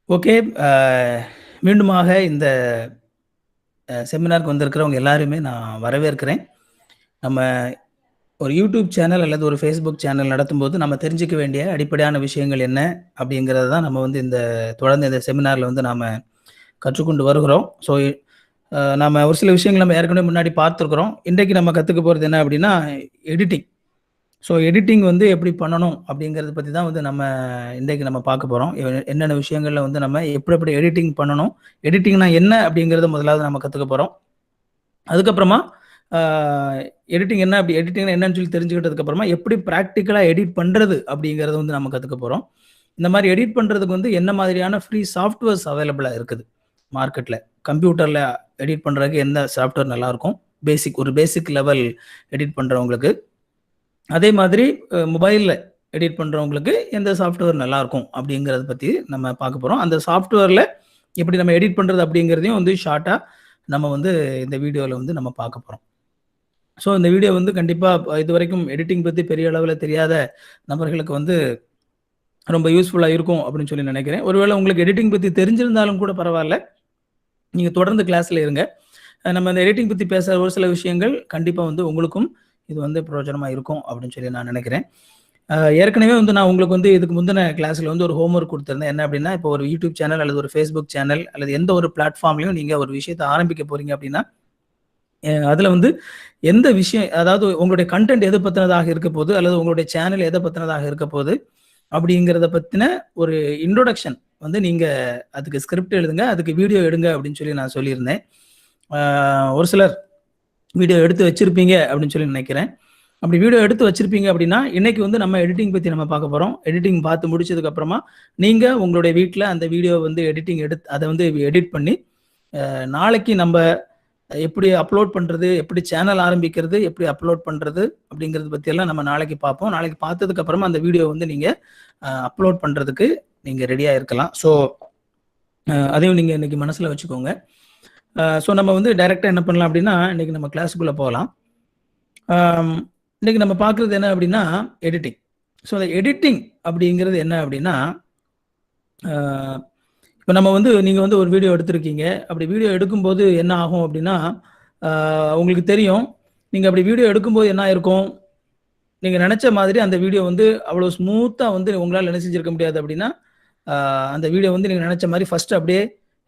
Okay. அ மீண்டுமாக இந்த செமினாருக்கு வந்திருக்கிறவங்க எல்லாரையுமே நான் வரவேற்கிறேன். நம்ம ஒரு யூடியூப் சேனல் அல்லது ஒரு ஃபேஸ்புக் சேனல் நடத்தும்போது, நம்ம தெரிஞ்சுக்க வேண்டிய அடிப்படையான விஷயங்கள் என்ன? அப்படிங்கிறத தான் நம்ம வந்து தொடர்ந்து இந்த செமினார்ல வந்து நாம கற்றுக்கொண்டு வருகிறோம். ஸோ, நாம ஒரு சில விஷயங்கள் நம்ம ஏற்கனவே முன்னாடி பார்த்துருக்கிறோம். இன்றைக்கு நம்ம கத்துக்க போறது என்ன அப்படின்னா, எடிட்டிங். ஸோ, எடிட்டிங் வந்து எப்படி பண்ணணும்? அப்படிங்கிறத பத்தி தான் வந்து இன்றைக்கு நம்ம பார்க்க போறோம். என்னென்ன விஷயங்கள்ல வந்து நம்ம எப்படி எப்படி எடிட்டிங் பண்ணணும்? எடிட்டிங்னா என்ன? அப்படிங்கிறத முதலாவது நம்ம கத்துக்க போறோம். அதுக்கப்புறமா ஆ எடிட்டிங்னா என்னன்னு சொல்லி தெரிஞ்சுக்கிட்டதுக்கு அப்புறமா, எப்படி பிராக்டிகலா எடிட் பண்றது? அப்படிங்கிறத வந்து நம்ம கத்துக்க போறோம். இந்த மாரி எடிட் பண்றதுக்கு வந்து என்ன மாதிரியான ஃப்ரீ சாஃப்ட்வேர்ஸ் அவைலபிளா இருக்குது மார்க்கெட்ல. கம்ப்யூட்டர்ல எடிட் பண்றதுக்கு எந்த சாஃப்ட்வேர் நல்லாருக்கும்? ஒரு பேசிக் லெவல் எடிட் பண்றவங்களுக்கு. அதே மாதிரி மொபைல்ல எடிட் பண்றவங்களுக்கு எந்த சாஃப்ட்வேர் நல்லாருக்கும்? அப்படிங்கிறத பத்தி நம்ம பார்க்க போறோம். அந்த சாஃப்ட்வேர்ல எப்படி நம்ம எடிட் பண்றது? அப்படிங்கிறதையும் வந்து ஷார்ட்டா நம்ம வந்து இந்த வீடியோல வந்து நம்ம பார்க்க போறோம். ஸோ, இந்த வீடியோ வந்து கண்டிப்பா இதுவரைக்கும் எடிட்டிங் பத்தி பெரிய அளவுல தெரியாத நபர்களுக்கு வந்து ரொம்ப யூஸ்ஃபுல்லா இருக்கும் அப்படின்னு சொல்லி நினைக்கிறேன். ஒருவேளை உங்களுக்கு எடிட்டிங் பத்தி தெரிஞ்சிருந்தாலும் கூட பரவால்ல. நீங்க தொடர்ந்து கிளாஸ்ல இருங்க. நம்ம இந்த எடிட்டிங் பத்தி பேசுற ஒரு சில விஷயங்கள் கண்டிப்பா வந்து உங்களுக்கும் இது வந்து பிரயோஜனமா இருக்கும் அப்படின்னு சொல்லி நான் நினைக்கிறேன். ஏற்கனவே வந்து நான் உங்களுக்கு வந்து இதுக்கு முந்தின கிளாஸ்ல வந்து ஒரு ஹோம் ஒர்க் குடுத்திருந்தேன். என்ன அப்படின்னா, இப்போ ஒரு யூடியூப் சேனல் அல்லது ஒரு Facebook சேனல் அல்லது எந்த ஒரு பிளாட்ஃபார்ம்லயும் நீங்க ஒரு விஷயத்த ஆரம்பிக்க போறீங்க அப்படின்னா, அதுல வந்து எந்த விஷயம் அதாவது உங்களுடைய கன்டென்ட் எத பத்தினதாக இருக்க போது, அல்லது உங்களுடைய சேனல் எத பத்தினதாக இருக்க போது, அப்படிங்கிறத பத்தின ஒரு இன்ட்ரோடக்ஷன் வந்து நீங்க அதுக்கு ஸ்கிரிப்ட் எழுதுங்க, அதுக்கு வீடியோ எடுங்க அப்படின்னு சொல்லி நான் சொல்லியிருந்தேன். ஆ ஒரு சிலர் வீடியோ எடுத்து வச்சிருப்பீங்க அப்படின்னு சொல்லி நினைக்கிறேன். அப்படி வீடியோ எடுத்து வச்சிருப்பீங்க அப்படின்னா, இன்னைக்கு வந்து நம்ம எடிட்டிங் பத்தி நம்ம பார்க்க போறோம். எடிட்டிங் பார்த்து முடிச்சதுக்கு அப்புறமா, நீங்க உங்களுடைய வீட்ல அந்த வீடியோ வந்து அத வந்து எடிட் பண்ணி, நாளைக்கு நம்ப எப்படி அப்லோட் பண்றது? எப்படி சேனல் ஆரம்பிக்கிறது? எப்படி அப்லோட் பண்றது? அப்படிங்கிறத பத்தியெல்லாம் நம்ம நாளைக்கு பார்ப்போம். நாளைக்கு பார்த்ததுக்கு அப்புறமா அந்த வீடியோ வந்து நீங்க அப்லோட் பண்றதுக்கு நீங்க ரெடியா இருக்கலாம். ஸோ, அதையும் நீங்க இன்னைக்கு மனசுல வச்சுக்கோங்க. ஸோ, நம்ம வந்து டைரக்ட்டா என்ன பண்ணலாம் அப்படின்னா, இன்னைக்கு நம்ம கிளாஸ்க்குள்ள போகலாம். ஆம், இன்னைக்கு நம்ம பார்க்குறது என்ன அப்படின்னா, எடிட்டிங். ஸோ, அந்த எடிட்டிங் அப்படிங்கிறது என்ன அப்படின்னா, அ இப்ப நீங்க வந்து ஒரு வீடியோ எடுத்திருக்கீங்க. அப்படி வீடியோ எடுக்கும்போது என்ன ஆகும் அப்படின்னா, அ உங்களுக்கு தெரியும். நீங்க அப்படி வீடியோ எடுக்கும்போது என்ன ஆயிருக்கும்? நீங்க நெனச்ச மாதிரி அந்த வீடியோ வந்து அவ்வளோ ஸ்மூத்தா வந்து உங்களால என்ன செஞ்சிருக்க முடியாது அப்படின்னா, அ அந்த வீடியோ வந்து நீங்க நெனச்ச மாரி ஃபர்ஸ்ட் அப்படியே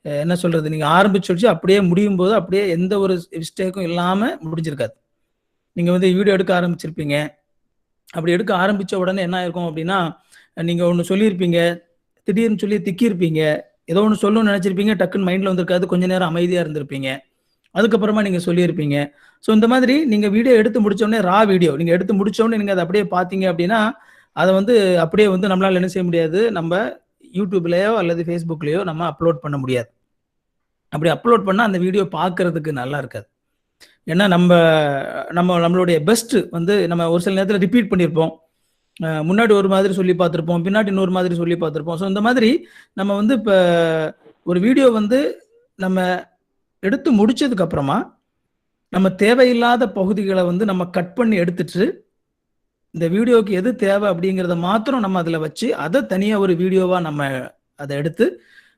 என்ன சொல்றது? நீங்க ஆரம்பிச்சு வச்சு அப்படியே முடியும்போது, அப்படியே எந்த ஒரு மிஸ்டேக்கும் இல்லாம முடிஞ்சிருக்காது. நீங்க வந்து வீடியோ எடுக்க ஆரம்பிச்சிருப்பீங்க. அப்படி எடுக்க ஆரம்பிச்ச உடனே என்ன ஆயிருக்கும் அப்படின்னா, நீங்க ஒண்ணு சொல்லியிருப்பீங்க. திடீர்னு சொல்லி திக்கியிருப்பீங்க. ஏதோ ஒண்ணு சொல்லணும்னு நெனச்சிருப்பீங்க. டக்குன்னு மைண்ட்ல வந்திருக்காது. கொஞ்ச நேரம் அமைதியா இருந்திருப்பீங்க. அதுக்கப்புறமா நீங்க சொல்லியிருப்பீங்க. ஸோ இந்த மாதிரி நீங்க வீடியோ எடுத்து முடிச்ச உடனே வீடியோ நீங்க எடுத்து முடிச்ச உடனே நீங்க அத அப்படியே பார்த்தீங்க அப்படின்னா, அத வந்து அப்படியே வந்து நம்மளால என்ன செய்ய முடியாது? நம்ப YouTubeலயோ அல்லது Facebookலயோ நம்ம அப்லோட் பண்ண முடியாது. அப்படி அப்லோட் பண்ணா அந்த வீடியோ பார்க்கறதுக்கு நல்லா இருக்காது. ஏன்னா நம்மளுடைய பெஸ்ட் வந்து நம்ம ஒரு சில நேரத்தில ரிப்பீட் பண்ணியிருப்போம். முன்னாடி ஒரு மாதிரி சொல்லி பார்த்திருப்போம். பின்னாடி இன்னொரு மாதிரி சொல்லி பார்த்திருப்போம். ஸோ இந்த மாதிரி நம்ம வந்து இப்ப ஒரு வீடியோ வந்து நம்ம எடுத்து முடிச்சதுக்கு அப்புறமா, நம்ம தேவையில்லாத பகுதிகள வந்து நம்ம கட் பண்ணி எடுத்துட்டு, இந்த வீடியோக்கு எது தேவை அப்படிங்கிறத மாத்திரம் நம்ம அதில வச்சு, அத தனியா ஒரு வீடியோவா நம்ம அத எடுத்து,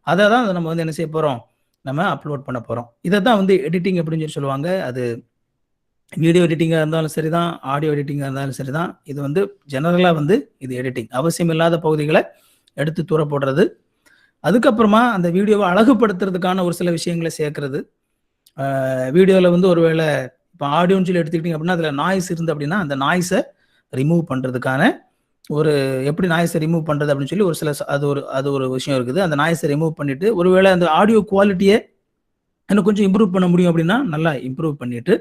அத தான் நம்ம வந்து என்ன செய்ய போறோம்? நம்ம அப்லோட் பண்ண போறோம். இத தான் வந்து எடிட்டிங் அப்படின்னு சொல்லி சொல்லுவாங்க. அது வீடியோ எடிட்டிங்கா இருந்தாலும் சரிதான், ஆடியோ எடிட்டிங்கா இருந்தாலும் சரிதான். இது வந்து ஜெனரலா வந்து இது எடிட்டிங். அவசியம் இல்லாத பகுதிகள எடுத்து தூர போடுறது. அதுக்கப்புறமா அந்த வீடியோவ அழகுபடுத்துறதுக்கான ஒரு சில விஷயங்கள சேர்க்கிறது. வீடியோல வந்து ஒரு வேள இப்ப ஆடியோன்னு சொல்லி எடுத்துக்கிட்டீங்க அப்படின்னா, அதில நாய்ஸ் இருந்து அப்படின்னா, அந்த நாய்ஸ ரிமூவ் பண்றதுக்கான ஒரு எப்படி நாய்ஸ ரிமூவ் பண்றது அப்படின்னு சொல்லி ஒரு சில அது ஒரு விஷயம் இருக்குது. அந்த நாய்ஸ ரிமூவ் பண்ணிட்டு, ஒருவேள அந்த ஆடியோ குவாலிட்டிய இன்னும் கொஞ்சம் இம்ப்ரூவ் பண்ண முடியும் அப்படின்னா, நல்லா இம்ப்ரூவ் பண்ணிட்டு,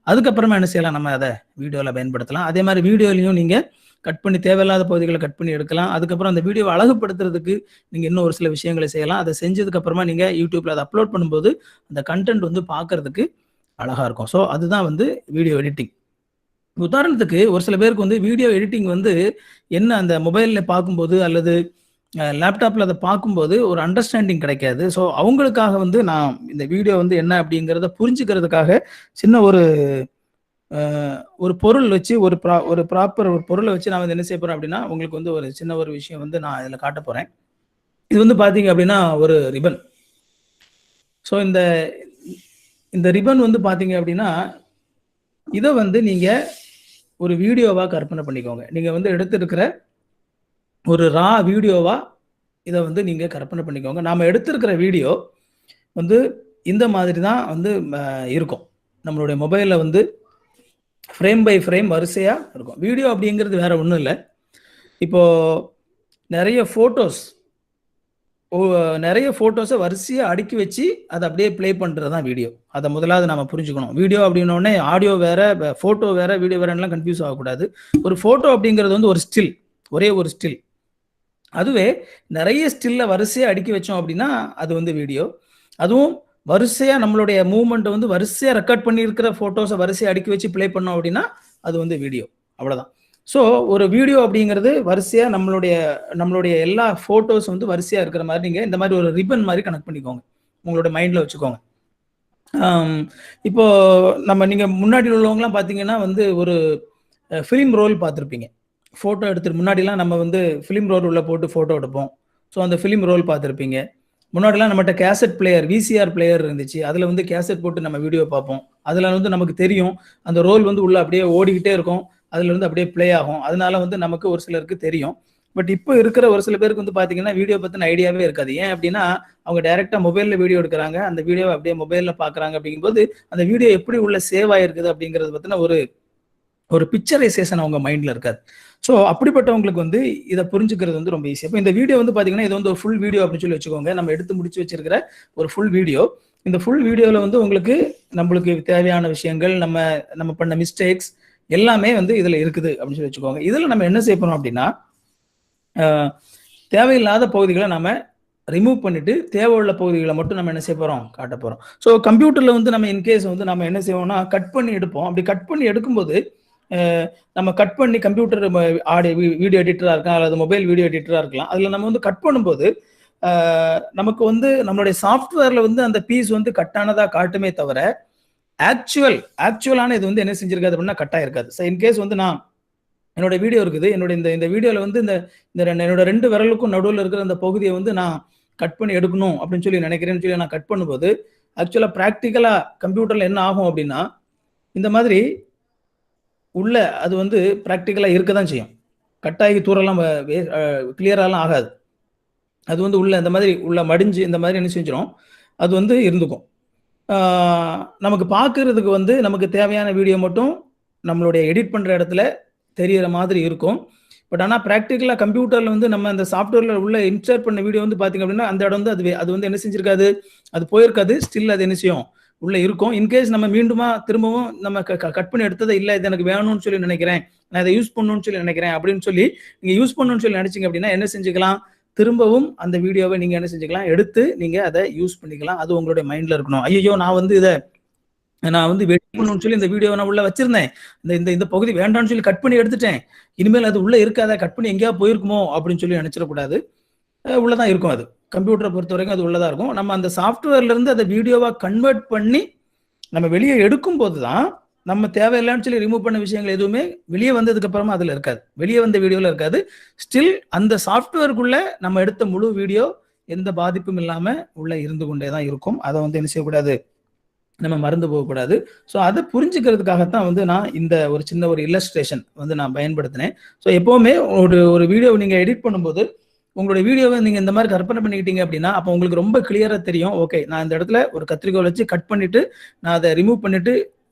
அதுக்கப்புறமா என்ன செய்யலாம்? நம்ம அத வீடியோல பயன்படுத்தலாம். அதே மாரி வீடியோலயும் நீங்க கட் பண்ணி தேவையில்லாத பகுதிகள கட் பண்ணி எடுக்கலாம். அதுக்கப்புறம் அந்த வீடியோவ அழகுபடுத்துறதுக்கு நீங்க இன்னும் ஒரு சில விஷயங்கள செய்யலாம். அத செஞ்சதுக்கு அப்புறமா நீங்க YouTubeல அத அப்லோட் பண்ணும்போது, அந்த கன்டென்ட் வந்து பார்க்கறதுக்கு அழகா இருக்கும். ஸோ அதுதான் வந்து வீடியோ எடிட்டிங். உதாரணத்துக்கு ஒரு சில பேருக்கு வந்து வீடியோ எடிட்டிங் வந்து என்ன அந்த மொபைல்ல பார்க்கும்போது அல்லது லேப்டாப்ல அத பார்க்கும்போது ஒரு அண்டர்ஸ்டாண்டிங் கிடைக்காது. ஸோ அவங்களுக்காக வந்து நான் இந்த வீடியோ வந்து என்ன அப்படிங்கிறத புரிஞ்சுக்கிறதுக்காக சின்ன அ ஒரு பொருள் வச்சு ஒரு ப்ராப்பர் ஒரு பொருள வச்சு நான் வந்து என்ன செய்ய போறேன் அப்படின்னா, உங்களுக்கு வந்து ஒரு சின்ன ஒரு விஷயம் வந்து நான் இதில காட்டப் போறேன். இது வந்து பார்த்தீங்க அப்படின்னா ஒரு ரிப்பன். ஸோ இந்த ரிப்பன் வந்து பார்த்தீங்க அப்படின்னா இதை வந்து நீங்கள் ஒரு வீடியோவாக கற்பனை பண்ணிக்கோங்க. நீங்கள் வந்து எடுத்திருக்கிற ஒரு ரா வீடியோவாக இதை வந்து நீங்கள் கற்பனை பண்ணிக்கோங்க. நாம் எடுத்திருக்கிற வீடியோ வந்து இந்த மாதிரி தான் வந்து இருக்கும். நம்மளுடைய மொபைலில் வந்து ஃப்ரேம் பை ஃப்ரேம் வரிசையாக இருக்கும். வீடியோ அப்படிங்கிறது வேற ஒன்றும் இல்லை. இப்போது நிறைய ஃபோட்டோஸை வரிசையாக அடுக்கி வச்சு அதை அப்படியே ப்ளே பண்ணுறது தான் வீடியோ. அதை முதலாவது நம்ம புரிஞ்சுக்கணும். வீடியோ அப்படின்னோடனே ஆடியோ வேற, ஃபோட்டோ வேற, வீடியோ வேறலாம் கன்ஃபியூஸ் ஆகக்கூடாது. ஒரு ஃபோட்டோ அப்படிங்கிறது வந்து ஒரு ஸ்டில், ஒரே ஒரு ஸ்டில். அதுவே நிறைய ஸ்டில்ல வரிசையாக அடுக்கி வச்சோம் அப்படின்னா அது வந்து வீடியோ. அதுவும் வரிசையாக நம்மளுடைய மூவ்மெண்ட்டை வந்து வரிசையாக ரெக்கார்ட் பண்ணியிருக்கிற ஃபோட்டோஸை வரிசையாக அடுக்கி வச்சு ப்ளே பண்ணோம் அப்படின்னா அது வந்து வீடியோ. அவ்வளோதான். ஸோ ஒரு வீடியோ அப்படிங்கிறது வரிசையாக நம்மளுடைய எல்லா ஃபோட்டோஸ் வந்து வரிசையாக இருக்கிற மாதிரி நீங்கள் இந்த மாதிரி ஒரு ரிப்பன் மாதிரி கனெக்ட் பண்ணிக்கோங்க, உங்களோட மைண்டில் வச்சுக்கோங்க. இப்போ நீங்கள் முன்னாடி உள்ளவங்கலாம் பார்த்தீங்கன்னா வந்து ஒரு ஃபிலிம் ரோல் பார்த்துருப்பீங்க. ஃபோட்டோ எடுத்துட்டு முன்னாடிலாம் நம்ம வந்து ஃபிலிம் ரோல் உள்ள போட்டு ஃபோட்டோ எடுப்போம். ஸோ அந்த ஃபிலிம் ரோல் பார்த்துருப்பீங்க. முன்னாடிலாம் நம்மகிட்ட கேசட் பிளேயர், விசிஆர் பிளேயர் இருந்துச்சு. அதில் வந்து கேசட் போட்டு நம்ம வீடியோ பார்ப்போம். அதில் வந்து நமக்கு தெரியும் அந்த ரோல் வந்து உள்ள அப்படியே ஓடிக்கிட்டே இருக்கும், அதுல இருந்து அப்படியே பிளே ஆகும். அதனால வந்து நமக்கு ஒரு சிலருக்கு தெரியும். பட் இப்போ இருக்கிற ஒரு சில பேருக்கு வந்து பார்த்தீங்கன்னா வீடியோ பற்றின ஐடியாவே இருக்காது. ஏன் அப்படின்னா அவங்க டைரெக்டாக மொபைலில் வீடியோ எடுக்கிறாங்க, அந்த வீடியோவை அப்படியே மொபைலில் பார்க்குறாங்க. அப்படிங்கும்போது அந்த வீடியோ எப்படி உள்ள சேவ் ஆகிருக்குது அப்படிங்கிறது பற்றின ஒரு பிக்சரைசேஷன் அவங்க மைண்டில் இருக்காது. ஸோ அப்படிப்பட்டவங்களுக்கு வந்து இதை புரிஞ்சுக்கிறது வந்து ரொம்ப ஈஸி. அப்போ இந்த வீடியோ வந்து பார்த்தீங்கன்னா இது வந்து ஒரு ஃபுல் வீடியோ அப்படின்னு சொல்லி வச்சுக்கோங்க. நம்ம எடுத்து முடிச்சு வச்சிருக்கிற ஒரு ஃபுல் வீடியோ. இந்த ஃபுல் வீடியோவில் வந்து நம்மளுக்கு தேவையான விஷயங்கள், நம்ம பண்ண மிஸ்டேக்ஸ் எல்லாமே வந்து இதில் இருக்குது அப்படின்னு சொல்லி வச்சுக்கோங்க. இதில் நம்ம என்ன செய்ய போறோம் அப்படின்னா தேவையில்லாத பகுதிகளை நம்ம ரிமூவ் பண்ணிட்டு தேவை உள்ள பகுதிகளை மட்டும் நம்ம என்ன செய்ய போறோம், காட்ட போறோம். ஸோ கம்ப்யூட்டர்ல வந்து நம்ம இன்கேஸ் வந்து நம்ம என்ன செய்வோம்னா கட் பண்ணி எடுப்போம். அப்படி கட் பண்ணி எடுக்கும்போது நம்ம கட் பண்ணி கம்ப்யூட்டர் ஆடியோ வீடியோ எடிட்டரா இருக்கலாம் அல்லது மொபைல் வீடியோ எடிட்டரா இருக்கலாம். அதுல நம்ம வந்து கட் பண்ணும்போது நமக்கு வந்து நம்மளுடைய சாஃப்ட்வேர்ல வந்து அந்த பீஸ் வந்து கட் ஆனதா காட்டுமே தவிர ஆக்சுவலான இது வந்து என்ன செஞ்சிருக்காது அப்படின்னா கட் ஆயிருக்காது. ஸோ இன்கேஸ் வந்து நான் என்னோட வீடியோ இருக்குது, என்னோட இந்த வீடியோல வந்து என்னோட 2 விரலுக்கும் நடுவில் இருக்கிற அந்த பகுதியை வந்து நான் கட் பண்ணி எடுக்கணும் அப்படின்னு சொல்லி நினைக்கிறேன்னு சொல்லி நான் கட் பண்ணும்போது ஆக்சுவலா ப்ராக்டிக்கலா கம்ப்யூட்டர்ல என்ன ஆகும் அப்படின்னா இந்த மாதிரி உள்ள அது வந்து ப்ராக்டிக்கலா இருக்க தான் செய்யும். கட்டாயி தூரெல்லாம் கிளியராலாம் ஆகாது. அது வந்து உள்ள இந்த மாதிரி உள்ள மடிஞ்சு இந்த மாதிரி என்ன செஞ்சிடும், அது வந்து இருந்துக்கும். நமக்கு பார்க்கறதுக்கு வந்து நமக்கு தேவையான வீடியோ மட்டும் நம்மளுடைய எடிட் பண்ற இடத்துல தெரியற மாதிரி இருக்கும். பட் ஆனால் ப்ராக்டிக்கலாக கம்ப்யூட்டரில் வந்து நம்ம அந்த சாஃப்ட்வேரில் உள்ள இன்ஸ்டால் பண்ண வீடியோ வந்து பார்த்தீங்க அப்படின்னா அந்த இடம் வந்து அது வந்து என்ன செஞ்சிருக்காது, அது போயிருக்காது. ஸ்டில் அது என்ன செய்யும், உள்ள இருக்கும். இன்கேஸ் நம்ம மீண்டுமா திரும்பவும் நம்ம கட் பண்ணி எடுத்ததை இல்லை இது எனக்கு வேணும்னு சொல்லி நினைக்கிறேன், நான் இதை யூஸ் பண்ணணும்னு சொல்லி நினைக்கிறேன் அப்படின்னு சொல்லி நீங்கள் யூஸ் பண்ணணும்னு சொல்லி நினைச்சிங்க அப்படின்னா என்ன செஞ்சுக்கலாம், திரும்பவும் அந்த வீடியோவை நீங்கள் என்ன செஞ்சுக்கலாம், எடுத்து நீங்கள் அதை யூஸ் பண்ணிக்கலாம். அது உங்களுடைய மைண்டில் இருக்கணும். ஐயோ நான் வந்து வெயிட் பண்ணணும்னு சொல்லி இந்த வீடியோ நான் உள்ள வச்சிருந்தேன், இந்த பகுதி வேண்டாம்னு சொல்லி கட் பண்ணி எடுத்துட்டேன், இனிமேல் அது உள்ள இருக்காத, கட் பண்ணி எங்கேயா போயிருக்குமோ அப்படின்னு சொல்லி நினைச்சிடக்கூடாது. உள்ளதான் இருக்கும். அது கம்ப்யூட்டரை பொறுத்த வரைக்கும் அது உள்ளதா இருக்கும். நம்ம அந்த சாஃப்ட்வேர்ல இருந்து அதை வீடியோவா கன்வெர்ட் பண்ணி நம்ம வெளியே எடுக்கும் போதுதான் நம்ம தேவையில்லைன்னு சொல்லி ரிமூவ் பண்ண விஷயங்கள் எதுவுமே வெளியே வந்ததுக்கு அப்புறமா அதுல இருக்காது, வெளியே வந்த வீடியோல இருக்காது. ஸ்டில் அந்த சாஃப்ட்வேருக்குள்ள நம்ம எடுத்த முழு வீடியோ எந்த பாதிப்பும் இல்லாம உள்ள இருந்து கொண்டே தான் இருக்கும். அதை வந்து என்ன செய்யக்கூடாது, நம்ம மறந்து போகக்கூடாது. ஸோ அதை புரிஞ்சுக்கிறதுக்காகத்தான் வந்து நான் இந்த ஒரு சின்ன ஒரு இல்லஸ்ட்ரேஷன் வந்து நான் பயன்படுத்தினேன். ஸோ எப்பவுமே ஒரு வீடியோ நீங்க எடிட் பண்ணும்போது உங்களுடைய வீடியோவை நீங்க இந்த மாதிரி கற்பனை பண்ணிக்கிட்டீங்க அப்படின்னா அப்போ உங்களுக்கு ரொம்ப கிளியரா தெரியும், ஓகே நான் இந்த இடத்துல ஒரு கத்திரிக்கோல் வச்சு கட் பண்ணிட்டு நான் அதை ரிமூவ் பண்ணிட்டு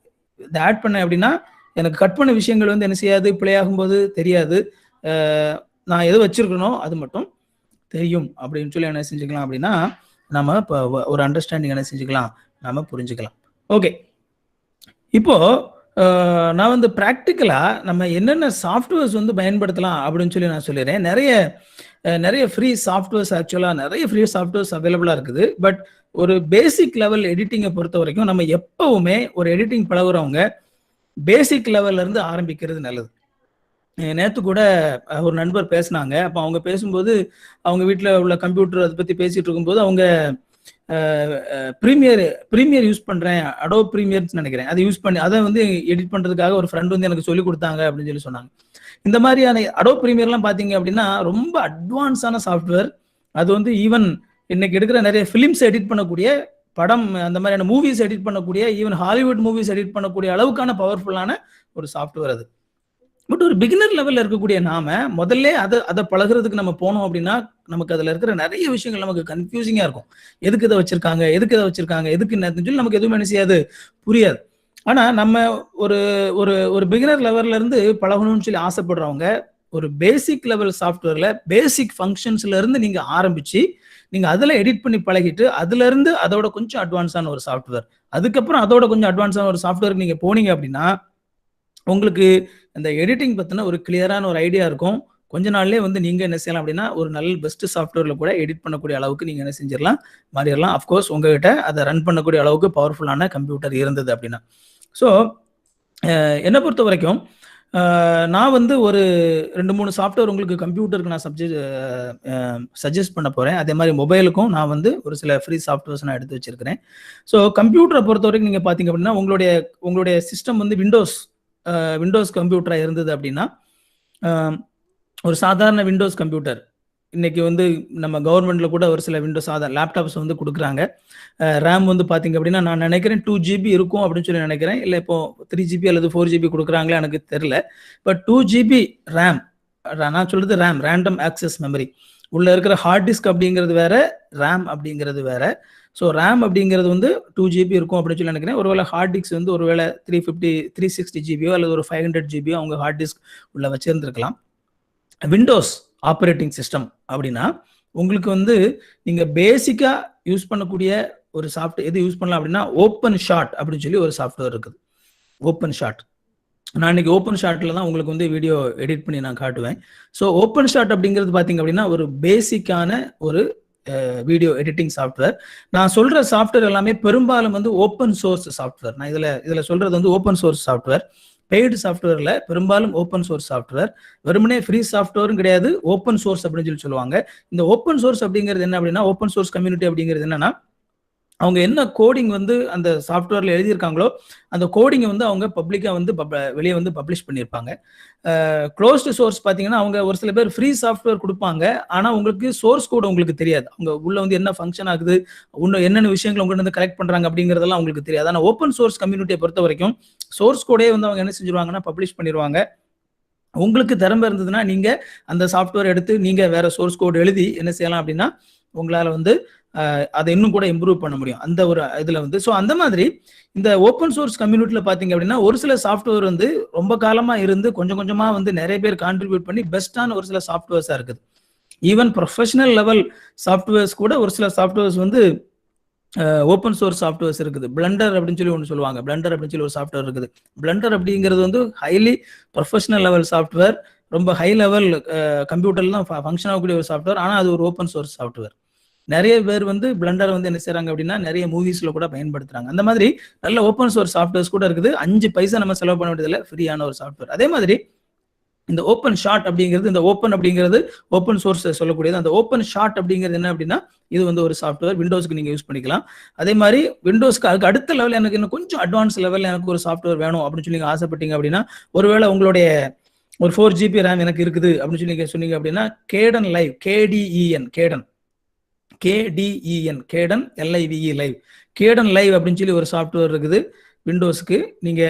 இதை ஆட் பண்ணேன் அப்படின்னா எனக்கு கட் பண்ண விஷயங்கள் வந்து என்ன செய்யாது, பிளே ஆகும்போது தெரியாது, நான் எது வச்சிருக்கணும் அது மட்டும் தெரியும் அப்படின்னு சொல்லி என்ன செஞ்சுக்கலாம் அப்படின்னா நம்ம இப்போ ஒரு அண்டர்ஸ்டாண்டிங் என்ன செஞ்சுக்கலாம், நாம புரிஞ்சுக்கலாம். ஓகே, இப்போ நான் வந்து ப்ராக்டிக்கலா நம்ம என்னென்ன சாஃப்ட்வேர்ஸ் வந்து பயன்படுத்தலாம் அப்படின்னு சொல்லி நான் சொல்லிடுறேன். நிறைய ஃப்ரீ சாஃப்ட்வேர்ஸ், ஆக்சுவலாக நிறைய ஃப்ரீ சாஃப்ட்வேர்ஸ் அவைலபிளாக இருக்குது. பட் ஒரு பேசிக் லெவல் எடிட்டிங்கை பொறுத்த வரைக்கும் நம்ம எப்பவுமே ஒரு எடிட்டிங் பழகுறவங்க பேசிக் லெவல்ல இருந்து ஆரம்பிக்கிறது நல்லது. நேற்று கூட ஒரு நண்பர் பேசினாங்க. அப்போ அவங்க பேசும்போது அவங்க வீட்டில் உள்ள கம்ப்யூட்டர் அதை பற்றி பேசிட்டு இருக்கும்போது அவங்க ப்ரீமியர் யூஸ் பண்றேன், அடோப் ப்ரீமியர்ஸ் நினைக்கிறேன், அதை யூஸ் பண்ணி அதை வந்து எடிட் பண்றதுக்காக ஒரு ஃப்ரெண்ட் வந்து எனக்கு சொல்லி கொடுத்தாங்க அப்படின்னு சொல்லி சொன்னாங்க. இந்த மாதிரியான அடோப் ப்ரீமியர்லாம் பார்த்தீங்க அப்படின்னா ரொம்ப அட்வான்ஸான சாஃப்ட்வேர். அது வந்து ஈவன் இன்னைக்கு எடுக்கிற நிறைய ஃபிலிம்ஸ் எடிட் பண்ணக்கூடிய படம், அந்த மாதிரியான மூவிஸ் எடிட் பண்ணக்கூடிய, ஈவன் ஹாலிவுட் மூவிஸ் எடிட் பண்ணக்கூடிய அளவுக்கான பவர்ஃபுல்லான ஒரு சாஃப்ட்வேர் அது. பட் ஒரு பிகினர் லெவல்ல இருக்கக்கூடிய நாம முதல்ல அதை பழகுறதுக்கு நம்ம போனோம் அப்படின்னா நமக்கு அதுல இருக்கிற நிறைய விஷயங்கள் நமக்கு கன்ஃபியூசிங்கா இருக்கும். எதுக்கு இதை வச்சிருக்காங்க, எதுக்கு என்னன்னு சொல்லி நமக்கு எதுவுமே என்ன செய்யாது, புரியாது. ஆனா நம்ம ஒரு ஒரு ஒரு பிகினர் லெவல்ல இருந்து பழகணும்னு சொல்லி ஆசைப்படுறவங்க ஒரு பேசிக் லெவல் சாஃப்ட்வேர்ல பேசிக் ஃபங்க்ஷன்ஸ்ல இருந்து நீங்க ஆரம்பிச்சு நீங்க அதுல எடிட் பண்ணி பழகிட்டு அதுல இருந்து அதோட கொஞ்சம் அட்வான்ஸான ஒரு சாஃப்ட்வேர், அதுக்கப்புறம் அதோட கொஞ்சம் அட்வான்ஸான ஒரு சாஃப்ட்வேருக்கு நீங்க போனீங்க அப்படின்னா உங்களுக்கு அந்த எடிட்டிங் பத்தின ஒரு கிளியரான ஒரு ஐடியா இருக்கும். கொஞ்ச நாள்லயே வந்து நீங்க என்ன செய்யலாம் அப்படின்னா ஒரு நல்ல பெஸ்ட் சாஃப்ட்வேர்ல கூட எடிட் பண்ணக்கூடிய அளவுக்கு நீங்க என்ன செஞ்சிடலாம், மாறிடலாம். அஃப்கோர்ஸ் உங்ககிட்ட அதை ரன் பண்ணக்கூடிய அளவுக்கு பவர்ஃபுல்லான கம்ப்யூட்டர் இருந்தது அப்படின்னா. ஸோ என்னை பொறுத்த வரைக்கும் நான் வந்து ஒரு 2-3 சாஃப்ட்வேர் உங்களுக்கு கம்ப்யூட்டருக்கு நான் சஜஸ்ட் பண்ண போறேன். அதே மாதிரி மொபைலுக்கும் நான் வந்து ஒரு சில ஃப்ரீ சாஃப்ட்வேர்ஸ் நான் எடுத்து வச்சிருக்கிறேன். ஸோ கம்ப்யூட்டரை பொறுத்த வரைக்கும் நீங்க பாத்தீங்க அப்படின்னா உங்களுடைய சிஸ்டம் வந்து விண்டோஸ் கம்ப்யூட்டரா இருந்தது அப்படின்னா ஒரு சாதாரண விண்டோஸ் கம்ப்யூட்டர் இன்னைக்கு வந்து நம்ம கவர்மெண்ட்ல கூட ஒரு சில விண்டோஸ் லேப்டாப்ஸ் வந்து கொடுக்குறாங்க. ரேம் வந்து பாத்தீங்க அப்படின்னா நான் நினைக்கிறேன் 2 GB இருக்கும் அப்படின்னு சொல்லி நினைக்கிறேன். இல்லை இப்போ 3 GB அல்லது 4 GB கொடுக்குறாங்களே எனக்கு தெரியல. பட் 2 GB ரேம், நான் சொல்றது ரேம், ரேண்டம் ஆக்சஸ் மெமரி, உள்ள இருக்கிற ஹார்ட் டிஸ்க் அப்படிங்கிறது வேற, ரேம் அப்படிங்கிறது வேற. ஸோ ரேம் அப்படிங்கிறது வந்து 2 GB இருக்கும் அப்படின்னு சொல்லி நினைக்கிறேன். ஒருவேளை ஹார்ட் டிஸ்க் வந்து ஒருவேளை 360 GB அல்லது ஒரு 500 GB அவங்க ஹார்ட் டிஸ்க் உள்ள வச்சிருந்துருக்கலாம். விண்டோஸ் ஆப்ரேட்டிங் சிஸ்டம் அப்படின்னா உங்களுக்கு வந்து நீங்க பேசிக்கா யூஸ் பண்ணக்கூடிய ஒரு சாஃப்ட்வேர் எது யூஸ் பண்ணலாம் அப்படின்னா ஓப்பன் ஷாட் அப்படின்னு சொல்லி ஒரு சாஃப்ட்வேர் இருக்குது. ஓப்பன் ஷாட், நான் இன்னைக்கு ஓப்பன் ஷாட்ல தான் உங்களுக்கு வந்து வீடியோ எடிட் பண்ணி நான் காட்டுவேன். ஸோ ஓப்பன் ஷாட் அப்படிங்கிறது பாத்தீங்க அப்படின்னா ஒரு பேசிக்கான ஒரு வீடியோ எடிட்டிங் சாஃப்ட்வேர். நான் சொல்ற சாஃப்ட்வேர் எல்லாமே பெரும்பாலும் வந்து ஓப்பன் சோர்ஸ் சாஃப்ட்வேர். நான் இதுல சொல்றது வந்து ஓப்பன் சோர்ஸ் சாஃப்ட்வேர். பெய்டு சாஃப்ட்வேர்ல பெரும்பாலும் ஓப்பன் சோர்ஸ் சாஃப்ட்வேர், வெறுமனே ஃப்ரீ சாஃப்ட்வேரும் கிடையாது, ஓப்பன் சோர்ஸ் அப்படின்னு சொல்லி சொல்லுவாங்க. இந்த ஓப்பன் சோர்ஸ் அப்படிங்கிறது என்ன அப்படின்னா ஓப்பன் சோர்ஸ் கம்யூனிட்டி அப்படிங்கிறது என்னன்னா அவங்க என்ன கோடிங் வந்து அந்த சாஃப்ட்வேர்ல எழுதியிருக்காங்களோ அந்த கோடிங்கை வந்து அவங்க பப்ளிக்கா வந்து வெளியே வந்து பப்ளிஷ் பண்ணியிருப்பாங்க. க்ளோஸ்டு சோர்ஸ் பார்த்தீங்கன்னா அவங்க ஒரு சில பேர் ஃப்ரீ சாஃப்ட்வேர் கொடுப்பாங்க, ஆனால் உங்களுக்கு சோர்ஸ் கோட் உங்களுக்கு தெரியாது, அவங்க உள்ள வந்து என்ன ஃபங்க்ஷன் ஆகுது, இன்னும் என்னென்ன விஷயங்கள் உங்கள்கிட்ட வந்து கலெக்ட் பண்றாங்க அப்படிங்கிறதெல்லாம் உங்களுக்கு தெரியாது. ஆனால் ஓப்பன் சோர்ஸ் கம்யூனிட்டியை பொறுத்த வரைக்கும் சோர்ஸ் கோடே வந்து அவங்க என்ன செஞ்சிருவாங்கன்னா பப்ளிஷ் பண்ணிடுவாங்க. உங்களுக்கு திறமை இருந்ததுன்னா நீங்க அந்த சாஃப்ட்வேர் எடுத்து நீங்க வேற சோர்ஸ் கோட் எழுதி என்ன செய்யலாம் அப்படின்னா உங்களால வந்து அதை இன்னும் கூட இம்ப்ரூவ் பண்ண முடியும் அந்த ஒரு இதுல வந்து. ஸோ அந்த மாதிரி இந்த ஓப்பன் சோர்ஸ் கம்யூனிட்டியில பாத்தீங்க அப்படின்னா ஒரு சில சாஃப்ட்வேர் வந்து ரொம்ப காலமா இருந்து கொஞ்சம் கொஞ்சமா வந்து நிறைய பேர் கான்ட்ரிபியூட் பண்ணி பெஸ்டான ஒரு சில சாஃப்ட்வேர்ஸா இருக்குது. ஈவன் ப்ரொஃபஷனல் லெவல் சாஃப்ட்வேர்ஸ் கூட ஒரு சில சாஃப்ட்வேர்ஸ் வந்து ஓப்பன் சோர்ஸ் சாஃப்ட்வேர்ஸ் இருக்குது. பிளண்டர் அப்படின்னு சொல்லி ஒன்று சொல்லுவாங்க, பிளண்டர் அப்படின்னு சொல்லி ஒரு சாஃப்ட்வேர் இருக்குது. பிளண்டர் அப்படிங்கிறது வந்து ஹைலி ப்ரொஃபஷனல் லெவல் சாஃப்ட்வேர், ரொம்ப ஹை லெவல் கம்ப்யூட்டர்ல தான் ஃபங்க்ஷன் ஆகக்கூடிய ஒரு சாஃப்ட்வேர். ஆனால் அது ஒரு ஓப்பன் சோர்ஸ் சாஃப்ட்வேர். நிறைய பேர் வந்து பிளண்டர் வந்து என்ன செய்யறாங்க அப்படின்னா நிறைய மூவிஸ்ல கூட பயன்படுத்துறாங்க. அந்த மாதிரி நல்ல ஓப்பன் சோர்ஸ் சாஃப்ட்வேர்ஸ் கூட இருக்குது. 5 பைசா நம்ம செலவு பண்ண வேண்டியதில்லை, ஃப்ரீயான ஒரு சாஃப்ட்வேர். அதே மாதிரி இந்த ஓப்பன் ஷாட் அப்படிங்கிறது, இந்த ஓப்பன் அப்படிங்கிறது ஓப்பன் சோர்ஸ் சொல்லக்கூடியது. அந்த ஓப்பன் ஷாட் அப்படிங்கிறது என்ன அப்படின்னா இது வந்து ஒரு சாஃப்ட்வேர், விண்டோஸ்க்கு நீங்க யூஸ் பண்ணிக்கலாம். அதே மாதிரி விண்டோஸ்க்கு அதுக்கு அடுத்த லெவல் எனக்கு இன்னும் கொஞ்சம் அட்வான்ஸ் லெவலில் எனக்கு ஒரு சாஃப்ட்வேர் வேணும் அப்படின்னு சொல்லி நீங்க ஆசைப்பட்டீங்க அப்படின்னா ஒருவேளை உங்களுடைய ஒரு 4 GB ரேம் எனக்கு இருக்குது அப்படின்னு சொல்லி சொன்னீங்க அப்படின்னா கேடன் லைவ், கேடன் LIVE லைவ், கேடன் லைவ் அப்படின்னு சொல்லி ஒரு சாஃப்ட்வேர் இருக்குது விண்டோஸ்க்கு. நீங்க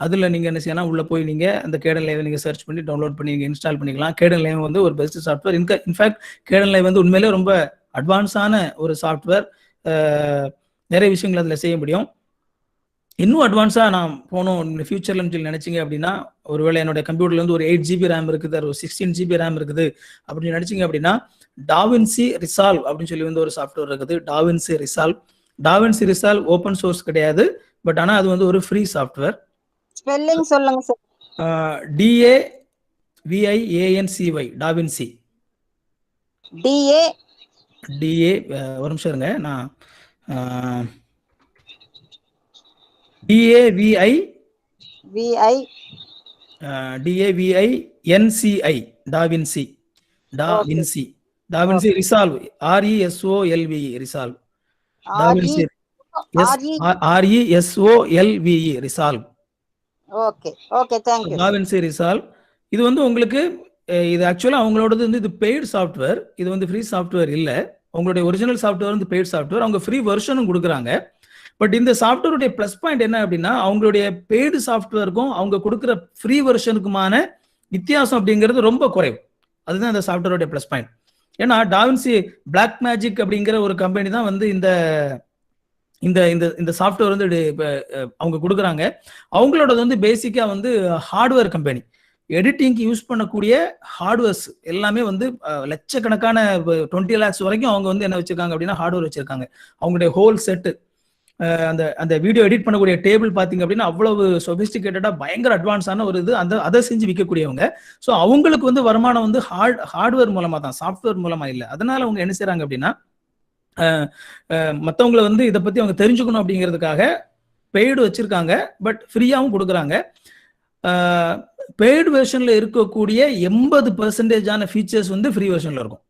அதுல நீங்க என்ன செய்யலாம், உள்ள போய் நீங்க அந்த கேடன் லைவ் நீங்க சர்ச் பண்ணி டவுன்லோட் பண்ணி நீங்க இன்ஸ்டால் பண்ணிக்கலாம். கேடன் லைவ் வந்து ஒரு பெஸ்ட் சாஃப்ட்வேர். இன்ஃபேக்ட் கேடன் லைவ் வந்து உண்மையிலே ரொம்ப அட்வான்ஸான ஒரு சாஃப்ட்வேர். நிறைய விஷயங்கள் அதுல செய்ய முடியும். இன்னும் அட்வான்ஸா நான் போனோம் ஃபியூச்சர்ல சொல்லி நினைச்சீங்க அப்படின்னா ஒருவேளை என்னோட கம்ப்யூட்டர்ல வந்து ஒரு 8 GB ரேம் இருக்குது, ஒரு 16 GB ரேம் இருக்குது அப்படின்னு நினைச்சீங்க அப்படின்னா டாவின்சி ரிசால்வ் அப்படின்னு சொல்லி வந்து ஒரு சாஃப்ட்வேர் இருக்குது. டாவின்சி ரிசால்வ் ஓப்பன் சோர்ஸ் கிடையாது, பட் ஆனா அது வந்து ஒரு ஃப்ரீ சாஃப்ட்வேர். ஸ்பெல்லிங் சொல்லுங்க சார். DAVIANCY, DaVinci. DA ஒரு நிமிஷம் இருங்க, நான் DAVINCI, DaVinci Resolve, RESOLVE Resolve, DaVinci RESOLVE Resolve. Okay okay, thank you. DaVinci Resolve இது வந்து உங்களுக்கு இது ஆக்சுவலாக அவங்களோடது வந்து இது பெய்டு சாஃப்ட்வேர், இது வந்து ஃப்ரீ சாஃப்ட்வேர் இல்லை. அவங்களுடைய ஒரிஜினல் சாஃப்ட்வேர் வந்து பெய்டு சாஃப்ட்வேர், அவங்க ஃப்ரீ வெர்ஷனும் கொடுக்குறாங்க. பட் இந்த சாஃப்ட்வேருடைய ப்ளஸ் பாயிண்ட் என்ன அப்படின்னா, அவங்களுடைய பெய்டு சாஃப்ட்வேருக்கும் அவங்க கொடுக்குற ஃப்ரீ வெர்ஷனுக்குமான வித்தியாசம் அப்படிங்கிறது ரொம்ப குறைவு. அதுதான் இந்த சாஃப்ட்வேருடைய ப்ளஸ் பாயிண்ட். ஏன்னா டாவின்சி பிளாக் மேஜிக் அப்படிங்கிற ஒரு கம்பெனி தான் வந்து இந்த இந்த இந்த இந்த சாஃப்ட்வேர் வந்து அவங்க கொடுக்குறாங்க. அவங்களோடது வந்து பேசிக்கா வந்து ஹார்ட்வேர் கம்பெனி. எடிட்டிங்க்கு யூஸ் பண்ணக்கூடிய ஹார்ட்வேர்ஸ் எல்லாமே வந்து லட்சக்கணக்கான 20 lakhs வரைக்கும் அவங்க வந்து என்ன வச்சிருக்காங்க அப்படின்னா ஹார்ட்வேர் வச்சிருக்காங்க. அவங்களுடைய ஹோல் செட்டு, அந்த அந்த வீடியோ எடிட் பண்ணக்கூடிய டேபிள் பார்த்தீங்க அப்படின்னா அவ்வளவு சொபிஸ்டிகேட்டடா பயங்கர அட்வான்ஸான ஒரு இது. அதை செஞ்சு விற்கக்கூடியவங்க. ஸோ அவங்களுக்கு வந்து வருமானம் வந்து ஹார்ட்வேர் மூலமா தான், சாஃப்ட்வேர் மூலமா இல்லை. அதனால அவங்க என்ன செய்யறாங்க அப்படின்னா, மற்றவங்களை வந்து இதை பத்தி அவங்க தெரிஞ்சுக்கணும் அப்படிங்கிறதுக்காக பெய்டு வச்சிருக்காங்க, பட் ஃப்ரீயாகவும் கொடுக்குறாங்க. பெய்டு வெர்ஷன்ல இருக்கக்கூடிய 80% ஃபீச்சர்ஸ் வந்து ஃப்ரீ வெர்ஷன்ல இருக்கும்.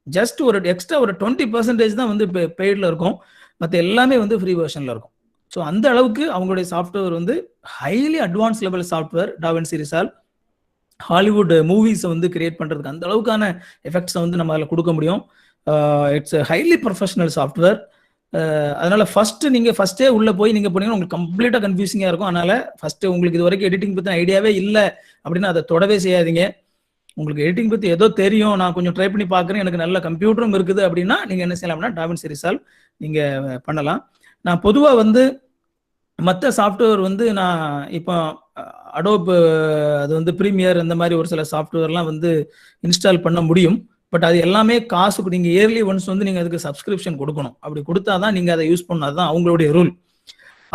ஜஸ்ட் ஒரு எக்ஸ்ட்ரா ஒரு 20% தான் வந்து பெய்டில் இருக்கும். மற்ற எல்லாமே வந்து ஃப்ரீ வெர்ஷன்ல இருக்கும். ஸோ அந்த அளவுக்கு அவங்களுடைய சாஃப்ட்வேர் வந்து highly advance level software. DaVinci Resolve Hollywood மூவிஸை வந்து கிரியேட் பண்றதுக்கு அந்த அளவுக்கான எஃபெக்ட்ஸை வந்து நம்ம அதில் கொடுக்க முடியும். It's highly professional software. அதனால நீங்க ஃபர்ஸ்டே உள்ள போய் நீங்க போனீங்கன்னா உங்களுக்கு கம்ப்ளீட்டா கன்ஃபியூசிங்கா இருக்கும். அதனால ஃபர்ஸ்ட் உங்களுக்கு இது வரைக்கும் எடிட்டிங் பத்தி ஐடியாவே இல்லை அப்படின்னா அதை தொடவே செய்யாதீங்க. உங்களுக்கு எடிட்டிங் பத்தி ஏதோ தெரியும், நான் கொஞ்சம் ட்ரை பண்ணி பார்க்குறேன், எனக்கு நல்ல கம்ப்யூட்டரும் இருக்குது அப்படின்னா நீங்க என்ன செய்யலாம்னா டாவின்சி ரிசால்வ் நீங்க பண்ணலாம். நான் பொதுவா வந்து மற்ற சாஃப்ட்வேர் வந்து நான் இப்போ அடோப் அது வந்து ப்ரீமியர் இந்த மாதிரி ஒரு சில சாஃப்ட்வேர்லாம் வந்து இன்ஸ்டால் பண்ண முடியும். பட் அது எல்லாமே காசுக்கு நீங்கள் இயர்லி ஒன்ஸ் வந்து நீங்கள் அதுக்கு சப்ஸ்கிரிப்ஷன் கொடுக்கணும். அப்படி கொடுத்தாதான் நீங்கள் அதை யூஸ் பண்ணணும். அதுதான் அவங்களுடைய ரூல்.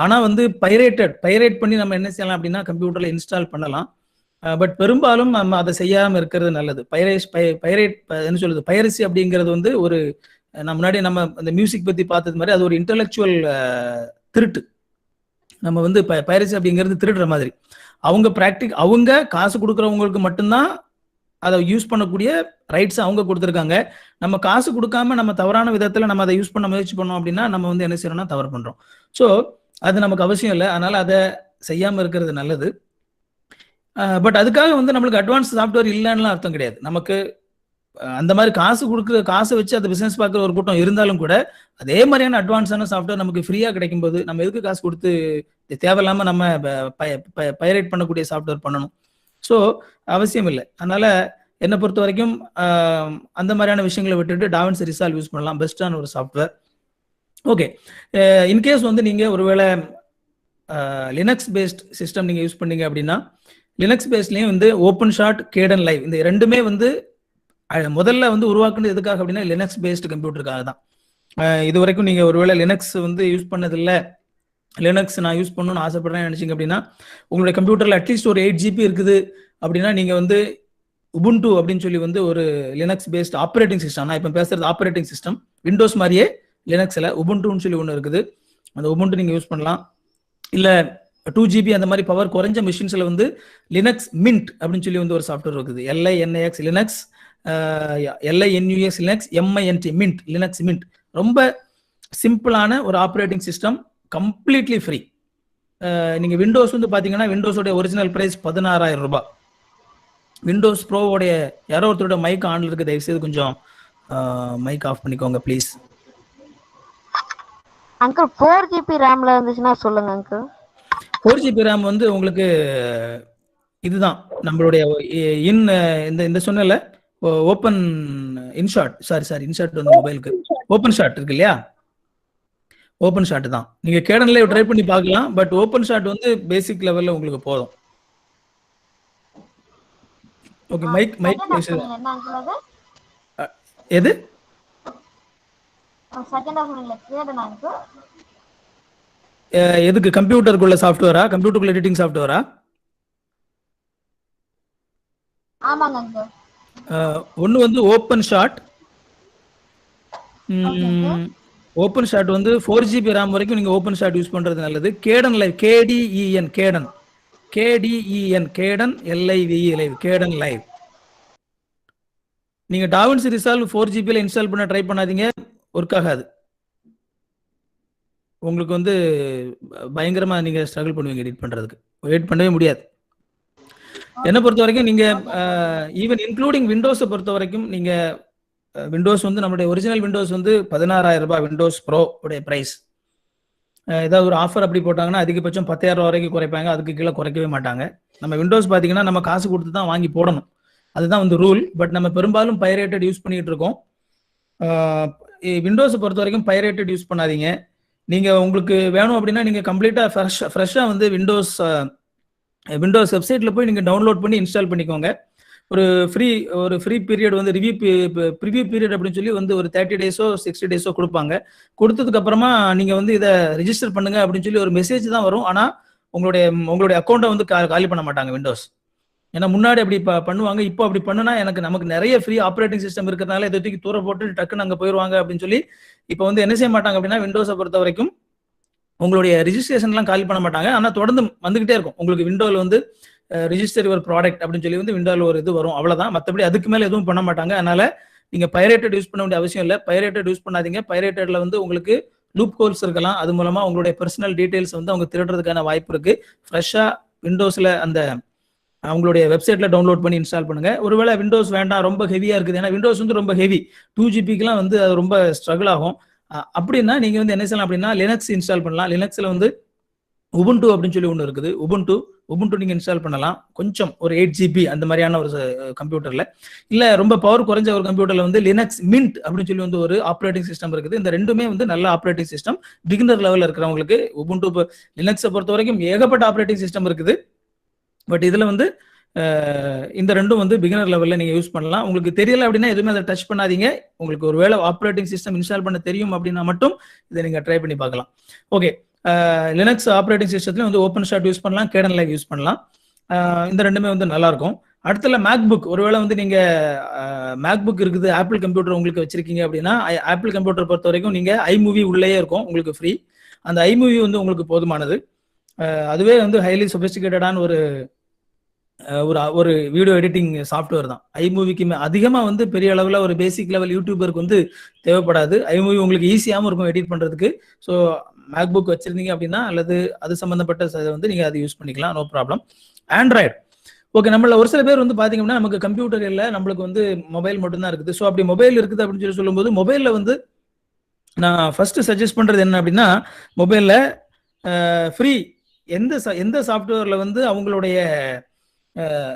ஆனால் வந்து பைரேட் பண்ணி நம்ம என்ன செய்யலாம் அப்படின்னா கம்ப்யூட்டரில் இன்ஸ்டால் பண்ணலாம். பட் பெரும்பாலும் நம்ம அதை செய்யாமல் இருக்கிறது நல்லது. என்ன சொல்லுது, பைரசி அப்படிங்கிறது வந்து ஒரு முன்னாடி நம்ம அந்த மியூசிக் பற்றி பார்த்தது மாதிரி அது ஒரு இன்டலெக்சுவல் திருட்டு. நம்ம வந்து பைரசி அப்படிங்கிறது திருடுற மாதிரி. அவங்க காசு கொடுக்குறவங்களுக்கு மட்டும்தான் அதை யூஸ் பண்ணக்கூடிய ரைட்ஸ் அவங்க கொடுத்துருக்காங்க. நம்ம காசு கொடுக்காம நம்ம தவறான விதத்தில் நம்ம அதை யூஸ் பண்ண முயற்சி பண்ணோம் அப்படின்னா நம்ம வந்து என்ன செய்யறோம்னா தவறு பண்றோம். ஸோ அது நமக்கு அவசியம் இல்லை. அதனால அதை செய்யாமல் இருக்கிறது நல்லது. பட் அதுக்காக வந்து நம்மளுக்கு அட்வான்ஸ் சாஃப்ட்வேர் இல்லைன்னு அர்த்தம் கிடையாது. நமக்கு அந்த மாதிரி காசு வச்சு அதை பிசினஸ் பார்க்குற ஒரு கூட்டம் இருந்தாலும் கூட அதே மாதிரியான அட்வான்ஸான சாஃப்ட்வேர் நமக்கு ஃப்ரீயா கிடைக்கும் போது நம்ம எதுக்கு காசு கொடுத்து தேவையில்லாம நம்ம பைரேட் பண்ணக்கூடிய சாஃப்ட்வேர் பண்ணணும்? ஸோ அவசியம் இல்லை. அதனால என்னை பொறுத்த வரைக்கும் அந்த மாதிரியான விஷயங்களை விட்டுட்டு டாவின்சி ரிசால்வ் யூஸ் பண்ணலாம், பெஸ்டான ஒரு சாஃப்ட்வேர். ஓகே, இன்கேஸ் வந்து நீங்க ஒருவேளை லினக்ஸ் பேஸ்ட் சிஸ்டம் நீங்க யூஸ் பண்ணீங்க அப்படின்னா லினக்ஸ் பேஸ்ட்லயும் வந்து ஓப்பன் ஷாட், கேடன் லைவ் இந்த ரெண்டுமே வந்து முதல்ல வந்து உருவாக்குனது எதுக்காக அப்படின்னா லினக்ஸ் பேஸ்ட் கம்ப்யூட்டருக்காக தான். இது வரைக்கும் நீங்க ஒருவேளை லினக்ஸ் வந்து யூஸ் பண்ணதில்லை, லினக்ஸ் நான் யூஸ் பண்ணணும்னு ஆசைப்படுறேன்னு நினைச்சிங்க அப்படின்னா உங்களுடைய கம்ப்யூட்டரில் அட்லீஸ்ட் ஒரு 8 GB இருக்குது அப்படின்னா நீங்கள் வந்து உபுண்டு அப்படின்னு சொல்லி வந்து ஒரு லினக்ஸ் பேஸ்ட் ஆப்ரேட்டிங் சிஸ்டம், நான் இப்போ பேசுறது ஆப்ரேட்டிங் சிஸ்டம், விண்டோஸ் மாதிரியே லினக்ஸில் உபுண்டுன்னு சொல்லி ஒன்று இருக்குது. அந்த உபுண்டு நீங்கள் யூஸ் பண்ணலாம். இல்லை 2 GB அந்த மாதிரி பவர் குறைஞ்ச மிஷின்ஸில் வந்து லினக்ஸ் மின்ட் அப்படின்னு சொல்லி வந்து ஒரு சாஃப்ட்வேர் இருக்குது. LINAX Linux, LINUX Linux, MINT Mint, Linux Mint. ரொம்ப சிம்பிளான ஒரு ஆப்ரேட்டிங் சிஸ்டம், கம்ப்ளீட்லி ஃப்ரீ. நீங்க விண்டோஸ் வந்து பாத்தீங்கன்னா விண்டோஸோட ஒரிஜினல் பிரைஸ் 16,000 ரூபாய். விண்டோஸ் ப்ரோவோடைய யாரோ ஒருத்தரோட மைக் ஆன்ல இருக்கு, தயவு செய்து கொஞ்சம் மைக் ஆஃப் பண்ணிக்கோங்க ப்ளீஸ். அங்கிள் 4 GB ரேம்ல இருந்துச்சுன்னா சொல்லுங்க அங்கிள். 4 GB ரேம் வந்து உங்களுக்கு இதுதான் நம்மளுடைய இந்த சொன்னல ஓப்பன் இன்ஷாட், சாரி இன்ஷாட் வந்து மொபைலுக்கு ஓப்பன் ஷாட் இருக்கு இல்லையா, ஓப்பன் ஷாட் தான். நீங்க கேடன்ல ட்ரை பண்ணி பார்க்கலாம். பட் ஓப்பன் ஷாட் வந்து பேசிக் லெவல்ல உங்களுக்கு போதும். ஓகே, மைக் எது எதுக்கு? கம்ப்யூட்டருக்குள்ள சாஃப்ட்வேரா, கம்ப்யூட்டருக்குள்ள எடிட்டிங் சாஃப்ட்வேரா? ஆமாங்க அங்கிள். ஒன்னு வந்து ஓப்பன் ஷாட். ஓப்பன் ஷாட் வந்து 4 GB ரேம் வரைக்கும் நீங்க ஓப்பன் ஷாட் யூஸ் பண்றது நல்லது. Kdenlive, KDEN Kden, LIVE live, Kdenlive. நீங்க டாவின்சி ரிசால்வ் 4 GB ல இன்ஸ்டால் பண்ண ட்ரை பண்ணாதீங்க, ஒர்க் ஆகாது. உங்களுக்கு வந்து பயங்கரமா நீங்க ஸ்ட்ரகிள் பண்ணுவீங்க எடிட் பண்றதுக்கு, எடிட் பண்ணவே முடியாது. என்ன பொறுத்த வரைக்கும் நீங்க ஈவன் இன்க்ளூடிங் விண்டோஸை பொறுத்த வரைக்கும் நீங்க விண்டோஸ் வந்து நம்மளுடைய ஒரிஜினல் விண்டோஸ் வந்து 16,000 ரூபாய் விண்டோஸ் ப்ரோ உடைய பிரைஸ். ஏதாவது ஒரு ஆஃபர் அப்படி போட்டாங்கன்னா அதிகபட்சம் 10,000 ரூபாய் வரைக்கும் குறைப்பாங்க, அதுக்கு கீழே குறைக்கவே மாட்டாங்க. நம்ம விண்டோஸ் பார்த்தீங்கன்னா நம்ம காசு கொடுத்து தான் வாங்கி போடணும், அதுதான் வந்து ரூல். பட் நம்ம பெரும்பாலும் பைரேட்டட் யூஸ் பண்ணிட்டு இருக்கோம். விண்டோஸை பொறுத்த வரைக்கும் பைரேட்டட் யூஸ் பண்ணாதீங்க. நீங்க உங்களுக்கு வேணும் அப்படின்னா நீங்க கம்ப்ளீட்டா ஃப்ரெஷ்ஷா வந்து விண்டோஸ் வெப்சைட்ல போய் நீங்க டவுன்லோட் பண்ணி இன்ஸ்டால் பண்ணிக்கோங்க. ஒரு ஃப்ரீ பீரியட் வந்து ப்ரிவியூ பீரியட் அப்படின்னு சொல்லி வந்து ஒரு 30 டேஸோ 60 டேஸோ கொடுப்பாங்க. கொடுத்ததுக்கு அப்புறமா நீங்க வந்து இதை ரிஜிஸ்டர் பண்ணுங்க அப்படின்னு சொல்லி ஒரு மெசேஜ் தான் வரும். ஆனா உங்களுடைய அக்கௌண்ட்டை வந்து காலி பண்ண மாட்டாங்க விண்டோஸ். ஏன்னா முன்னாடி அப்படி பண்ணுவாங்க, இப்போ அப்படி பண்ணுனா நமக்கு நிறைய ஃப்ரீ ஆப்ரேட்டிங் சிஸ்டம் இருக்கிறதுனால இதை தூக்கி தூர போட்டு டக்குன்னு அங்கே போயிடுவாங்க அப்படின்னு சொல்லி இப்போ வந்து என்ன செய்ய மாட்டாங்க அப்படின்னா விண்டோஸை பொறுத்த வரைக்கும் உங்களுடைய ரிஜிஸ்ட்ரேஷன்லாம் காலி பண்ண மாட்டாங்க. ஆனால் தொடர்ந்து வந்துகிட்டே இருக்கும். உங்களுக்கு விண்டோவில் வந்து ரிஜிஸ்டர் யுவர் ப்ராடக்ட் அப்படின்னு சொல்லி வந்து விண்டோவில் ஒரு இது வரும், அவ்வளோதான். மற்றபடி அதுக்கு மேலே எதுவும் பண்ண மாட்டாங்க. அதனால நீங்கள் பைரேட்டட் யூஸ் பண்ண வேண்டிய அவசியம் இல்லை. பைரேட்டட் யூஸ் பண்ணாதீங்க. பைரேட்டட்ல வந்து உங்களுக்கு லூப் ஹோல்ஸ் இருக்கலாம், அது மூலமா உங்களுடைய பர்சனல் டீடைல்ஸ் வந்து அவங்க திருடுறதுக்கான வாய்ப்பு இருக்கு. ஃப்ரெஷ்ஷாக விண்டோஸில் அந்த அவங்களுடைய வெப்சைட்ல டவுன்லோட் பண்ணி இன்ஸ்டால் பண்ணுங்க. ஒருவேளை விண்டோஸ் வேண்டாம், ரொம்ப ஹெவியா இருக்குது, ஏன்னா விண்டோஸ் வந்து ரொம்ப ஹெவி, 2 ஜிபிக்குலாம் வந்து அது ரொம்ப ஸ்ட்ரகிள் ஆகும் அப்படின்னா நீங்க வந்து என்ன செய்யலாம் அப்படின்னா லினக்ஸ் இன்ஸ்டால் பண்ணலாம். லினக்ஸ்ல வந்து உபுண்டு அப்படின்னு சொல்லி ஒன்று இருக்குது. உபுண்டு நீங்க இன்ஸ்டால் பண்ணலாம். கொஞ்சம் ஒரு 8 ஜிபி அந்த மாதிரியான ஒரு கம்ப்யூட்டர்ல, இல்ல ரொம்ப பவர் குறைஞ்ச ஒரு கம்ப்யூட்டர்ல வந்து லினக்ஸ் மின்ட் அப்படின்னு சொல்லி வந்து ஒரு ஆப்ரேட்டிங் சிஸ்டம் இருக்குது. இந்த ரெண்டுமே வந்து நல்ல ஆப்ரேட்டிங் சிஸ்டம். பிகினர் லெவலில் இருக்கிறவங்களுக்கு உபுண்டு லினக்ஸை பொறுத்த வரைக்கும் ஏகப்பட்ட ஆப்ரேட்டிங் சிஸ்டம் இருக்குது. பட் இதுல வந்து இந்த ரெண்டும் வந்து பிகினர் லெவலில் நீங்கள் யூஸ் பண்ணலாம். உங்களுக்கு தெரியல அப்படின்னா எதுவுமே அதை டச் பண்ணாதீங்க. உங்களுக்கு ஒரு வேளை ஆப்ரேட்டிங் சிஸ்டம் இன்ஸ்டால் பண்ண தெரியும் அப்படின்னா மட்டும் இதை நீங்கள் ட்ரை பண்ணி பார்க்கலாம். ஓகே, லினக்ஸ் ஆப்ரேட்டிங் சிஸ்டத்துல வந்து ஓப்பன் ஷாட் யூஸ் பண்ணலாம், கேடன் லைவ் யூஸ் பண்ணலாம். இந்த ரெண்டுமே வந்து நல்லா இருக்கும். அடுத்தல மேக்புக், ஒருவேளை வந்து நீங்க மேக்புக் இருக்குது, ஆப்பிள் கம்ப்யூட்டர் உங்களுக்கு வச்சிருக்கீங்க அப்படின்னா ஆப்பிள் கம்ப்யூட்டர் பொறுத்த வரைக்கும் நீங்க ஐமூவி உள்ளேயே இருக்கும் உங்களுக்கு ஃப்ரீ. அந்த ஐமூவி வந்து உங்களுக்கு போதுமானது. அதுவே வந்து ஹைலி சொபிஸ்டிகேட்டடான ஒரு வீடியோ எடிட்டிங் சாஃப்ட்வேர் தான். ஐமூவிக்கு அதிகமாக வந்து பெரிய அளவில் ஒரு பேசிக் லெவல் யூடியூபருக்கு வந்து தேவைப்படாது. ஐமூவி உங்களுக்கு ஈஸியாகவும் இருக்கும் எடிட் பண்ணுறதுக்கு. ஸோ மேக்புக் வச்சிருந்தீங்க அப்படின்னா அல்லது அது சம்மந்தப்பட்ட வந்து நீங்கள் அதை யூஸ் பண்ணிக்கலாம், நோ ப்ராப்ளம். ஆண்ட்ராய்டு ஓகே, நம்மள ஒரு சில பேர் வந்து பார்த்தீங்கன்னா நமக்கு கம்ப்யூட்டர் இல்லை, நம்மளுக்கு வந்து மொபைல் மட்டும்தான் இருக்குது. ஸோ அப்படி மொபைல் இருக்குது அப்படின்னு சொல்லி சொல்லும்போது மொபைலில் வந்து நான் ஃபர்ஸ்ட் சஜஸ்ட் பண்ணுறது என்ன அப்படின்னா மொபைலில் ஃப்ரீ எந்த சாஃப்ட்வேரில் வந்து அவங்களுடைய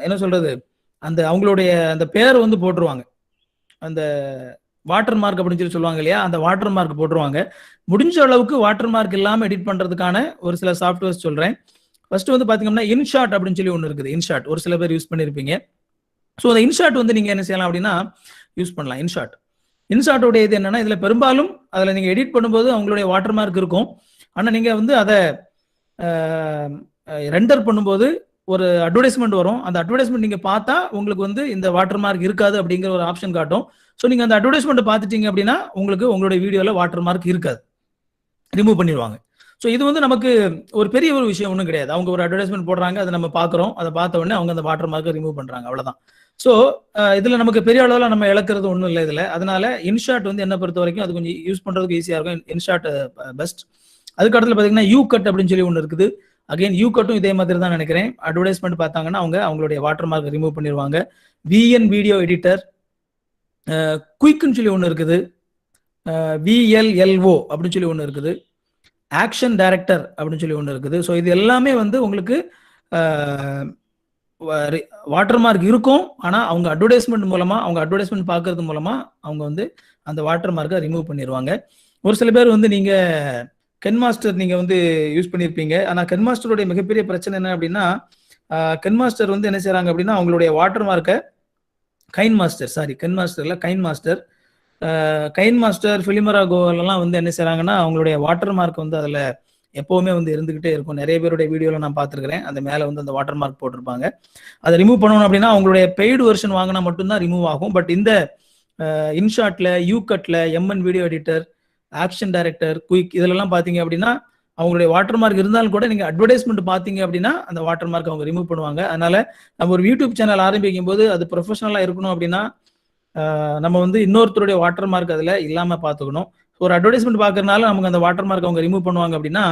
என்ன சொல்றது அந்த அவங்களுடைய அந்த பேர் வந்து போட்டுருவாங்க, அந்த வாட்டர் மார்க் அப்படின்னு சொல்லி சொல்லுவாங்க இல்லையா, அந்த வாட்டர் மார்க் போட்டுருவாங்க. முடிஞ்ச அளவுக்கு வாட்டர் மார்க் இல்லாமல் எடிட் பண்ணுறதுக்கான ஒரு சில சாஃப்ட்வேர்ஸ் சொல்கிறேன். ஃபர்ஸ்ட் வந்து பார்த்தீங்கன்னா இன்ஷாட் அப்படின்னு சொல்லி ஒன்று இருக்குது. இன்ஷாட் ஒரு சில பேர் யூஸ் பண்ணியிருப்பீங்க. ஸோ அந்த இன்ஷாட் வந்து நீங்கள் என்ன செய்யலாம் அப்படின்னா யூஸ் பண்ணலாம். இன்ஷாட்டோடைய இது என்னன்னா இதில் பெரும்பாலும் அதில் நீங்கள் எடிட் பண்ணும்போது அவங்களுடைய வாட்டர் மார்க் இருக்கும். ஆனால் நீங்கள் வந்து அதை ரெண்டர் பண்ணும்போது ஒரு அட்வர்டைஸ்மெண்ட் வரும். அந்த அட்வர்டைஸ்மெண்ட் நீங்க பார்த்தா உங்களுக்கு வந்து இந்த வாட்டர் மார்க் இருக்காது அப்படிங்கிற ஒரு ஆப்ஷன் காட்டும். ஸோ நீங்க அந்த அட்வர்டைஸ்மெண்ட் பார்த்துட்டீங்க அப்படின்னா உங்களுக்கு உங்களுடைய வீடியோல வாட்டர் மார்க் இருக்காது, ரிமூவ் பண்ணிடுவாங்க. ஸோ இது வந்து நமக்கு ஒரு பெரிய ஒரு விஷயம் ஒன்றும் கிடையாது. அவங்க ஒரு அட்வர்டைஸ்மெண்ட் போடுறாங்க, அதை நம்ம பார்க்குறோம், அதை பார்த்த உடனே அவங்க அந்த வாட்டர் மார்க்கை ரிமூவ் பண்றாங்க, அவ்வளவுதான். ஸோ இதுல நமக்கு பெரிய அளவில் நம்ம இழக்கிறது ஒன்றும் இல்லை இதுல. அதனால இன்ஷாட் வந்து என்ன பொறுத்த வரைக்கும் அது கொஞ்சம் யூஸ் பண்றதுக்கு ஈஸியா இருக்கும். InShot best. அதுக்கு அடுத்து பார்த்தீங்கன்னா யூ கட் அப்படின்னு சொல்லி ஒன்று இருக்குது. அகைன் யூ கட்டும் இதே மாதிரி தான் நினைக்கிறேன். அட்வர்டைஸ்மெண்ட் பார்த்தாங்கன்னா அவங்களுடைய வாட்டர் மார்க் ரிமூவ் பண்ணிடுவாங்க. விஎன் வீடியோ எடிட்டர், குயிக்னு சொல்லி ஒன்று இருக்குது, VLLO அப்படின்னு சொல்லி ஒன்று இருக்குது, ஆக்ஷன் டைரக்டர் அப்படின்னு சொல்லி ஒன்று இருக்குது. ஸோ இது எல்லாமே வந்து உங்களுக்கு வாட்டர் மார்க் இருக்கும். ஆனால் அவங்க அட்வர்டைஸ்மெண்ட் மூலமா அவங்க அட்வர்டைஸ்மெண்ட் பார்க்கறது மூலமா அவங்க வந்து அந்த வாட்டர் மார்க்கை ரிமூவ் பண்ணிடுவாங்க. ஒரு சில பேர் வந்து நீங்க கென்மாஸ்டர் நீங்க வந்து யூஸ் பண்ணியிருப்பீங்க. ஆனால் கென்மாஸ்டருடைய மிகப்பெரிய பிரச்சனை என்ன அப்படின்னா கென்மாஸ்டர் வந்து என்ன செய்யறாங்க அப்படின்னா அவங்களுடைய வாட்டர் மார்க்கை கைன் மாஸ்டர் ஃபிலிமரா கோவெல்லாம் வந்து என்ன செய்யறாங்கன்னா அவங்களுடைய வாட்டர் மார்க் வந்து அதில் எப்பவுமே வந்து இருந்துகிட்டே இருக்கும். நிறைய பேருடைய வீடியோவில் நான் பார்த்துருக்கிறேன், அந்த மேலே வந்து அந்த வாட்டர் மார்க் போட்டிருப்பாங்க. அதை ரிமூவ் பண்ணணும் அப்படின்னா அவங்களுடைய பெய்டு வெர்ஷன் வாங்கினா மட்டும்தான் ரிமூவ் ஆகும். பட் இந்த இன்ஷாட்ல, யூ கட்ல, MN video editor, action director, quick இதெல்லாம் பார்த்தீங்க அப்படின்னா அவங்களுடைய வாட்டர் மார்க் இருந்தாலும் கூட நீங்க அட்வர்டைஸ்மெண்ட் பார்த்தீங்க அப்படின்னா அந்த வாட்டர் மார்க் அவங்க ரிமூவ் பண்ணுவாங்க. அதனால நம்ம ஒரு யூடியூப் சேனல் ஆரம்பிக்கும் போது அது ப்ரொஃபஷனலா இருக்கணும் அப்படின்னா நம்ம வந்து இன்னொருத்தருடைய வாட்டர் மார்க் அதுல இல்லாம பார்த்துக்கணும். ஒரு அட்வர்டைஸ்மெண்ட் பார்க்கறதுனால நமக்கு அந்த வாட்டர் மார்க் அவங்க ரிமூவ் பண்ணுவாங்க அப்படின்னா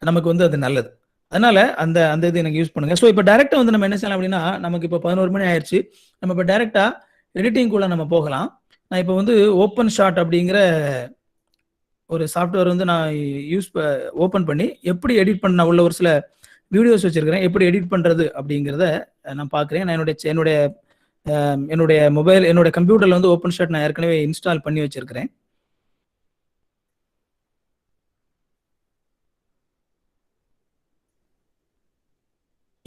நமக்கு வந்து அது நல்லது. அதனால அந்த அந்த இது எனக்கு யூஸ் பண்ணுங்க. ஸோ இப்போ டைரக்டா வந்து நம்ம என்ன செய்யலாம் அப்படின்னா, நமக்கு இப்போ 11 மணி ஆயிடுச்சு. நம்ம இப்போ டைரக்டா எடிட்டிங்குள்ள நம்ம போகலாம். நான் இப்போ வந்து ஓப்பன் ஷாட் அப்படிங்கிற ஒரு சாஃப்ட்வேர் வந்து நான் ஓப்பன் பண்ணி எப்படி எடிட் பண்ண உள்ள ஒரு சில வீடியோஸ் வச்சிருக்கிறேன். எப்படி எடிட் பண்றது அப்படிங்கிறத நான் பார்க்குறேன். நான் என்னுடைய மொபைல் என்னோட கம்ப்யூட்டர்ல வந்து ஓப்பன் ஷாட் நான் ஏற்கனவே இன்ஸ்டால் பண்ணி வச்சிருக்கிறேன்.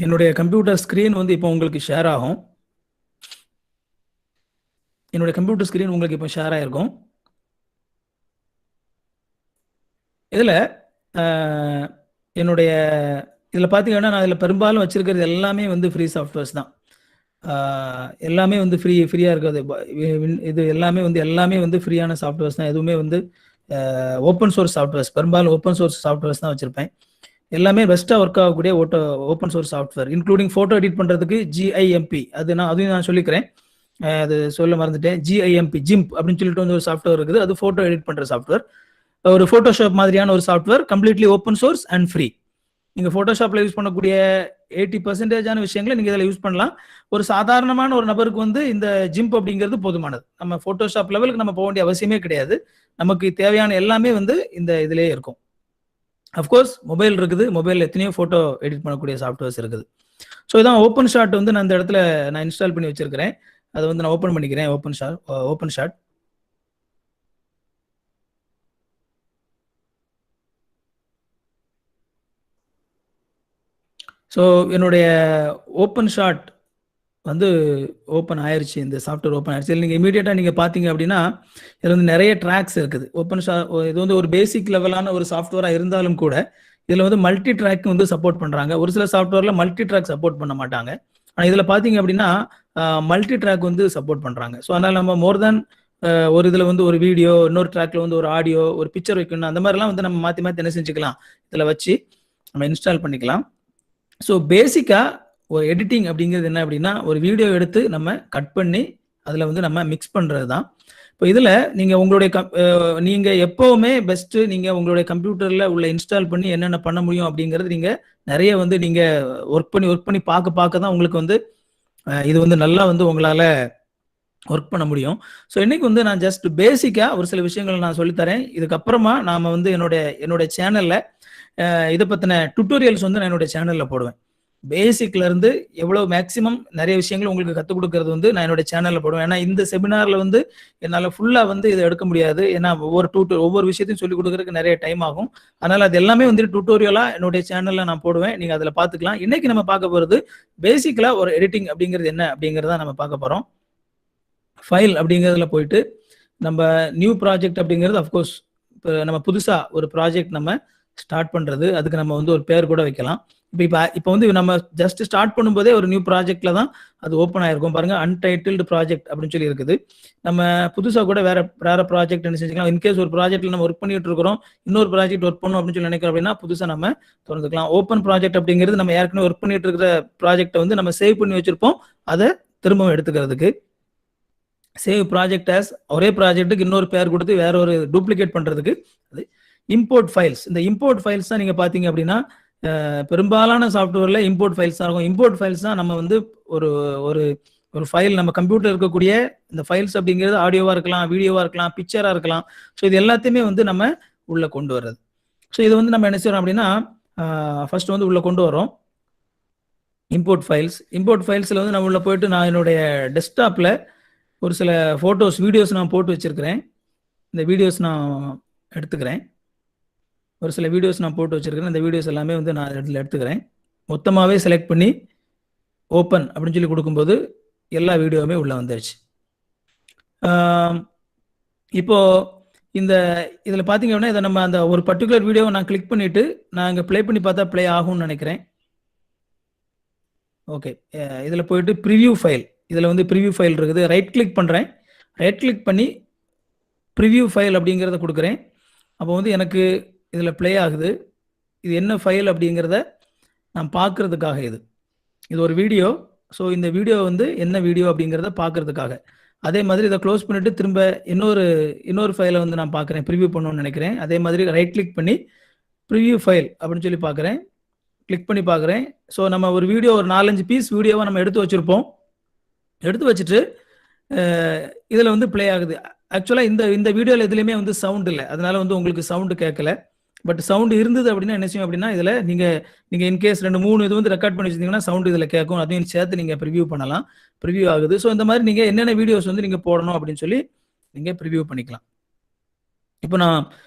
என்னுடைய கம்ப்யூட்டர் ஸ்க்ரீன் வந்து இப்போ உங்களுக்கு ஷேர் ஆகும். என்னுடைய கம்ப்யூட்டர் ஸ்க்ரீன் உங்களுக்கு இப்போ ஷேர் ஆயிருக்கும். இதில் என்னுடைய இதில் பார்த்தீங்கன்னா நான் இதில் பெரும்பாலும் வச்சிருக்கிறது எல்லாமே வந்து ஃப்ரீ சாஃப்ட்வேர்ஸ் தான். எல்லாமே வந்து ஃப்ரீயாக இருக்கிறது. இது எல்லாமே வந்து ஃப்ரீயான சாஃப்ட்வேர்ஸ் தான். எதுவுமே வந்து ஓப்பன் சோர்ஸ் சாஃப்ட்வேர்ஸ், பெரும்பாலும் ஓப்பன் சோர்ஸ் சாஃப்ட்வேர்ஸ் தான் வச்சுருப்பேன். எல்லாமே பெஸ்ட்டாக ஒர்க் ஆகக்கூடிய open source software, including photo edit பண்ணுறதுக்கு GIMP, அதையும் நான் சொல்லிக்கிறேன். அது சொல்ல மறந்துட்டேன். GIMP அப்படின்னு சொல்லிட்டு வந்து ஒரு சாஃப்ட்வேர் இருக்குது. அது ஃபோட்டோ எடிட் பண்ணுற சாஃப்ட்வேர். ஒரு ஃபோட்டோஷாப் மாதிரியான ஒரு software, completely open source and free. நீங்கள் ஃபோட்டோஷாப்பில் யூஸ் பண்ணக்கூடிய 80% விஷயங்களை நீங்கள் இதில் யூஸ் பண்ணலாம். ஒரு சாதாரணமான ஒரு நபருக்கு வந்து இந்த ஜிம்ப் அப்படிங்கிறது போதுமானது. நம்ம ஃபோட்டோஷாப் லெவலுக்கு நம்ம போக வேண்டிய அவசியமே கிடையாது. நமக்கு தேவையான எல்லாமே வந்து இந்த இதிலே இருக்கும். அஃப்கோர்ஸ் மொபைல் இருக்குது. மொபைலில் எத்தனையோ ஃபோட்டோ எடிட் பண்ணக்கூடிய சாஃப்ட்வேர்ஸ் இருக்குது. ஸோ இதான் ஓப்பன் ஷாட் வந்து நான் இந்த இடத்துல நான் இன்ஸ்டால் பண்ணி வச்சிருக்கிறேன். அதை வந்து நான் ஓப்பன் பண்ணிக்கிறேன். OpenShot. ஸோ என்னுடைய ஓப்பன் ஷாட் வந்து ஓப்பன் ஆயிடுச்சு. இந்த சாஃப்ட்வேர் ஓப்பன் ஆயிடுச்சு. நீங்கள் இமீடியட்டாக நீங்கள் பார்த்தீங்க அப்படின்னா இதில் வந்து நிறைய ட்ராக்ஸ் இருக்குது. இது வந்து ஒரு பேசிக் லெவலான ஒரு சாஃப்ட்வேராக இருந்தாலும் கூட இதில் வந்து மல்டி ட்ராக் வந்து சப்போர்ட் பண்ணுறாங்க. ஒரு சில சாஃப்ட்வேரில் மல்டி ட்ராக் சப்போர்ட் பண்ண மாட்டாங்க. ஆனால் இதில் பார்த்தீங்க அப்படின்னா மல்டி ட்ராக் வந்து சப்போர்ட் பண்ணுறாங்க. ஸோ அதனால் நம்ம மோர் தேன் ஒரு இதில் வந்து ஒரு வீடியோ, இன்னொரு ட்ராக்ல வந்து ஒரு ஆடியோ, ஒரு பிக்சர் வைக்கணும், அந்த மாதிரிலாம் வந்து நம்ம மாற்றி மாற்றி என்ன செஞ்சுக்கலாம், இதில் வச்சு நம்ம இன்ஸ்டால் பண்ணிக்கலாம். ஸோ பேசிக்காக ஒரு எடிட்டிங் அப்படிங்கிறது என்ன அப்படின்னா, ஒரு வீடியோ எடுத்து நம்ம கட் பண்ணி அதில் வந்து நம்ம மிக்ஸ் பண்ணுறது தான். இப்போ இதில் நீங்கள் எப்போவுமே பெஸ்ட்டு நீங்கள் உங்களுடைய கம்ப்யூட்டரில் உள்ள இன்ஸ்டால் பண்ணி என்னென்ன பண்ண முடியும் அப்படிங்கிறது நீங்கள் நிறைய வந்து நீங்கள் ஒர்க் பண்ணி பார்க்க தான் உங்களுக்கு வந்து இது வந்து நல்லா வந்து உங்களால் ஒர்க் பண்ண முடியும். ஸோ இன்னைக்கு வந்து நான் ஜஸ்ட் பேசிக்காக ஒரு சில விஷயங்கள் நான் சொல்லித்தரேன். இதுக்கப்புறமா நாம் வந்து என்னுடைய சேனலில் இதை பற்றின டுட்டோரியல்ஸ் வந்து நான் என்னுடைய சேனலில் போடுவேன். பேசிக்ல இருந்து எவ்வளவு மேக்சிமம் நிறைய விஷயங்கள் உங்களுக்கு கற்றுக் கொடுக்கறது வந்து நான் என்னோட சேனல்ல போடுவேன். ஏன்னா இந்த செமினார்ல வந்து என்னால் ஃபுல்லா வந்து இதை எடுக்க முடியாது. ஏன்னா ஒவ்வொரு விஷயத்தையும் சொல்லிக் கொடுக்கறதுக்கு நிறைய டைம் ஆகும். அதனால அது எல்லாமே வந்து டுட்டோரியலா என்னுடைய சேனல்ல நான் போடுவேன். நீங்க அதில் பார்த்துக்கலாம். இன்னைக்கு நம்ம பார்க்க போறது பேசிக்கலா ஒரு எடிட்டிங் அப்படிங்கிறது என்ன அப்படிங்கிறத நம்ம பார்க்க போறோம். ஃபைல் அப்படிங்கிறதுல போயிட்டு நம்ம நியூ ப்ராஜெக்ட் அப்படிங்கிறது அஃப்கோர்ஸ் இப்போ நம்ம புதுசா ஒரு ப்ராஜெக்ட் நம்ம ஸ்டார்ட் பண்றது, அதுக்கு நம்ம வந்து ஒரு பேர் கூட வைக்கலாம். இப்போ வந்து நம்ம ஜஸ்ட் ஸ்டார்ட் பண்ணும்போதே ஒரு நியூ ப்ராஜெக்ட்ல தான் அது ஓப்பன் ஆயிருக்கும். பாருங்க, அன்டைட்டில்டு ப்ராஜெக்ட் அப்படின்னு சொல்லி இருக்குது. நம்ம புதுசாக கூட வேற ப்ராஜெக்ட் என்ன செஞ்சுக்கலாம். இன்கேஸ் ஒரு ப்ராஜெக்ட்ல நம்ம ஒர்க் பண்ணிட்டு இருக்கிறோம், இன்னொரு ப்ராஜெக்ட் ஒர்க் பண்ணணும் அப்படின்னு சொல்லி நினைக்கிறோம் அப்படின்னா புதுசாக நம்ம திறந்துக்கலாம். ஓப்பன் ப்ராஜெக்ட் அப்படிங்கிறது நம்ம ஏற்கனவே ஒர்க் பண்ணிட்டு இருக்கிற ப்ராஜெக்டை வந்து நம்ம சேவ் பண்ணி வச்சிருப்போம், அதை திரும்பவும் எடுத்துக்கிறதுக்கு. சேவ் ப்ராஜெக்ட் ஆஸ் ஒரே ப்ராஜெக்ட்டுக்கு இன்னொரு பேர் கொடுத்து வேற ஒரு டூப்ளிகேட் பண்றதுக்கு அது இம்போர்ட் ஃபைல்ஸ். இந்த இம்போர்ட் ஃபைல்ஸ் தான் நீங்க பாத்தீங்க அப்படின்னா பெரும்பாலான சாஃப்ட்வேர்ல இம்போர்ட் ஃபைல்ஸ் தான் இருக்கும். இம்போர்ட் ஃபைல்ஸ் தான் நம்ம வந்து ஒரு ஒரு ஃபைல் நம்ம கம்ப்யூட்டர் இருக்கக்கூடிய இந்த ஃபைல்ஸ் அப்படிங்கிறது ஆடியோவா இருக்கலாம், வீடியோவா இருக்கலாம், பிக்சரா இருக்கலாம். ஸோ இது எல்லாத்தையுமே வந்து நம்ம உள்ள கொண்டு வர்றது. ஸோ இது வந்து நம்ம என்ன செய்யறோம் அப்படின்னா ஃபர்ஸ்ட் வந்து உள்ள கொண்டு வரோம் இம்போர்ட் ஃபைல்ஸ்ல வந்து நம்ம உள்ள போயிட்டு நான் என்னுடைய டெஸ்க்டாப்ல ஒரு சில ஃபோட்டோஸ், வீடியோஸ் நான் போட்டு வச்சிருக்கிறேன். இந்த வீடியோஸ் நான் எடுத்துக்கிறேன். ஒரு சில வீடியோஸ் நான் போட்டு வச்சிருக்கிறேன். இந்த வீடியோஸ் எல்லாமே வந்து நான் இதில் எடுத்துக்கிறேன். மொத்தமாகவே செலக்ட் பண்ணி ஓப்பன் அப்படின்னு சொல்லி கொடுக்கும்போது எல்லா வீடியோவுமே உள்ள வந்துருச்சு. இப்போ இந்த இதில் பார்த்தீங்க அப்படின்னா இதை நம்ம அந்த ஒரு பர்டிகுலர் வீடியோவை நான் கிளிக் பண்ணிட்டு நான் இங்கே ப்ளே பண்ணி பார்த்தா ப்ளே ஆகும்னு நினைக்கிறேன். ஓகே, இதில் போயிட்டு ப்ரிவியூ ஃபைல், இதில் வந்து ப்ரிவியூ ஃபைல் இருக்குது. ரைட் கிளிக் பண்ணுறேன். ரைட் கிளிக் பண்ணி ப்ரிவியூ ஃபைல் அப்படிங்கிறத கொடுக்குறேன். அப்போ வந்து எனக்கு இதில் ப்ளே ஆகுது. இது என்ன ஃபைல் அப்படிங்கிறத நான் பார்க்கறதுக்காக இது ஒரு வீடியோ. ஸோ இந்த வீடியோ வந்து என்ன வீடியோ அப்படிங்கிறத பார்க்கறதுக்காக. அதே மாதிரி இதை க்ளோஸ் பண்ணிட்டு திரும்ப இன்னொரு ஃபைலை வந்து நான் பார்க்குறேன், ப்ரிவியூ பண்ணணும்னு நினைக்கிறேன். அதே மாதிரி ரைட் கிளிக் பண்ணி ப்ரிவியூ ஃபைல் அப்படின்னு சொல்லி பார்க்குறேன். கிளிக் பண்ணி பார்க்குறேன். ஸோ நம்ம ஒரு வீடியோ ஒரு 4-5 பீஸ் வீடியோவை நம்ம எடுத்து வச்சுருப்போம். எடுத்து வச்சுட்டு இதில் வந்து ப்ளே ஆகுது. ஆக்சுவலாக இந்த வீடியோவில் எதுலேயுமே வந்து சவுண்ட் இல்லை, அதனால வந்து உங்களுக்கு சவுண்டு கேட்கல. பட் சவுண்டு இருந்தது அப்படின்னா என்ன செய்யும் அப்படின்னா, இதில் நீங்கள் இன்கேஸ் 2-3 இது வந்து ரெக்கார்ட் பண்ணி வச்சிருந்தீங்கன்னா சவுண்டு இதில் கேட்கும். அதையும் சேர்த்து நீங்கள் ப்ரிவியூ பண்ணலாம். ப்ரிவியூ ஆகுது. ஸோ இந்த மாதிரி நீங்கள் என்னென்ன வீடியோஸ் வந்து நீங்கள் போடணும் அப்படின்னு சொல்லி நீங்கள் ப்ரிவியூ பண்ணிக்கலாம். இப்போ நான்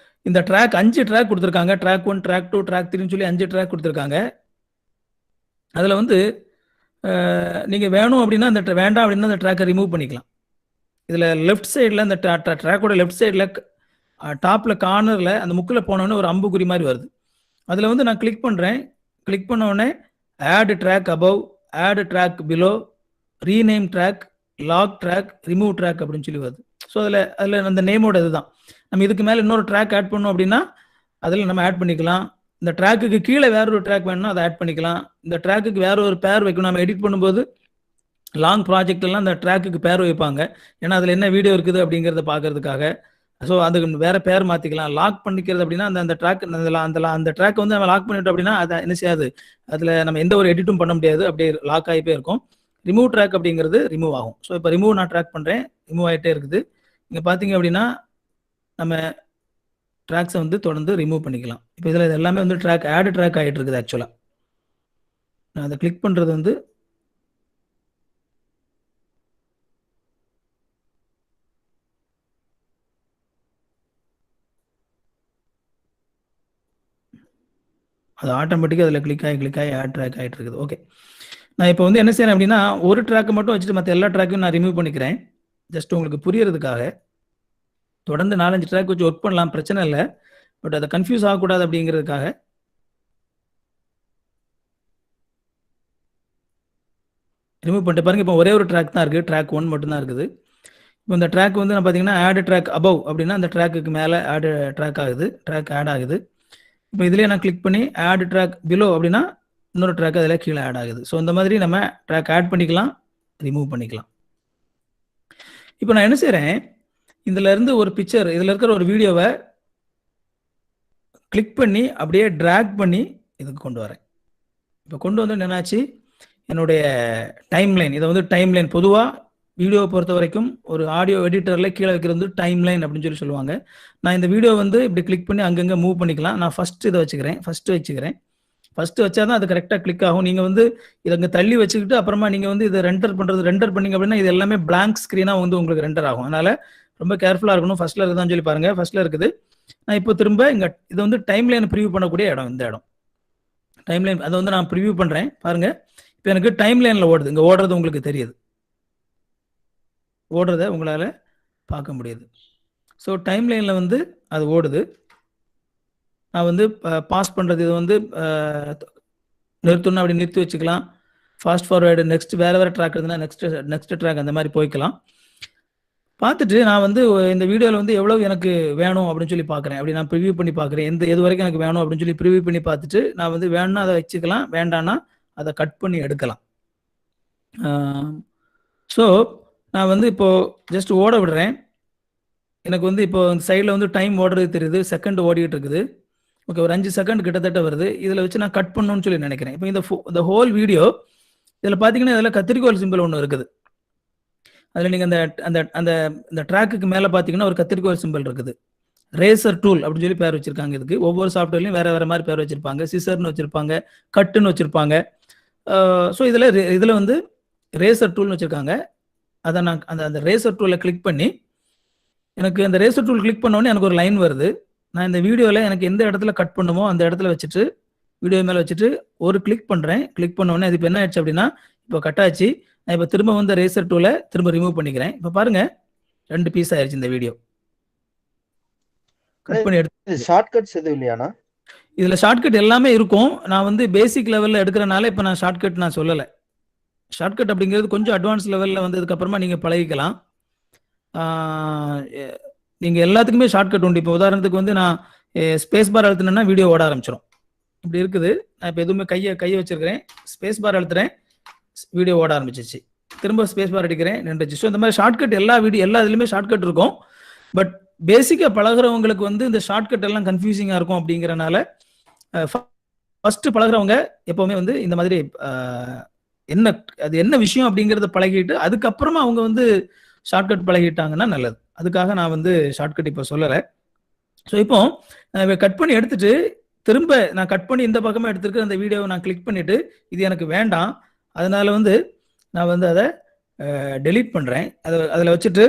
இந்த ட்ராக் 5 ட்ராக் கொடுத்துருக்காங்க. ட்ராக் 1, ட்ராக் 2, ட்ராக் 3ன்னு சொல்லி 5 ட்ராக் கொடுத்துருக்காங்க. அதில் வந்து நீங்கள் வேணும் அப்படின்னா வேண்டாம் அப்படின்னா அந்த ட்ராக்கை ரிமூவ் பண்ணிக்கலாம். இதில் லெஃப்ட் சைடில் இந்த ட்ராக்கோட லெஃப்ட் சைடில் டாப்பில் கார்னரில் அந்த முக்கில் போனோடனே ஒரு அம்புக்குறி மாதிரி வருது. அதில் வந்து நான் கிளிக் பண்ணுறேன். கிளிக் பண்ண உடனே add track above, add track below, rename track, lock track, remove track அப்படின்னு சொல்லி வருது. ஸோ அதில் அந்த நேமோட இதுதான். நம்ம இதுக்கு மேலே இன்னொரு ட்ராக் ஆட் பண்ணோம் அப்படின்னா அதில் நம்ம ஆட் பண்ணிக்கலாம். இந்த ட்ராக்குக்கு கீழே வேற ஒரு ட்ராக் வேணும்னா அதை ஆட் பண்ணிக்கலாம். இந்த ட்ராக்குக்கு வேற ஒரு பேர் வைக்கணும். நம்ம எடிட் பண்ணும்போது லாங் ப்ராஜெக்ட் எல்லாம் அந்த ட்ராக்குக்கு பேர் வைப்பாங்க. ஏன்னா அதில் என்ன வீடியோ இருக்குது அப்படிங்கிறத பார்க்கறதுக்காக. ஸோ அதுக்கு வேற பேர் மாற்றிக்கலாம். லாக் பண்ணிக்கிறது அப்படின்னா அந்த ட்ராக் அந்த ட்ராக் வந்து நம்ம லாக் பண்ணிட்டோம் அப்படின்னா அதை என்ன செய்யாது, அதில் நம்ம எந்த ஒரு எடிட்டும் பண்ண முடியாது, அப்படியே லாக் ஆகிப்பே இருக்கும். ரிமூவ் ட்ராக் அப்படிங்கிறது ரிமூவ் ஆகும். ஸோ இப்போ ரிமூவ் நான் ட்ராக் பண்ணுறேன், ரிமூவ் ஆகிட்டே இருக்குது. இங்கே பார்த்தீங்க அப்படின்னா நம்ம ட்ராக்ஸை வந்து தொடர்ந்து ரிமூவ் பண்ணிக்கலாம். இப்போ இதில் எல்லாமே வந்து ஆட் ட்ராக் ஆகிட்டு இருக்குது. ஆக்சுவலாக நான் அதை கிளிக் பண்ணுறது வந்து அது ஆட்டோமேட்டிக்காக அதில் கிளிக் ஆகி ஆட் ட்ராக் ஆகிட்டு இருக்குது. ஓகே, நான் இப்போ வந்து என்ன செய்யறேன் அப்படின்னா ஒரு ட்ராக்கை மட்டும் வச்சுட்டு மற்ற எல்லா ட்ராக்கையும் நான் ரிமூவ் பண்ணிக்கிறேன். ஜஸ்ட் உங்களுக்கு புரியறதுக்காக. தொடர்ந்து 4-5 ட்ராக் வச்சு ஒர்க் பண்ணலாம், பிரச்சனை இல்லை. பட் அதை கன்ஃபியூஸ் ஆகக்கூடாது அப்படிங்கிறதுக்காக ரிமூவ் பண்ணிட்டு பாருங்க. இப்போ ஒரே ஒரு ட்ராக் தான் இருக்குது, ட்ராக் 1 மட்டும்தான் இருக்குது. இப்போ இந்த ட்ராக் வந்து நான் பார்த்தீங்கன்னா ஆட் ட்ராக் அபவ் அப்படின்னா அந்த ட்ராக்குக்கு மேலே ஆட் ட்ராக் ஆகுது, ட்ராக் ஆட் ஆகுது. இப்போ இதுலேயே நான் கிளிக் பண்ணி ஆட் ட்ராக் பிலோ அப்படின்னா இன்னொரு ட்ராக் அதில் கீழே ஆட் ஆகுது. ஸோ இந்த மாதிரி நம்ம ட்ராக் ஆட் பண்ணிக்கலாம், ரிமூவ் பண்ணிக்கலாம். இப்போ நான் என்ன செய்கிறேன், இதில் இருந்து ஒரு பிக்சர், இதில் இருக்கிற ஒரு வீடியோவை கிளிக் பண்ணி அப்படியே ட்ராக் பண்ணி இதுக்கு கொண்டு வரேன். இப்போ கொண்டு வந்து என்னாச்சு, என்னுடைய டைம்லைன், இதை வந்து டைம்லைன் பொதுவாக வீடியோவை பொறுத்த வரைக்கும் ஒரு ஆடியோ எடிட்டரில் கீழே வைக்கிறது வந்து டைம்லைன் அப்படின்னு சொல்லி சொல்லுவாங்க. நான் இந்த வீடியோ வந்து இப்படி கிளிக் பண்ணி அங்கங்கே மூவ் பண்ணிக்கலாம். நான் ஃபஸ்ட்டு இதை வச்சுக்கிறேன், ஃபஸ்ட்டு வச்சா தான் அது கரெக்டாக கிளிக் ஆகும். நீங்கள் வந்து இதை இங்கே தள்ளி வச்சுக்கிட்டு அப்புறமா நீங்கள் வந்து இதை ரெண்டர் பண்ணிங்க அப்படின்னா இது எல்லாமே பிளாங்க் ஸ்க்ரீனாக வந்து உங்களுக்கு ரெண்டர் ஆகும். அதனால் ரொம்ப கேர்ஃபுல்லாக இருக்கணும். ஃபஸ்ட்டில் இருக்குதான்னு சொல்லி பாருங்கள். ஃபஸ்ட்டில் இருக்குது. நான் இப்போ திரும்ப இங்கே இது வந்து டைம்லைன் ப்ரிவியூ பண்ணக்கூடிய இடம், இந்த இடம் டைம்லைன். அதை வந்து நான் ப்ரிவியூ பண்ணுறேன் பாருங்கள். இப்போ எனக்கு டைம்லைனில் ஓடுது, இங்கே ஓடுறது உங்களுக்கு தெரியுது, ஓடுறத உங்களால் பார்க்க முடியுது. ஸோ டைம்லைனில் வந்து அது ஓடுது. நான் வந்து பாஸ் பண்ணுறது, இது வந்து நிறுத்தணும் அப்படி நிறுத்தி வச்சுக்கலாம். ஃபாஸ்ட் ஃபார்வேர்டு, நெக்ஸ்ட் வேறு ட்ராக் இருந்ததுன்னா நெக்ஸ்ட் ட்ராக் அந்த மாதிரி போய்க்கலாம். பார்த்துட்டு நான் வந்து இந்த வீடியோவில் வந்து எவ்வளோ எனக்கு வேணும் அப்படின்னு சொல்லி பார்க்குறேன். அப்படி நான் ப்ரிவியூ பண்ணி பார்க்குறேன், எது வரைக்கும் எனக்கு வேணும் அப்படின்னு சொல்லி ப்ரிவியூ பண்ணி பார்த்துட்டு நான் வந்து வேணும்னா அதை வச்சுக்கலாம், வேண்டான்னா அதை கட் பண்ணி எடுக்கலாம். ஸோ நான் வந்து இப்போது ஜஸ்ட் ஓட விடுறேன். எனக்கு வந்து இப்போ சைடில் வந்து டைம் ஓடுறது தெரியுது, செகண்ட் ஓடிட்டு இருக்குது. ஓகே, ஒரு 5 செகண்ட் கிட்டத்தட்ட வருது. இதில் வச்சு நான் கட் பண்ணணும்னு சொல்லி நினைக்கிறேன். இப்போ இந்த ஹோல் வீடியோ இதில் பார்த்தீங்கன்னா இதில் கத்திரிக்கோல் சிம்பிள் ஒன்று இருக்குது. அதில் நீங்கள் அந்த ட்ராக்குக்கு மேலே பார்த்தீங்கன்னா ஒரு கத்திரிக்கோல் சிம்பிள் இருக்குது. ரேசர் டூல் அப்படின்னு சொல்லி பேர் வச்சுருக்காங்க. இதுக்கு ஒவ்வொரு சாஃப்ட்வேர்லையும் வேறு மாதிரி பேர் வச்சுருப்பாங்க. சிசர்னு வச்சுருப்பாங்க, கட்டுன்னு வச்சுருப்பாங்க. ஸோ இதில் வந்து ரேசர் டூல்னு வச்சுருக்காங்க. அதை நான் அந்த ரேசர் டூலை கிளிக் பண்ணி, எனக்கு அந்த ரேசர் டூல் கிளிக் பண்ணோடனே எனக்கு ஒரு லைன் வருது. நான் இந்த வீடியோவில் எனக்கு எந்த இடத்துல கட் பண்ணுமோ அந்த இடத்துல வச்சுட்டு வீடியோ மேலே வச்சுட்டு ஒரு கிளிக் பண்ணுறேன். கிளிக் பண்ணோடனே அது இப்போ என்ன ஆயிடுச்சு அப்படின்னா இப்போ கட் ஆச்சு. நான் இப்போ திரும்ப வந்து ரேசர் டூலை திரும்ப ரிமூவ் பண்ணிக்கிறேன். இப்போ பாருங்கள் 2 பீஸ் ஆயிடுச்சு இந்த வீடியோ. கட் பண்ணி எடுத்து ஷார்ட்கட்ஸ் எதுவும் இல்லையாண்ணா? இதில் ஷார்ட்கட் எல்லாமே இருக்கும். நான் வந்து பேசிக் லெவலில் எடுக்கிறனால இப்போ நான் ஷார்ட்கட் நான் சொல்லலை. ஷார்ட்கட் அப்படிங்கிறது கொஞ்சம் அட்வான்ஸ் லெவலில் வந்ததுக்கப்புறமா நீங்கள் பழகிக்கலாம். நீங்கள் எல்லாத்துக்குமே ஷார்ட்கட் உண்டு. இப்போ உதாரணத்துக்கு வந்து நான் ஸ்பேஸ் பார் அழுத்தினேன்னா வீடியோ ஓட ஆரம்பிச்சிடும். இப்படி இருக்குது. நான் இப்போ எதுவுமே கையை வச்சிருக்கிறேன், ஸ்பேஸ் பார் அழுத்துறேன், வீடியோ ஓட ஆரம்பிச்சிச்சு. திரும்ப ஸ்பேஸ் பார் அடிக்கிறேன், நின்றுச்சு. ஸோ இந்த மாதிரி ஷார்ட்கட் எல்லா இதுலையுமே ஷார்ட்கட் இருக்கும். பட் பேசிக்காக பழகிறவங்களுக்கு வந்து இந்த ஷார்ட்கட் எல்லாம் கன்ஃபியூசிங்காக இருக்கும். அப்படிங்கிறனால ஃபர்ஸ்ட் பழகுறவங்க எப்பவுமே வந்து இந்த மாதிரி என்ன அது என்ன விஷயம் அப்படிங்கறத பழகிட்டு அதுக்கப்புறமா அவங்க வந்து ஷார்ட்கட் பழகிட்டாங்கன்னா நல்லது. அதுக்காக நான் வந்து ஷார்ட்கட் இப்போ சொல்லலை. ஸோ இப்போ கட் பண்ணி எடுத்துட்டு திரும்ப நான் கட் பண்ணி இந்த பக்கமாக எடுத்துருக்க அந்த வீடியோவை நான் கிளிக் பண்ணிட்டு இது எனக்கு வேண்டாம், அதனால வந்து நான் வந்து அதை டெலீட் பண்ணுறேன். அதில் வச்சுட்டு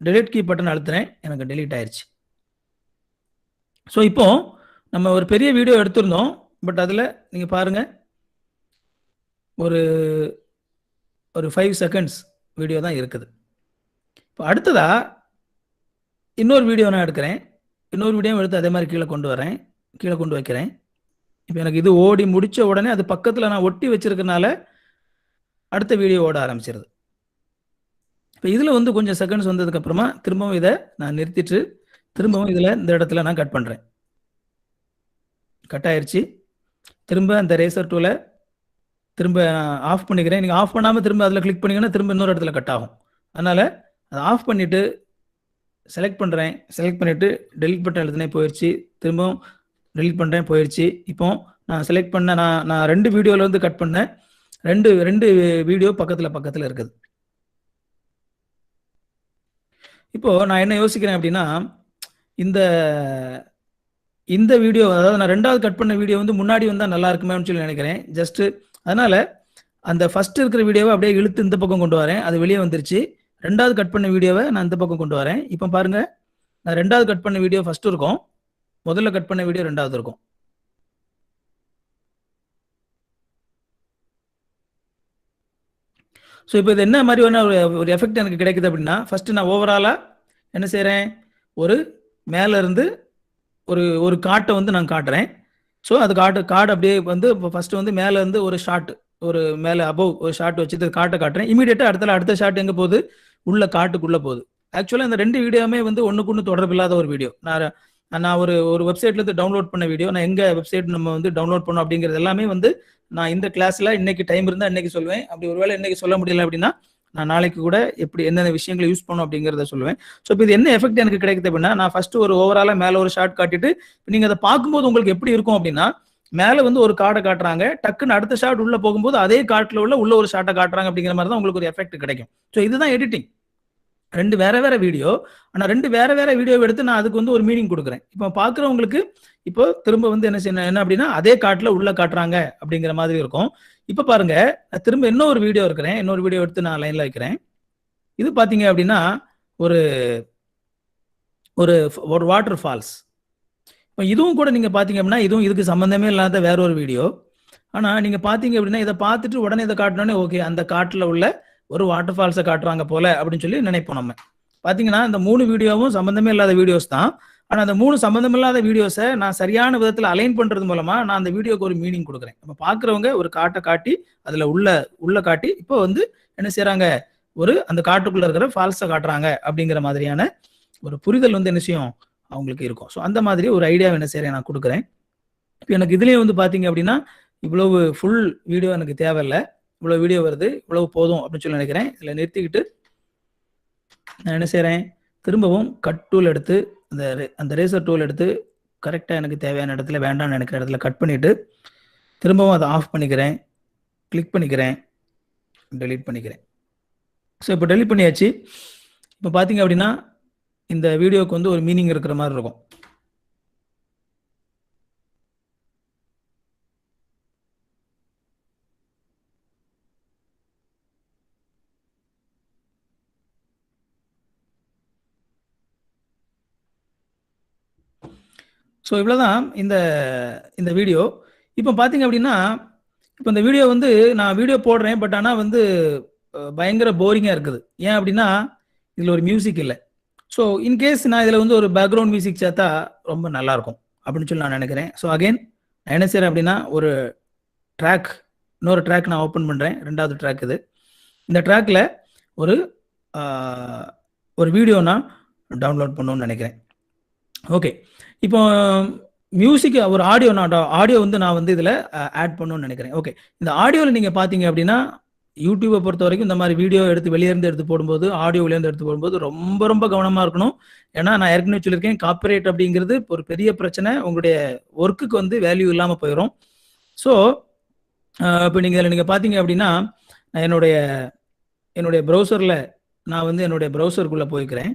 டெலீட் கீ பட்டன் அழுத்துறேன், எனக்கு டெலீட் ஆயிடுச்சு. ஸோ இப்போ நம்ம ஒரு பெரிய வீடியோ எடுத்திருந்தோம், பட் அதில் நீங்கள் பாருங்க ஒரு 5 செகண்ட்ஸ் வீடியோ தான் இருக்குது. இப்போ அடுத்ததா இன்னொரு வீடியோ நான் எடுக்கிறேன், இன்னொரு வீடியோ எடுத்து அதே மாதிரி கீழே கொண்டு வைக்கிறேன். இப்போ எனக்கு இது ஓடி முடிச்ச உடனே அது பக்கத்தில் நான் ஒட்டி வச்சிருக்கனால அடுத்த வீடியோ ஓட ஆரம்பிச்சிருது. இப்போ இதில் வந்து கொஞ்சம் செகண்ட்ஸ் வந்ததுக்கு அப்புறமா திரும்பவும் இதை நான் நிறுத்திட்டு திரும்பவும் இதில் இந்த இடத்துல நான் கட் பண்ணுறேன். கட் ஆயிடுச்சு. திரும்ப அந்த ரேசர் டூலை திரும்ப ஆஃப் பண்ணிக்கிறேன். நீங்கள் ஆஃப் பண்ணாமல் திரும்ப அதில் கிளிக் பண்ணிங்கன்னா திரும்ப இன்னொரு இடத்துல கட் ஆகும். அதனால் அதை ஆஃப் பண்ணிவிட்டு செலக்ட் பண்ணுறேன். செலக்ட் பண்ணிவிட்டு டெலிட் பட்டன் எழுதுனே போயிடுச்சு. திரும்பவும் டெலிட் பண்ணுறேன், போயிடுச்சு. இப்போ நான் செலக்ட் பண்ண நான் 2 வீடியோவில் வந்து கட் பண்ணேன். ரெண்டு வீடியோ பக்கத்தில் இருக்குது. இப்போ நான் என்ன யோசிக்கிறேன் அப்படின்னா, இந்த வீடியோ, அதாவது நான் 2வது கட் பண்ண வீடியோ வந்து முன்னாடி வந்தால் நல்லா இருக்குமேன்னு சொல்லி நினைக்கிறேன். ஜஸ்ட் அதனால அந்த ஃபர்ஸ்ட் இருக்கிற வீடியோவை அப்படியே இழுத்து இந்த பக்கம் கொண்டு வரேன், அது வெளியே வந்துருச்சு. 2வது கட் பண்ண வீடியோவை நான் இந்த பக்கம் கொண்டு வரேன். இப்போ பாருங்க, நான் 2வது கட் பண்ண வீடியோ ஃபர்ஸ்ட் இருக்கும், முதல்ல கட் பண்ண வீடியோ 2வது இருக்கும். ஸோ இப்போ இது என்ன மாதிரியான ஒரு எஃபெக்ட் எனக்கு கிடைக்குது அப்படின்னா, ஃபர்ஸ்ட் நான் ஓவராலாக என்ன செய்கிறேன், ஒரு மேலே இருந்து ஒரு காட்டை வந்து நான் காட்டுறேன். ஸோ அது காடு அப்படியே வந்து இப்போ ஃபர்ஸ்ட் வந்து மேலே இருந்து ஒரு ஷாட், ஒரு மேலே அபவ் ஒரு ஷாட் வச்சுட்டு காட்டுறேன். இமீடியட்டாக அடுத்த ஷாட் எங்கே போகுது, உள்ள காட்டுக்குள்ளே போகுது. ஆக்சுவலாக இந்த 2 வீடியோவுமே வந்து ஒன்றுக்கு ஒன்று தொடர்பு இல்லாத ஒரு வீடியோ. நான் ஒரு வெப்சைட்லேருந்து டவுன்லோட் பண்ண வீடியோ. நான் எங்கே வெப்சைட் நம்ம வந்து டவுன்லோட் பண்ணோம் அப்படிங்கிறது எல்லாமே வந்து நான் இந்த கிளாஸில் இன்னைக்கு டைம் இருந்தால் இன்னைக்கு சொல்லுவேன். அப்படி ஒருவேளை இன்னைக்கு சொல்ல முடியல அப்படின்னா நான் நாளைக்கு கூட எப்படி என்னென்ன விஷயங்களை யூஸ் பண்ணணும் அப்படிங்கிறத சொல்லுவேன். ஸோ இப்போ இது என்ன எஃபெக்ட் எனக்கு கிடைக்குது அப்படின்னா, நான் ஃபர்ஸ்ட் ஒரு ஓவராலாக மேலே ஒரு ஷாட் காட்டிட்டு நீங்கள் அதை பார்க்கும்போது உங்களுக்கு எப்படி இருக்கும் அப்படின்னா, மேலே வந்து ஒரு காடை காட்டுறாங்க, டக்குன்னு அடுத்த ஷாட் உள்ள போகும்போது அதே காட்டில் உள்ள ஒரு ஷாட்டை காட்டுறாங்க அப்படிங்கிற மாதிரி தான் உங்களுக்கு ஒரு எஃபெக்ட் கிடைக்கும். ஸோ இதுதான் எடிட்டிங். 2 வேற வீடியோ, ஆனால் 2 வேற வீடியோ எடுத்து நான் அதுக்கு வந்து ஒரு மீனிங் கொடுக்குறேன். இப்போ பார்க்குறவங்களுக்கு இப்போ திரும்ப வந்து என்ன அப்படின்னா அதே காட்டில் உள்ள காட்டுறாங்க அப்படிங்கிற மாதிரி இருக்கும். இப்போ பாருங்க, நான் திரும்ப இன்னொரு வீடியோ எடுத்து நான் லைன்ல வைக்கிறேன். இது பார்த்தீங்க அப்படின்னா ஒரு ஒரு வாட்டர் ஃபால்ஸ். இப்போ இதுவும் கூட நீங்க பார்த்தீங்க அப்படின்னா இதுவும் இதுக்கு சம்பந்தமே இல்லாத வேற ஒரு வீடியோ. ஆனால் நீங்க பார்த்தீங்க அப்படின்னா இதை பார்த்துட்டு உடனே இதை காட்டினோடனே ஓகே அந்த காட்டில் உள்ள ஒரு வாட்டர் ஃபால்ஸை காட்டுறாங்க போல அப்படின்னு சொல்லி நினைப்போம். நம்ம பார்த்தீங்கன்னா இந்த 3 வீடியோவும் சம்பந்தமே இல்லாத வீடியோஸ் தான். ஆனால் அந்த 3 சம்பந்தமில்லாத வீடியோஸை நான் சரியான விதத்தில் அலைன் பண்ணுறது மூலமா நான் அந்த வீடியோக்கு ஒரு மீனிங் கொடுக்குறேன். நம்ம பார்க்குறவங்க ஒரு காட்டை காட்டி அதில் உள்ள காட்டி இப்போ வந்து என்ன செய்யறாங்க, ஒரு அந்த காட்டுக்குள்ள இருக்கிற ஃபால்ஸை காட்டுறாங்க அப்படிங்கிற மாதிரியான ஒரு புரிதல் வந்து என்ன செய்யும் அவங்களுக்கு இருக்கும். ஸோ அந்த மாதிரி ஒரு ஐடியா என்ன செய்யறேன் நான் கொடுக்குறேன். இப்போ எனக்கு இதுலேயே வந்து பார்த்தீங்க அப்படின்னா இவ்வளவு ஃபுல் வீடியோ எனக்கு தேவையில்லை, இவ்வளவு வீடியோ வருது, இவ்வளவு போதும் அப்படின்னு சொல்லி நினைக்கிறேன். இதில் நிறுத்திக்கிட்டு நான் என்ன செய்கிறேன், திரும்பவும் கட் டூல் எடுத்து அந்த ரேசர் டூல் எடுத்து கரெக்டாக எனக்கு தேவையான இடத்துல வேண்டாம்னு நினைக்கிற இடத்துல கட் பண்ணிவிட்டு திரும்பவும் அதை ஆஃப் பண்ணிக்கிறேன், கிளிக் பண்ணிக்கிறேன், டெலீட் பண்ணிக்கிறேன். ஸோ இப்போ டெலீட் பண்ணியாச்சு. இப்போ பார்த்தீங்க அப்படின்னா இந்த வீடியோவுக்கு வந்து ஒரு மீனிங் இருக்கிற மாதிரி இருக்கும். ஸோ இவ்வளோதான் இந்த வீடியோ. இப்போ பார்த்தீங்க அப்படின்னா இப்போ இந்த வீடியோ வந்து நான் வீடியோ போடுறேன், பட் ஆனால் வந்து பயங்கர போரிங்காக இருக்குது. ஏன் அப்படின்னா இதில் ஒரு மியூசிக் இல்லை. ஸோ இன்கேஸ் நான் இதில் வந்து ஒரு பேக்ரவுண்ட் மியூசிக் சேர்த்தா ரொம்ப நல்லாயிருக்கும் அப்படின்னு சொல்லி நான் நினைக்கிறேன். ஸோ அகெயின் நான் என்ன செய்கிறேன் அப்படின்னா இன்னொரு ட்ராக் நான் ஓப்பன் பண்ணுறேன். 2வது ட்ராக் இது. இந்த ட்ராக்கில் ஒரு வீடியோ நான் டவுன்லோட் பண்ணணும்னு நினைக்கிறேன். ஓகே, இப்போ மியூசிக் ஒரு ஆடியோ வந்து நான் வந்து இதில் ஆட் பண்ணணும்னு நினைக்கிறேன். ஓகே, இந்த ஆடியோவில் நீங்கள் பார்த்தீங்க அப்படின்னா யூடியூப்பை பொறுத்த வரைக்கும் இந்த மாதிரி வீடியோ எடுத்து வெளியேருந்து எடுத்து போடும்போது, ஆடியோ வெளியேருந்து எடுத்து போடும்போது ரொம்ப ரொம்ப கவனமாக இருக்கணும். ஏன்னா நான் ஏற்கனவே சொல்லியிருக்கேன், காப்பிரைட் அப்படிங்கிறது ஒரு பெரிய பிரச்சனை. உங்களுடைய ஒர்க்குக்கு வந்து வேல்யூ இல்லாமல் போயிடும். ஸோ இப்போ நீங்கள் பார்த்தீங்க அப்படின்னா, நான் என்னுடைய ப்ரௌசரில் நான் வந்து என்னுடைய ப்ரௌசருக்குள்ளே போய்க்கிறேன்.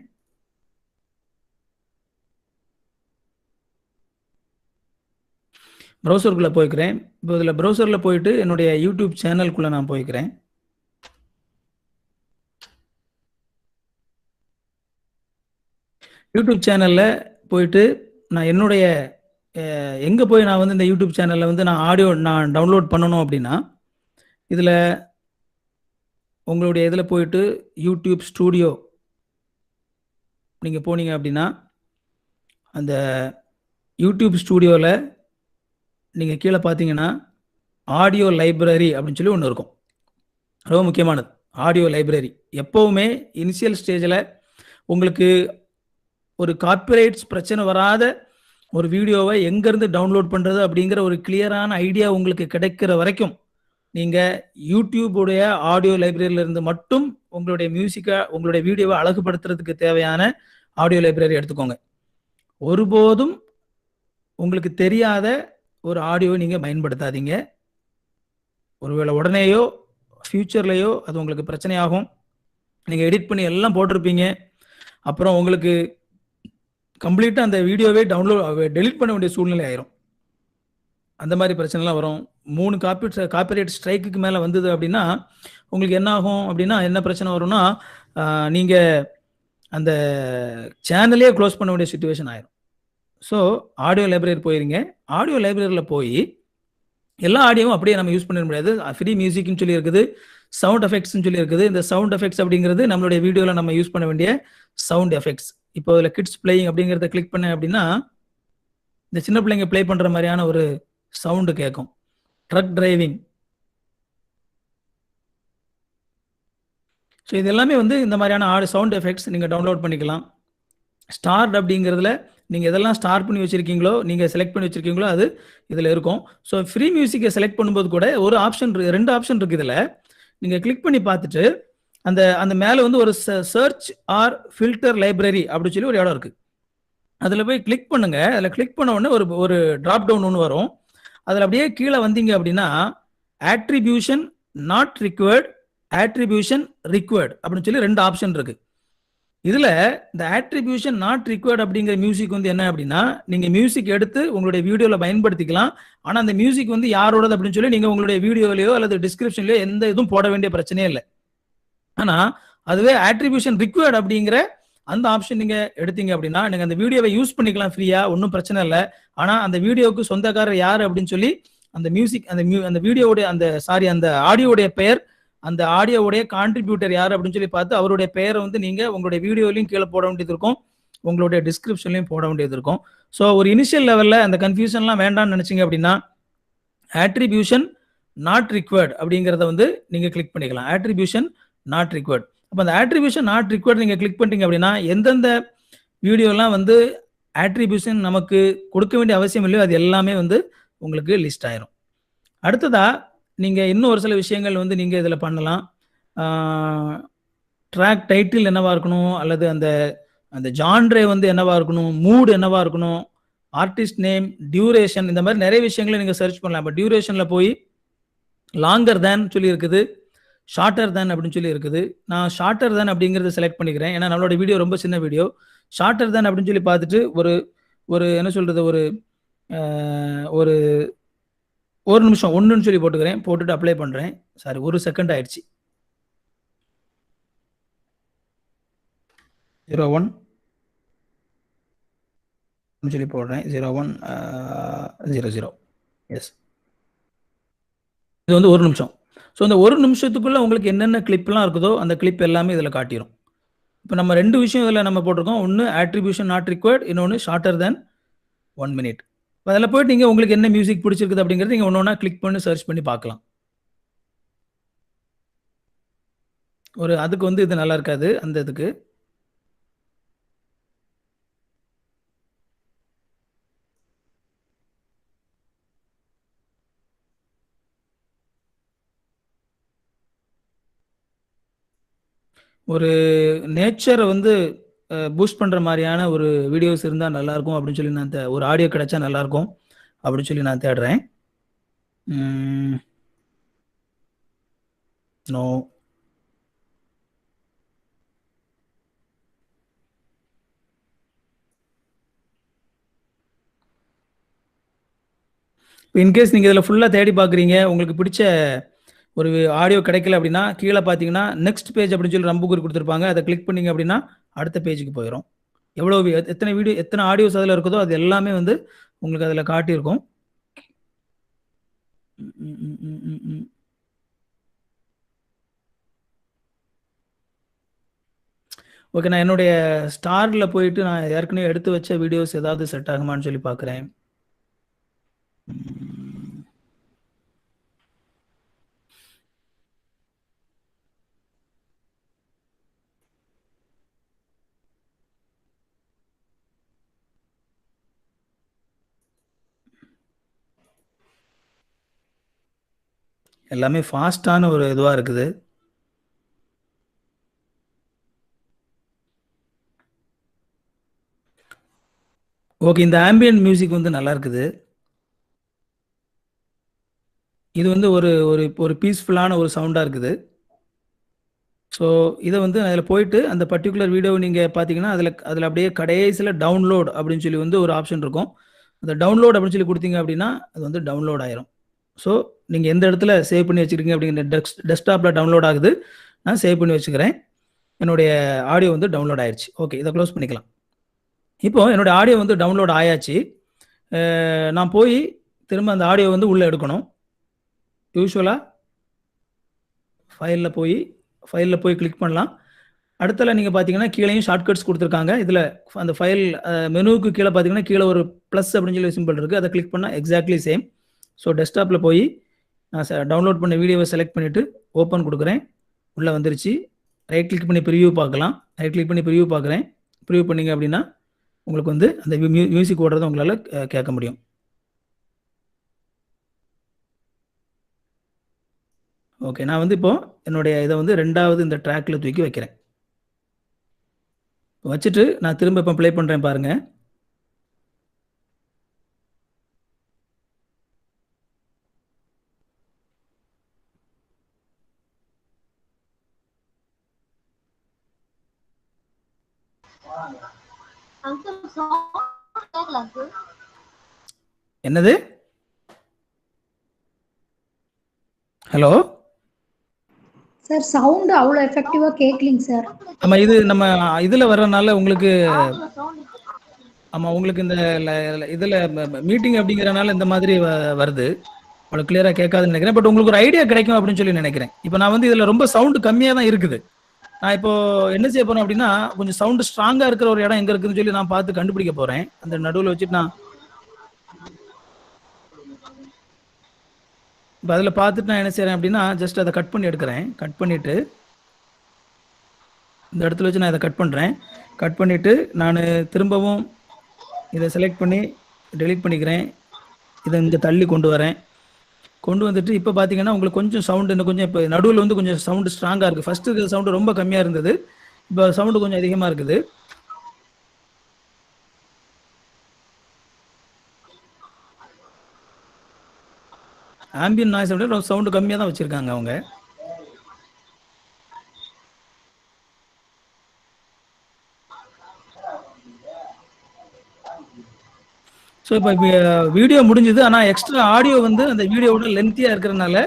ப்ரௌசருக்குள்ளே போய்க்கிறேன். இப்போ இதில் ப்ரௌசரில் போயிட்டு என்னுடைய யூடியூப் சேனலுக்குள்ளே நான் போய்க்கிறேன். யூடியூப் சேனலில் போயிட்டு நான் என்னுடைய எங்கே போய் நான் வந்து இந்த யூடியூப் சேனலில் வந்து நான் ஆடியோ நான் டவுன்லோட் பண்ணணும் அப்படின்னா, இதில் உங்களுடைய இதில் போயிட்டு யூடியூப் ஸ்டூடியோ நீங்கள் போனீங்க அப்படின்னா, அந்த யூடியூப் ஸ்டூடியோவில் நீங்கள் கீழே பார்த்தீங்கன்னா ஆடியோ லைப்ரரி அப்படின்னு சொல்லி ஒன்று இருக்கும். ரொம்ப முக்கியமானது ஆடியோ லைப்ரரி. எப்போவுமே இனிஷியல் ஸ்டேஜில் உங்களுக்கு ஒரு காப்பிரைட்ஸ் பிரச்சனை வராத ஒரு வீடியோவை எங்கேருந்து டவுன்லோட் பண்ணுறது அப்படிங்கிற ஒரு கிளியரான ஐடியா உங்களுக்கு கிடைக்கிற வரைக்கும் நீங்கள் யூடியூபுடைய ஆடியோ லைப்ரரியிலிருந்து மட்டும் உங்களுடைய மியூசிக்கை உங்களுடைய வீடியோவை அழகுபடுத்துறதுக்கு தேவையான ஆடியோ லைப்ரரி எடுத்துக்கோங்க. ஒருபோதும் உங்களுக்கு தெரியாத ஒரு ஆடியோவை நீங்கள் பயன்படுத்தாதீங்க. ஒருவேளை உடனேயோ ஃப்யூச்சர்லேயோ அது உங்களுக்கு பிரச்சனையாகும். நீங்கள் எடிட் பண்ணி எல்லாம் போட்டிருப்பீங்க, அப்புறம் உங்களுக்கு கம்ப்ளீட்டாக அந்த வீடியோவே டெலிட் பண்ண வேண்டிய சூழ்நிலை ஆயிரும். அந்த மாதிரி பிரச்சனைலாம் வரும். 3 காப்பிரைட் ஸ்ட்ரைக்குக்கு மேலே வந்தது அப்படின்னா உங்களுக்கு என்ன ஆகும் அப்படின்னா, என்ன பிரச்சனை வரும்னா, நீங்கள் அந்த சேனலே க்ளோஸ் பண்ண வேண்டிய சுச்சுவேஷன் ஆயிரும். ஸோ ஆடியோ லைப்ரரி போயிருங்க. ஆடியோ லைப்ரரியில் போய் எல்லா ஆடியோவும் அப்படியே நம்ம யூஸ் பண்ணிட முடியாது. ஃப்ரீ மியூசிக்னு சொல்லி இருக்குது, சவுண்ட் எஃபெக்ட்ஸ்னு சொல்லி இருக்குது. இந்த சவுண்ட் எஃபெக்ட்ஸ் அப்படிங்கிறது நம்மளுடைய வீடியோவில் நம்ம யூஸ் பண்ண வேண்டிய சவுண்ட் எஃபெக்ட்ஸ். இப்போ இதில் கிட்ஸ் பிளேயிங் அப்படிங்கிறத கிளிக் பண்ணேன் அப்படின்னா, இந்த சின்ன பிள்ளைங்க ப்ளே பண்ணுற மாதிரியான ஒரு சவுண்டு கேட்கும். Drug driving. ஸோ இது எல்லாமே வந்து இந்த மாதிரியான சவுண்ட் எஃபெக்ட்ஸ் நீங்கள் டவுன்லோட் பண்ணிக்கலாம். ஸ்டார்ட் அப்படிங்கிறதுல நீங்கள் எதெல்லாம் ஸ்டார்ட் பண்ணி வச்சுருக்கீங்களோ, நீங்கள் செலக்ட் பண்ணி வச்சுருக்கீங்களோ அது இதில் இருக்கும். ஸோ ஃப்ரீ மியூசிக்கை செலக்ட் பண்ணும்போது கூட ஒரு ஆப்ஷன் 2 ஆப்ஷன் இருக்குது இதில். நீங்கள் கிளிக் பண்ணி பார்த்துட்டு அந்த அந்த மேலே வந்து ஒரு சர்ச் ஆர் ஃபில்டர் லைப்ரரி அப்படின்னு சொல்லி ஒரு இடம் இருக்குது. அதில் போய் கிளிக் பண்ணுங்க. அதில் கிளிக் பண்ண உடனே ஒரு ட்ராப் டவுன் ஒன்று வரும். அதில் அப்படியே கீழே வந்தீங்க அப்படின்னா attribution not required, attribution required அப்படின்னு சொல்லி 2 ஆப்ஷன் இருக்கு. இதுல இந்த ஆட்ரிபியூஷன் நாட் ரிக்வயர்ட் அப்படிங்கிற மியூசிக் வந்து என்ன அப்படின்னா, நீங்க மியூசிக் எடுத்து உங்களுடைய வீடியோல பயன்படுத்திக்கலாம். ஆனா அந்த மியூசிக் வந்து யாரோடது அப்படின்னு சொல்லி நீங்க உங்களுடைய வீடியோலயோ அல்லது டிஸ்கிரிப்ஷன்லயோ எந்த இதுவும் போட வேண்டிய பிரச்சனையே இல்லை. ஆனா அதுவே ஆட்ரிபியூஷன் ரிக்வயர்ட் அப்படிங்கிற அந்த ஆப்ஷன் நீங்க எடுத்தீங்க அப்படின்னா, நீங்க அந்த வீடியோவை யூஸ் பண்ணிக்கலாம் ஃப்ரீயா, ஒன்றும் பிரச்சனை இல்லை. ஆனா அந்த வீடியோவுக்கு சொந்தக்காரர் யாரு அப்படின்னு சொல்லி அந்த மியூசிக் அந்த வீடியோவுடைய அந்த ஆடியோவுடைய பெயர், அந்த ஆடியோவுடைய கான்ட்ரிபியூட்டர் யார் அப்படின்னு சொல்லி பார்த்து அவருடைய பெயரை வந்து நீங்க உங்களுடைய வீடியோலையும் கீழே போட வேண்டியது இருக்கும், உங்களுடைய டிஸ்கிரிப்ஷன்லையும் போட வேண்டியது இருக்கும். ஸோ ஒரு இனிஷியல் லெவலில் அந்த கன்ஃபியூஷன்லாம் வேண்டாம்னு நினைச்சீங்க அப்படின்னா ஆட்ரிபியூஷன் நாட் ரிக்வயர்ட் அப்படிங்கிறத வந்து நீங்க கிளிக் பண்ணிக்கலாம். Attribution not required. அப்போ அந்த ஆட்ரிபியூஷன் நாட் ரிக்வயர்ட் நீங்க கிளிக் பண்ணிட்டீங்க அப்படின்னா எந்தெந்த வீடியோலாம் வந்து ஆட்ரிபியூஷன் நமக்கு கொடுக்க வேண்டிய அவசியம் இல்லையோ அது எல்லாமே வந்து உங்களுக்கு லிஸ்ட் ஆயிரும். அடுத்ததா நீங்க இன்னும் ஒரு சில விஷயங்கள் வந்து நீங்க இதுல பண்ணலாம். ட்ராக் டைட்டில் என்னவா இருக்கணும், அல்லது அந்த அந்த ஜான்ரே வந்து என்னவா இருக்கணும், மூட் என்னவா இருக்கணும், ஆர்டிஸ்ட் நேம், டியூரேஷன், இந்த மாதிரி நிறைய விஷயங்களை நீங்க சர்ச் பண்ணலாம். இப்போ டியூரேஷன்ல போய் லாங்கர் தேன் சொல்லி இருக்குது, ஷார்ட்டர் தேன் அப்படின்னு சொல்லி இருக்குது. நான் ஷார்ட்டர் தேன் அப்படிங்கிறத செலக்ட் பண்ணிக்கிறேன். ஏன்னா நம்மளோட வீடியோ ரொம்ப சின்ன வீடியோ. ஷார்ட்டர் தேன் அப்படின்னு சொல்லி பார்த்துட்டு ஒரு ஒரு என்ன சொல்றது, ஒரு ஒரு நிமிஷம் 1ன்னு சொல்லி போட்டுக்கிறேன். போட்டுட்டு அப்ளை பண்றேன். சாரி, 1 செகண்ட் ஆயிடுச்சு. 01 சொல்லி போடுறேன். 0100. எஸ். இது வந்து 1 நிமிஷம். ஸோ இந்த 1 நிமிஷத்துக்குள்ள உங்களுக்கு என்னென்ன கிளிப்லாம் இருக்குதோ அந்த கிளிப் எல்லாமே இதில் காட்டிடும். இப்போ நம்ம 2 விஷயம் இதில் நம்ம போட்டிருக்கோம். ஒன்று ஆட்ரிபியூஷன் நாட் ரிக்வயர்ட், இன்னொன்று ஷார்ட்டர் தேன் 1 மினிட். அதில் போயிட்டு நீங்கள் உங்களுக்கு என்ன மியூசிக் பிடிச்சிருக்குது அப்படிங்கிறது நீங்கள் ஒன்று ஒன்றா கிளிக் பண்ணி சர்ச் பண்ணி பார்க்கலாம். அதுக்கு வந்து இது நல்லா இருக்காது அந்த இதுக்கு. ஒரு நேச்சர வந்து பூஸ்ட் பண்ற மாரியான ஒரு வீடியோஸ் இருந்தா நல்லாருக்கும் அப்படின்னு சொல்லி நான் ஒரு ஆடியோ கிடைச்சா நல்லாருக்கும் அப்படின்னு சொல்லி நான் தேடுறேன். ம். நோ. இன்கேஸ் நீங்க இதுல ஃபுல்லா தேடி பார்க்குறீங்க, உங்களுக்கு பிடிச்ச ஒரு ஆடியோ கிடைக்கல அப்படின்னா, கீழ பார்த்தீங்கன்னா, நெக்ஸ்ட் பேஜ் அப்படின்னு சொல்லி அம்புக்குறி குடுத்துருப்பாங்க. அத கிளிக் பண்ணீங்க அப்படின்னா, அடுத்த பேஜுக்கு போயிரும். எவ்வளவு எத்தனை வீடியோ எத்தனை ஆடியோஸ் அதுல இருக்குதோ, அது எல்லாமே வந்து உங்களுக்கு அதுல காட்டியிருக்கும். ம், ம், ம், ம், ம், ம். ஓகே. நான் என்னுடைய ஸ்டார்ல போயிட்டு நான் ஏற்கனவே எடுத்து வச்ச வீடியோஸ் ஏதாவது செட் ஆகுமான்னு சொல்லி பார்க்குறேன். ம். எல்லாமே ஃபாஸ்ட்டான ஒரு இதுவா இருக்குது. ஓகே. இந்த ஆம்பியன்ட் மியூசிக் வந்து நல்லா இருக்குது. இது வந்து ஒரு ஒரு ஒரு பீஸ்ஃபுல்லான ஒரு சவுண்டா இருக்குது. ஸோ, இத வந்து அதில போயிட்டு அந்த பர்ட்டிகுலர் வீடியோவ நீங்க பார்த்தீங்கன்னா, அதில அதில அப்படியே கடைசில டவுன்லோட் அப்படின்னு சொல்லி வந்து ஒரு ஆப்ஷன் இருக்கும். அந்த டவுன்லோட் அப்படின்னு சொல்லி குடுத்தீங்க அப்படின்னா, அது வந்து டவுன்லோட் ஆயிரும். ஸோ, நீங்க எந்த இடத்துல சேவ் பண்ணி வச்சிருக்கீங்க அப்படிங்கிற டெஸ்க்டாப்ல டவுன்லோட் ஆகுது. நான் சேவ் பண்ணி வச்சுக்கிறேன். என்னுடைய ஆடியோ வந்து டவுன்லோட் ஆயிருச்சு. ஓகே. இத க்ளோஸ் பண்ணிக்கலாம். இப்போ என்னுடைய ஆடியோ வந்து டவுன்லோட் ஆயாச்சு. நான் போய் திரும்ப அந்த ஆடியோ வந்து உள்ள எடுக்கணும். யூசுவலா ஃபைல்ல போயி ஃபைல்ல போய் கிளிக் பண்ணலாம். அடுத்தல நீங்க பார்த்தீங்கன்னா, கீழயும் ஷார்ட்கட்ஸ் குடுத்துருக்காங்க. இதுல அந்த ஃபைல் மெனுவுக்கு கீழ பார்த்தீங்கன்னா, கீழ ஒரு பிளஸ் அப்படின்னு சொல்லி சிம்பல் இருக்கு. அத கிளிக் பண்ணா எக்ஸாக்ட்லி சேம். ஸோ டெஸ்க்டாப்ல போயி நான் டவுன்லோட் பண்ண வீடியோவ செலக்ட் பண்ணிட்டு ஓப்பன் குடுக்குறேன். உள்ள வந்துருச்சு. ரைட் கிளிக் பண்ணி பிரிவ்யூ பார்க்கலாம். ரைட் கிளிக் பண்ணி பிரிவ்யூ பார்க்குறேன். பிரிவ்யூ பண்ணீங்க அப்படின்னா, உங்களுக்கு வந்து அந்த மியூசிக் ஓடுறத உங்களால கேட்க முடியும். ஓகே. நான் வந்து இப்போ என்னுடைய இத வந்து 2வது இந்த ட்ராக்ல தூக்கி வைக்கிறேன். வச்சுட்டு நான் திரும்ப இப்ப ப்ளே பண்றேன் பாருங்க. அங்கிள் சவுண்ட் கேட்கல அங்கிள். என்னது? ஹலோ? சார் சவுண்ட் அவ்வளோ எஃபெக்டிவா கேட்கலிங்க சார். ஆமா. இது நம்ம இதுல வர்றனால உங்களுக்கு ஆடியோ சவுண்ட் ஆமா உங்களுக்கு இந்த இதுல மீட்டிங் அப்படிங்கிறனால இந்த மாதிரி வருது. அவ்வளோ கிளியரா கேட்காதுன்னு நினைக்கிறேன். பட் உங்களுக்கு ஒரு ஐடியா கிடைக்கும் அப்படின்னு சொல்லி நினைக்கிறேன். இப்ப நான் வந்து இதுல ரொம்ப சவுண்ட் கம்மியா தான் இருக்குது. நான் இப்போ என்ன செய்ய போறேன் அப்படின்னா, கொஞ்சம் சவுண்ட் ஸ்ட்ராங்கா இருக்கிற ஒரு இடம் எங்க இருக்குன்னு சொல்லி நான் பார்த்து கண்டுபிடிக்க போறேன். அந்த நடுவுல வச்சுட்டு நான் இப்ப அதில பார்த்துட்டு நான் என்ன செய்றேன் அப்படின்னா, ஜஸ்ட் அத கட் பண்ணி எடுக்கிறேன். கட் பண்ணிட்டு, இந்த இடத்துல வச்சு நான் இத கட் பண்றேன். கட் பண்ணிட்டு, நானு திரும்பவும் இத செலக்ட் பண்ணி டெலீட் பண்ணிக்கிறேன். இத இங்க தள்ளி கொண்டு வரேன். கொண்டு வந்துட்டு இப்ப பார்த்தீங்கன்னா, உங்களுக்கு கொஞ்சம் சவுண்ட் இன்னும் கொஞ்சம் இப்ப நடுவுல வந்து கொஞ்சம் சவுண்ட் ஸ்ட்ராங்கா இருக்கு. ஃபர்ஸ்ட் இருக்கிற சவுண்ட் ரொம்ப கம்மியா இருந்தது. இப்ப சவுண்ட் கொஞ்சம் அதிகமா இருக்குது. ஆம்பியன்ட் நாய்ஸ விட சவுண்ட் கம்மியா தான் வச்சிருக்காங்க அவங்க. ஸோ இப்ப வீடியோ முடிஞ்சது. ஆனா எக்ஸ்ட்ரா ஆடியோ வந்து அந்த வீடியோவோட லென்த்தியா இருக்கிறனால,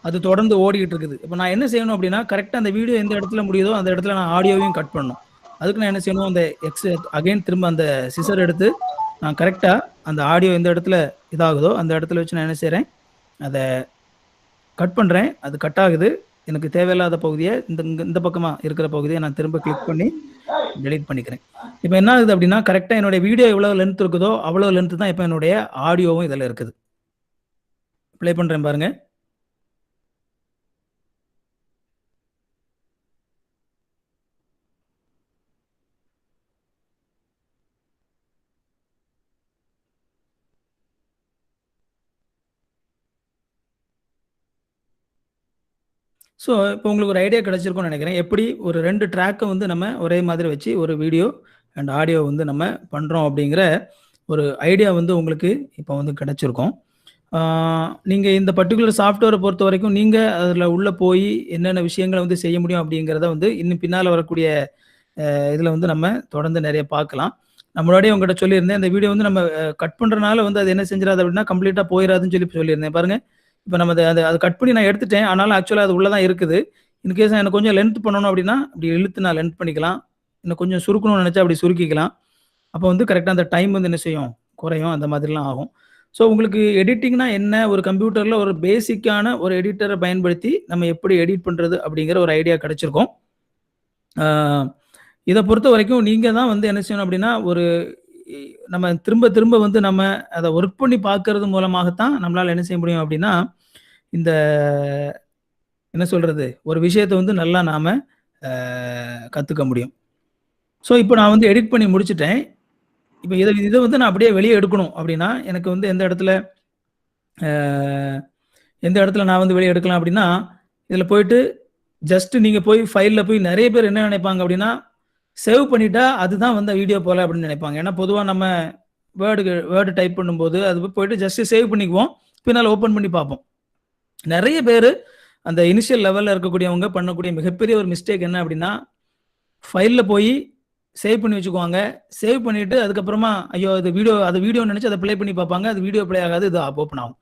அது தொடர்ந்து ஓடிக்கிட்டு இருக்குது. இப்ப நான் என்ன செய்யணும் அப்படின்னா, கரெக்ட்டா அந்த வீடியோ எந்த இடத்துல முடியுதோ, அந்த இடத்துல நான் ஆடியோவையும் கட் பண்ணணும். அதுக்கு நான் என்ன செய்யணும், அந்த அகைன் திரும்ப அந்த சிசர் எடுத்து, நான் கரெக்ட்டா அந்த ஆடியோ எந்த இடத்துல இதாகுதோ, அந்த இடத்துல வச்சு நான் என்ன செய்றேன், அத கட் பண்றேன். அது கட் ஆகுது. எனக்கு தேவையில்லாத பகுதிய இந்த பக்கமா இருக்கிற பகுதிய நான் திரும்ப கிளிக் பண்ணி டெலீட் பண்ணிக்கிறேன். இப்ப என்ன ஆகுது அப்படின்னா, கரெக்ட்டா என்னுடைய வீடியோ எவ்வளவு லென்த் இருக்குதோ, அவ்வளவு லென்த் தான் இப்ப என்னுடைய ஆடியோவும் இதுல இருக்குது. ப்ளே பண்றேன் பாருங்க. ஸோ இப்போ உங்களுக்கு ஒரு ஐடியா கிடைச்சிருக்கும்னு நினைக்கிறேன். எப்படி ஒரு 2 ட்ராக்க வந்து நம்ம ஒரே மாதிரி வச்சு ஒரு வீடியோ அண்ட் ஆடியோ வந்து நம்ம பண்றோம் அப்படிங்கிற ஒரு ஐடியா வந்து உங்களுக்கு இப்போ வந்து கிடைச்சிருக்கும். நீங்க இந்த பர்ட்டிகுலர் சாஃப்ட்வேர பொறுத்தவரைக்கும் நீங்க அதில உள்ள போய் என்னென்ன விஷயங்கள வந்து செய்ய முடியும் அப்படிங்கிறத வந்து இன்னும் பின்னால வரக்கூடிய இதில வந்து நம்ம தொடர்ந்து நெறைய பார்க்கலாம். நான் முன்னாடியே உங்ககிட்ட சொல்லியிருந்தேன். இந்த வீடியோ வந்து நம்ம கட் பண்றனால வந்து அது என்ன செஞ்சிராது அப்படின்னா, கம்ப்ளீட்டா போயிராதுன்னு சொல்லி சொல்லியிருந்தேன். பாருங்க, இப்ப நம்ம அத கட் பண்ணி நான் எடுத்துட்டேன். ஆனாலும் ஆக்சுவலா அது உள்ள தான் இருக்குது. இன் கேஸ் எனக்கு கொஞ்சம் லென்த் பண்ணணும் அப்படின்னா, இப்படி இழுத்து நான் லென்த் பண்ணிக்கலாம். இன்னும் கொஞ்சம் சுருக்கணும்னு நெனச்சா அப்படி சுருக்கிக்கலாம். அப்ப வந்து கரெக்ட்டா அந்த டைம் வந்து என்ன செய்யும்? குறையும். அந்த மாதிரிலாம் ஆகும். ஸோ உங்களுக்கு எடிட்டிங்னா என்ன? ஒரு கம்ப்யூட்டர்ல ஒரு பேசிக்கான ஒரு எடிட்டர பயன்படுத்தி நம்ம எப்படி எடிட் பண்றது அப்படிங்கிற ஒரு ஐடியா கிடைச்சிருக்கும். ஆ இத பொறுத்தவரைக்கும் நீங்க தான் வந்து என்ன செய்யணும் அப்படின்னா, நம்ம திரும்ப திரும்ப வந்து நம்ம அத ஒர்க் பண்ணி பார்க்கறது மூலமாகத்தான் நம்மளால என்ன செய்ய முடியும் அப்படின்னா, இந்த என்ன சொல்றது? ஒரு விஷயத்த வந்து நல்லா நாம அ கத்துக்க முடியும். ஸோ இப்ப நான் வந்து எடிட் பண்ணி முடிச்சுட்டேன். இப்ப இத வந்து நான் அப்படியே வெளிய எடுக்கணும் அப்படின்னா, எனக்கு வந்து அ எந்த இடத்துல நான் வந்து வெளிய எடுக்கலாம் அப்படின்னா, இதுல போயிட்டு ஜஸ்ட் நீங்க போய் ஃபைல்ல போய் நெறைய பேர் என்ன நினைப்பாங்க அப்படின்னா, சேவ் பண்ணிட்டா அதுதான் வந்து வீடியோ போல அப்படின்னு நினைப்பாங்க. ஏன்னா பொதுவா நம்ம வேர்ட் டைப் பண்ணும்போது அது போயிட்டு ஜஸ்ட் சேவ் பண்ணிக்குவோம். பின்னால ஓப்பன் பண்ணி பார்ப்போம். நெறைய பேரு அந்த இனிஷியல் லெவல்ல இருக்கக்கூடியவங்க பண்ணக்கூடிய மிகப்பெரிய ஒரு மிஸ்டேக் என்ன அப்படின்னா, ஃபைல்ல போய் சேவ் பண்ணி வச்சுக்குவாங்க. சேவ் பண்ணிட்டு அதுக்கப்புறமா ஐயோ! அது வீடியோன்னு நெனச்சு அத ப்ளே பண்ணி பார்ப்பாங்க. அது வீடியோ ப்ளே ஆகாது. இது ஓப்பன் ஆகும்.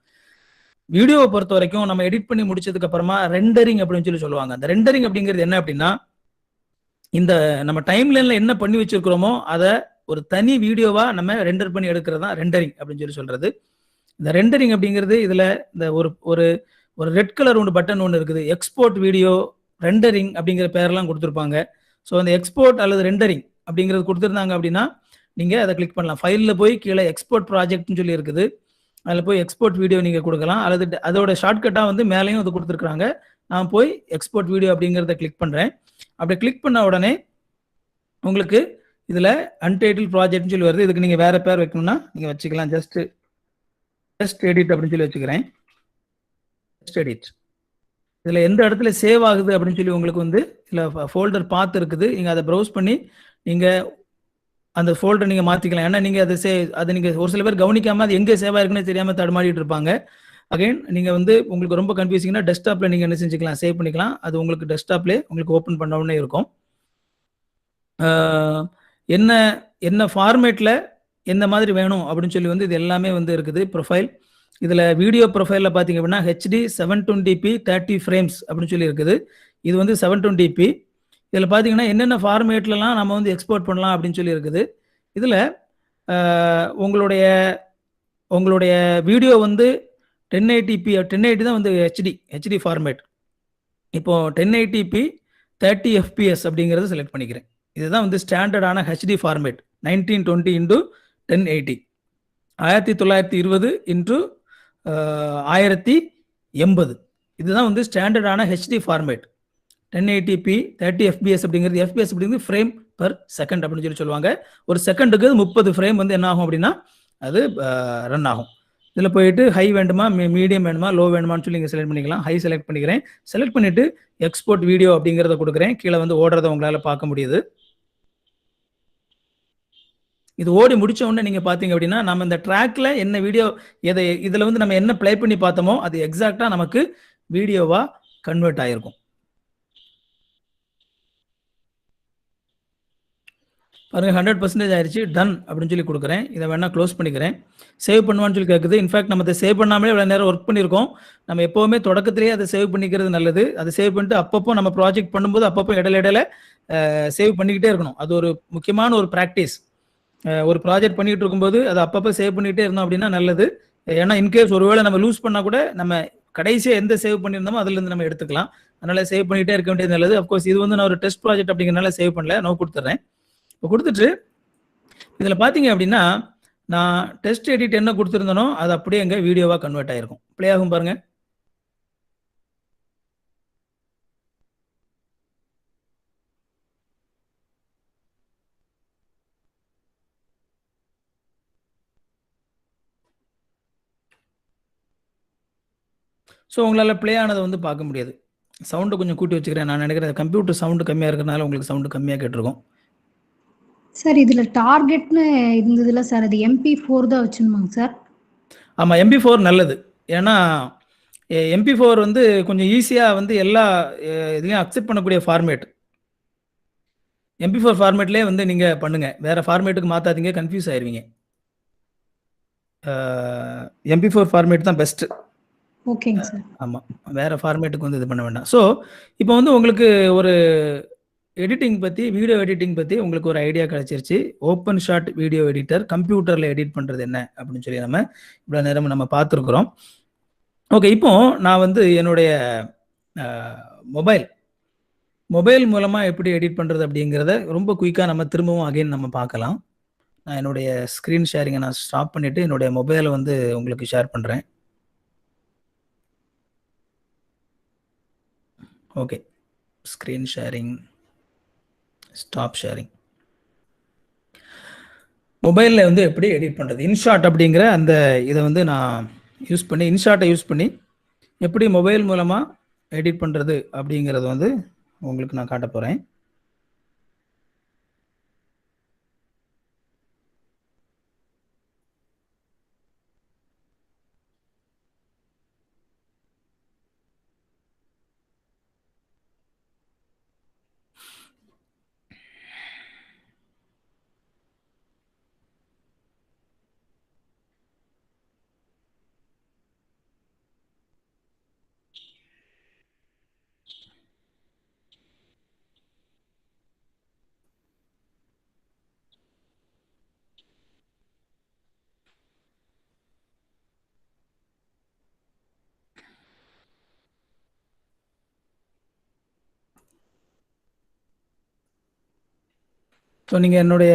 வீடியோவ பொறுத்தவரைக்கும் நம்ம எடிட் பண்ணி முடிச்சதுக்கு அப்புறமா ரெண்டரிங் அப்படின்னு சொல்லி சொல்லுவாங்க. அந்த ரெண்டரிங் அப்படிங்கிறது என்ன அப்படின்னா, இந்த நம்ம டைம்லைன்ல என்ன பண்ணி வச்சிருக்கிறோமோ, அத ஒரு தனி வீடியோவா நம்ம ரெண்டர் பண்ணி எடுக்கிறது தான் ரெண்டரிங் அப்படின்னு சொல்லி சொல்றது. இந்த ரெண்டரிங் அப்படிங்கிறது இதுல இந்த ஒரு ஒரு ஒரு ரெட் கலர் பட்டன் ஒண்ணு இருக்குது. எக்ஸ்போர்ட் வீடியோ ரெண்டரிங் அப்படிங்கிற பேர்லாம் குடுத்திருப்பாங்க. ஸோ அந்த எக்ஸ்போர்ட் அல்லது ரெண்டரிங் அப்படிங்கிறது குடுத்திருந்தாங்க அப்படின்னா, நீங்க அத கிளிக் பண்ணலாம். ஃபைல்ல போய் கீழ எக்ஸ்போர்ட் ப்ராஜெக்ட்ன்னு சொல்லி இருக்குது. அதுல போய் எக்ஸ்போர்ட் வீடியோ நீங்க குடுக்கலாம். அல்லது அதோட ஷார்ட்கட்டா வந்து மேலயும் அது குடுத்திருக்காங்க. நான் போய் எக்ஸ்போர்ட் வீடியோ அப்படிங்கிறத கிளிக் பண்றேன். அப்படி கிளிக் பண்ண உடனே உங்களுக்கு இதுல அன்டைட்டில் ப்ராஜெக்ட்னு சொல்லி வருது. இதுக்கு நீங்க வேற பேர் வைக்கணும்னா நீங்க வச்சுக்கலாம். ஜஸ்ட் எடிட் அப்படின்னு சொல்லி வச்சுக்கிறேன். Just edit. இதுல எந்த இடத்துல சேவ் ஆகுது அப்படின்னு சொல்லி உங்களுக்கு வந்து இதுல ஃபோல்டர் பாத் இருக்குது. நீங்க அத ப்ரௌஸ் பண்ணி நீங்க அந்த ஃபோல்டர் நீங்க மாத்திக்கலாம். ஏன்னா நீங்க அத நீங்க ஒரு சில பேர் கவனிக்காம அது எங்க சேவ் ஆயிருக்குன்னே தெரியாம தடுமாறிட்டு இருப்பாங்க. அகைன் நீங்க வந்து உங்களுக்கு ரொம்ப கன்ஃப்யூசிங்னா டெஸ்க்டாப்ல நீங்க என்ன செஞ்சுக்கலாம், சேவ் பண்ணிக்கலாம். அது உங்களுக்கு டெஸ்க்டாப்லயே உங்களுக்கு ஓப்பன் பண்ண உடனே இருக்கும். என்ன என்ன ஃபார்மேட்ல எந்த மாதிரி வேணும் அப்படின்னு சொல்லி வந்து இது எல்லாமே வந்து இருக்குது. ப்ரொஃபைல் இதுல வீடியோ ப்ரொஃபைல்ல பார்த்தீங்க அப்படின்னா HD 720p 30 ஃப்ரேம்ஸ் அப்படின்னு சொல்லி இருக்குது. இது வந்து 720p. இதுல பார்த்தீங்கன்னா என்னென்ன ஃபார்மேட்லலாம் நம்ம வந்து எக்ஸ்போர்ட் பண்ணலாம் அப்படின்னு சொல்லி இருக்குது. இதுல உங்களுடைய உங்களுடைய வீடியோ வந்து 1080 தான் வந்து HD ஃபார்மேட். இப்போ 1080p 30 fps அப்படிங்கிறத செலக்ட் பண்ணிக்கிறேன். இதுதான் வந்து ஸ்டாண்டர்டான HD ஃபார்மேட் 1920 x 1080 1920 x 1080 இதுதான் வந்து ஸ்டாண்டர்டான HD ஃபார்மேட் 1080p 30 fps அப்படிங்கிறது fps அப்படிங்கிறது ஃப்ரேம் பர் செகண்ட் அப்படின்னு சொல்லி சொல்லுவாங்க. ஒரு செகண்டுக்கு 30 ஃப்ரேம் வந்து என்ன ஆகும் அப்படின்னா அது ரன் ஆகும். இதுல போயிட்டு ஹை வேண்டுமா, மீடியம் வேணுமா, லோ வேணுமான்னு சொல்லி நீங்க செலக்ட் பண்ணிக்கலாம். ஹை செலக்ட் பண்ணிக்கிறேன். செலக்ட் பண்ணிட்டு எக்ஸ்போர்ட் வீடியோ அப்படிங்கிறத கொடுக்குறேன். கீழே வந்து ஓடுறத உங்களால பார்க்க முடியுது. இது ஓடி முடிச்ச உடனே நீங்க பாத்தீங்க அப்படின்னா நம்ம இந்த ட்ராக்ல என்ன வீடியோ இதுல வந்து நம்ம என்ன ப்ளே பண்ணி பார்த்தோமோ அது எக்ஸாக்டா நமக்கு வீடியோவா கன்வெர்ட் ஆயிருக்கும். பாருங்க 100% ஆயிருச்சு. டன் அப்படின்னு சொல்லி கொடுக்குறேன். இதை வேணா க்ளோஸ் பண்ணிக்கிறேன். சேவ் பண்ணுவான்னு சொல்லி கேட்குது. இன்ஃபேக்ட் நம்ம அதை சேவ் பண்ணாமலே இவ்வளோ நேரம் ஒர்க் பண்ணியிருக்கோம். நம்ம எப்போவுமே தொடக்கத்திலேயே அதை சேவ் பண்ணிக்கிறது நல்லது. அதை சேவ் பண்ணிட்டு அப்பப்போ நம்ம ப்ராஜெக்ட் பண்ணும்போது அப்பப்போ இடையில சேவ் பண்ணிக்கிட்டே இருக்கணும். அது ஒரு முக்கியமான ஒரு ப்ராக்டிஸ். ஒரு ப்ராஜெக்ட் பண்ணிட்டு இருக்கும்போது அதை அப்பப்போ சேவ் பண்ணிக்கிட்டே இருந்தோம் அப்படின்னா நல்லது. ஏன்னா இன்கேஸ் ஒருவேளை நம்ம லூஸ் பண்ணா கூட நம்ம கடைசியாக எந்த சேவ் பண்ணியிருந்தோமோ அதுலேருந்து நம்ம எடுத்துக்கலாம். அதனால சேவ் பண்ணிகிட்டே இருக்க வேண்டியது நல்லது. அஃப்கோர்ஸ் இது வந்து நான் ஒரு டெஸ்ட் ப்ராஜெக்ட் அப்படிங்கிறனால சேவ் பண்ணல. நான் கொடுத்துட்றேன். கொடுத்துட்டு இதுல பாத்தீங்க அப்படின்னா நான் டெஸ்ட் எடிட் என்ன கொடுத்திருந்தனோ அது அப்படியே எங்க வீடியோவா கன்வெர்ட் ஆயிருக்கும். ப்ளே ஆகும் பாருங்க. ஸோ உங்களால ப்ளே ஆனதை வந்து பார்க்க முடியாது. சவுண்டு கொஞ்சம் கூட்டி வச்சுக்கிறேன். நான் நினைக்கிறேன் கம்ப்யூட்டர் சவுண்டு கம்மியாக இருக்கிறனால உங்களுக்கு சவுண்டு கம்மியாக கேட்டிருக்கும். சார் இதுல டார்கெட்னு இருந்ததுல சார், அது MP4 தான் வச்சுருமாங்க சார்? ஆமாம், MP4 நல்லது. ஏன்னா MP4 வந்து கொஞ்சம் ஈஸியாக வந்து எல்லா இதுலேயும் அக்செப்ட் பண்ணக்கூடிய ஃபார்மேட். MP4 ஃபார்மேட்லேயே வந்து நீங்கள் பண்ணுங்கள், வேறு ஃபார்மேட்டுக்கு மாற்றாதீங்க, கன்ஃபியூஸ் ஆயிடுவீங்க. MP4 ஃபார்மேட் தான் பெஸ்ட்டு. ஓகேங்க சார். ஆமாம், வேறு ஃபார்மேட்டுக்கு வந்து இது பண்ண வேண்டாம். ஸோ இப்போ வந்து உங்களுக்கு ஒரு எடிட்டிங் பற்றி, வீடியோ எடிட்டிங் பற்றி உங்களுக்கு ஒரு ஐடியா கிடச்சிருச்சு. ஓப்பன் ஷாட் வீடியோ எடிட்டர் கம்ப்யூட்டரில் எடிட் பண்ணுறது என்ன அப்படின்னு சொல்லி நம்ம இவ்வளோ நேரம் நம்ம பார்த்துருக்குறோம். ஓகே, இப்போ நான் வந்து என்னுடைய மொபைல் மூலமாக எப்படி எடிட் பண்ணுறது அப்படிங்கிறத ரொம்ப குயிக்காக நம்ம திரும்பவும் அகைன் நம்ம பார்க்கலாம். நான் என்னுடைய ஸ்க்ரீன் ஷேரிங்கை நான் ஸ்டாப் பண்ணிவிட்டு என்னுடைய மொபைலை வந்து உங்களுக்கு ஷேர் பண்ணுறேன். Okay, screen sharing, stop sharing. மொபைலில் வந்து எப்படி எடிட் பண்ணுறது, இன்ஷாட் அப்படிங்கிற அந்த இதை வந்து நான் இன்ஷாட்டை யூஸ் பண்ணி எப்படி மொபைல் மூலமாக எடிட் பண்ணுறது அப்படிங்கிறத வந்து உங்களுக்கு நான் காட்ட போகிறேன். ஸோ நீங்கள் என்னுடைய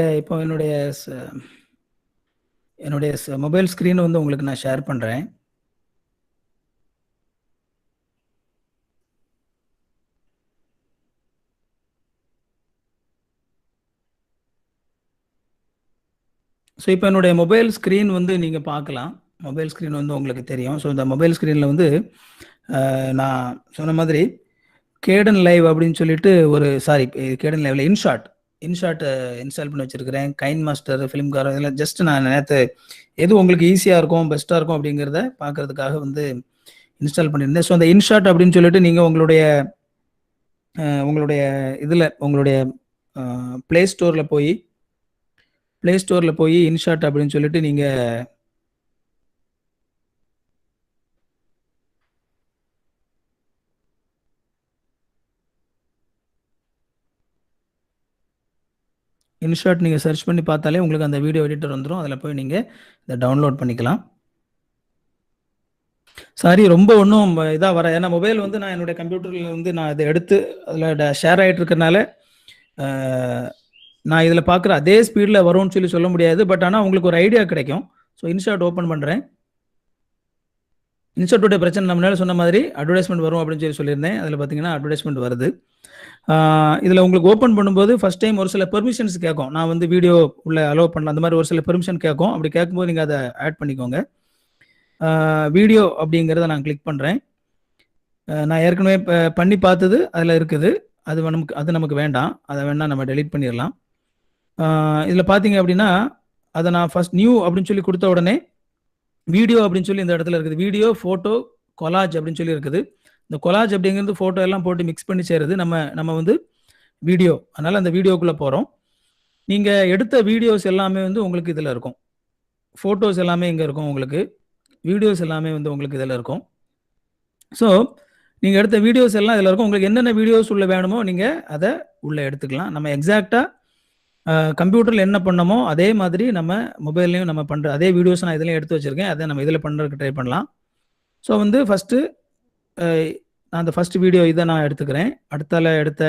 மொபைல் ஸ்க்ரீனை வந்து உங்களுக்கு நான் ஷேர் பண்ணுறேன். ஸோ இப்போ என்னுடைய மொபைல் ஸ்க்ரீன் வந்து நீங்கள் பார்க்கலாம். மொபைல் ஸ்க்ரீன் வந்து உங்களுக்கு தெரியும். ஸோ இந்த மொபைல் ஸ்க்ரீனில் வந்து நான் சொன்ன மாதிரி கேடன் லைவ் அப்படின்னு சொல்லிட்டு கேடன் லைவில் இன்ஷாட் இன்ஸ்டால் பண்ணி வச்சுருக்கிறேன். கைன் மாஸ்டர், ஃபிலிம் காரோ, இதெல்லாம் ஜஸ்ட் நான் நேற்று எது உங்களுக்கு ஈஸியாக இருக்கும், பெஸ்ட்டாக இருக்கும் அப்படிங்கிறத பார்க்குறதுக்காக வந்து இன்ஸ்டால் பண்ணியிருந்தேன். ஸோ அந்த இன்ஷாட் அப்படின்னு சொல்லிட்டு நீங்கள் உங்களுடைய ப்ளே ஸ்டோரில் போய் இன்ஷாட் அப்படின்னு சொல்லிட்டு நீங்கள் இன்ஷாட் நீங்கள் சர்ச் பண்ணி பார்த்தாலே உங்களுக்கு அந்த வீடியோ எடிட்டர் வந்துடும். அதில் போய் நீங்கள் இதை டவுன்லோட் பண்ணிக்கலாம். சாரி, ரொம்ப ஒன்றும் இதாக வர, ஏன்னா மொபைல் வந்து நான் என்னுடைய கம்ப்யூட்டரில் வந்து நான் இதை எடுத்து அதில் ஷேர் ஆகிட்டு இருக்கிறனால நான் இதில் பார்க்குற அதே ஸ்பீடில் வரும்னு சொல்ல முடியாது. பட் ஆனால் உங்களுக்கு ஒரு ஐடியா கிடைக்கும். ஸோ இன்ஷாட் ஓப்பன் பண்ணுறேன். இன்ஷாட்டோடைய பிரச்சனை நம்ம சொன்ன மாதிரி அட்வர்டைஸ்மெண்ட் வரும் அப்படின்னு சொல்லியிருந்தேன். அதில் பார்த்தீங்கன்னா அட்வர்டைஸ்மெண்ட் வருது. இதில் உங்களுக்கு ஓப்பன் பண்ணும்போது ஃபஸ்ட் டைம் ஒரு சில பெர்மிஷன்ஸ் கேட்கும். நான் வந்து வீடியோ உள்ள அலோவ் பண்ணலாம், அந்த மாதிரி ஒரு சில பெர்மிஷன் கேட்கும். அப்படி கேட்கும்போது நீங்கள் அதை ஆட் பண்ணிக்கோங்க. வீடியோ அப்படிங்கிறத நான் கிளிக் பண்ணுறேன். நான் ஏற்கனவே பண்ணி பார்த்தது அதில் இருக்குது. அது நமக்கு வேண்டாம். அதை வேணால் நம்ம டெலீட் பண்ணிடலாம். இதில் பார்த்தீங்க அப்படின்னா அதை நான் ஃபஸ்ட் நியூ அப்படின்னு சொல்லி கொடுத்த உடனே வீடியோ அப்படின்னு சொல்லி இந்த இடத்துல இருக்குது. வீடியோ, ஃபோட்டோ, கொலாஜ் அப்படின்னு சொல்லி இருக்குது. இந்த கொலாஜ் அப்படிங்கிறது ஃபோட்டோ எல்லாம் போட்டு மிக்ஸ் பண்ணி சேருது. நம்ம வந்து வீடியோ, அதனால் அந்த வீடியோக்குள்ளே போகிறோம். நீங்கள் எடுத்த வீடியோஸ் எல்லாமே வந்து உங்களுக்கு இதில் இருக்கும். ஃபோட்டோஸ் எல்லாமே இங்கே இருக்கும் உங்களுக்கு. வீடியோஸ் எல்லாமே வந்து உங்களுக்கு இதில் இருக்கும். ஸோ நீங்கள் எடுத்த வீடியோஸ் எல்லாம் இதில் இருக்கும். உங்களுக்கு என்னென்ன வீடியோஸ் உள்ள வேணுமோ நீங்கள் அதை உள்ளே எடுத்துக்கலாம். நம்ம எக்ஸாக்டாக கம்ப்யூட்டரில் என்ன பண்ணமோ அதே மாதிரி நம்ம மொபைல்லையும் நம்ம பண்ணுற அதே வீடியோஸ் நான் இதுலையும் எடுத்து வச்சுருக்கேன். அதை நம்ம இதில் பண்ணுறதுக்கு ட்ரை பண்ணலாம். ஸோ வந்து நான் அந்த ஃபஸ்ட்டு வீடியோ இதை நான் எடுத்துக்கிறேன். அடுத்தால எடுத்த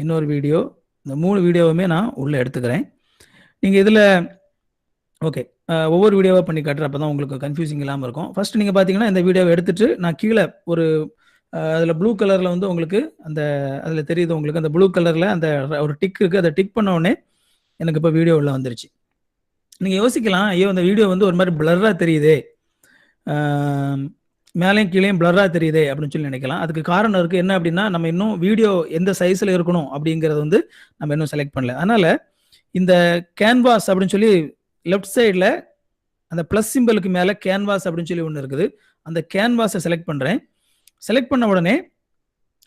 இன்னொரு வீடியோ, இந்த 3 வீடியோவுமே நான் உள்ளே எடுத்துக்கிறேன். நீங்கள் இதில் ஓகே, ஒவ்வொரு வீடியோவாக பண்ணி காட்டுறேன். அப்போ தான் உங்களுக்கு கன்ஃபியூசிங் இல்லாமல் இருக்கும். ஃபஸ்ட்டு நீங்கள் பார்த்தீங்கன்னா இந்த வீடியோவை எடுத்துகிட்டு நான் கீழே அதில் ப்ளூ கலரில் வந்து உங்களுக்கு அதில் தெரியுது உங்களுக்கு அந்த ப்ளூ கலரில் அந்த ஒரு டிக் இருக்குது. அதை டிக் பண்ண உடனே எனக்கு இப்போ வீடியோ உள்ள வந்துருச்சு. நீங்கள் யோசிக்கலாம், ஐயோ இந்த வீடியோ வந்து ஒரு மாதிரி பிளர்ராக தெரியுதே, மேலேயும் கீழேயும் பிளர்ரா தெரியுதே அப்படின்னு சொல்லி நினைக்கலாம். அதுக்கு காரணம் இருக்கு. என்ன அப்படின்னா, நம்ம இன்னும் வீடியோ எந்த சைஸ்ல இருக்கணும் அப்படிங்கிறது வந்து நம்ம இன்னும் செலக்ட் பண்ணல. அதனால இந்த கேன்வாஸ் அப்படின்னு சொல்லி லெஃப்ட் சைடில் அந்த ப்ளஸ் சிம்பிளுக்கு மேலே கேன்வாஸ் அப்படின்னு சொல்லி ஒன்று இருக்குது. அந்த கேன்வாஸை செலக்ட் பண்ணுறேன். செலக்ட் பண்ண உடனே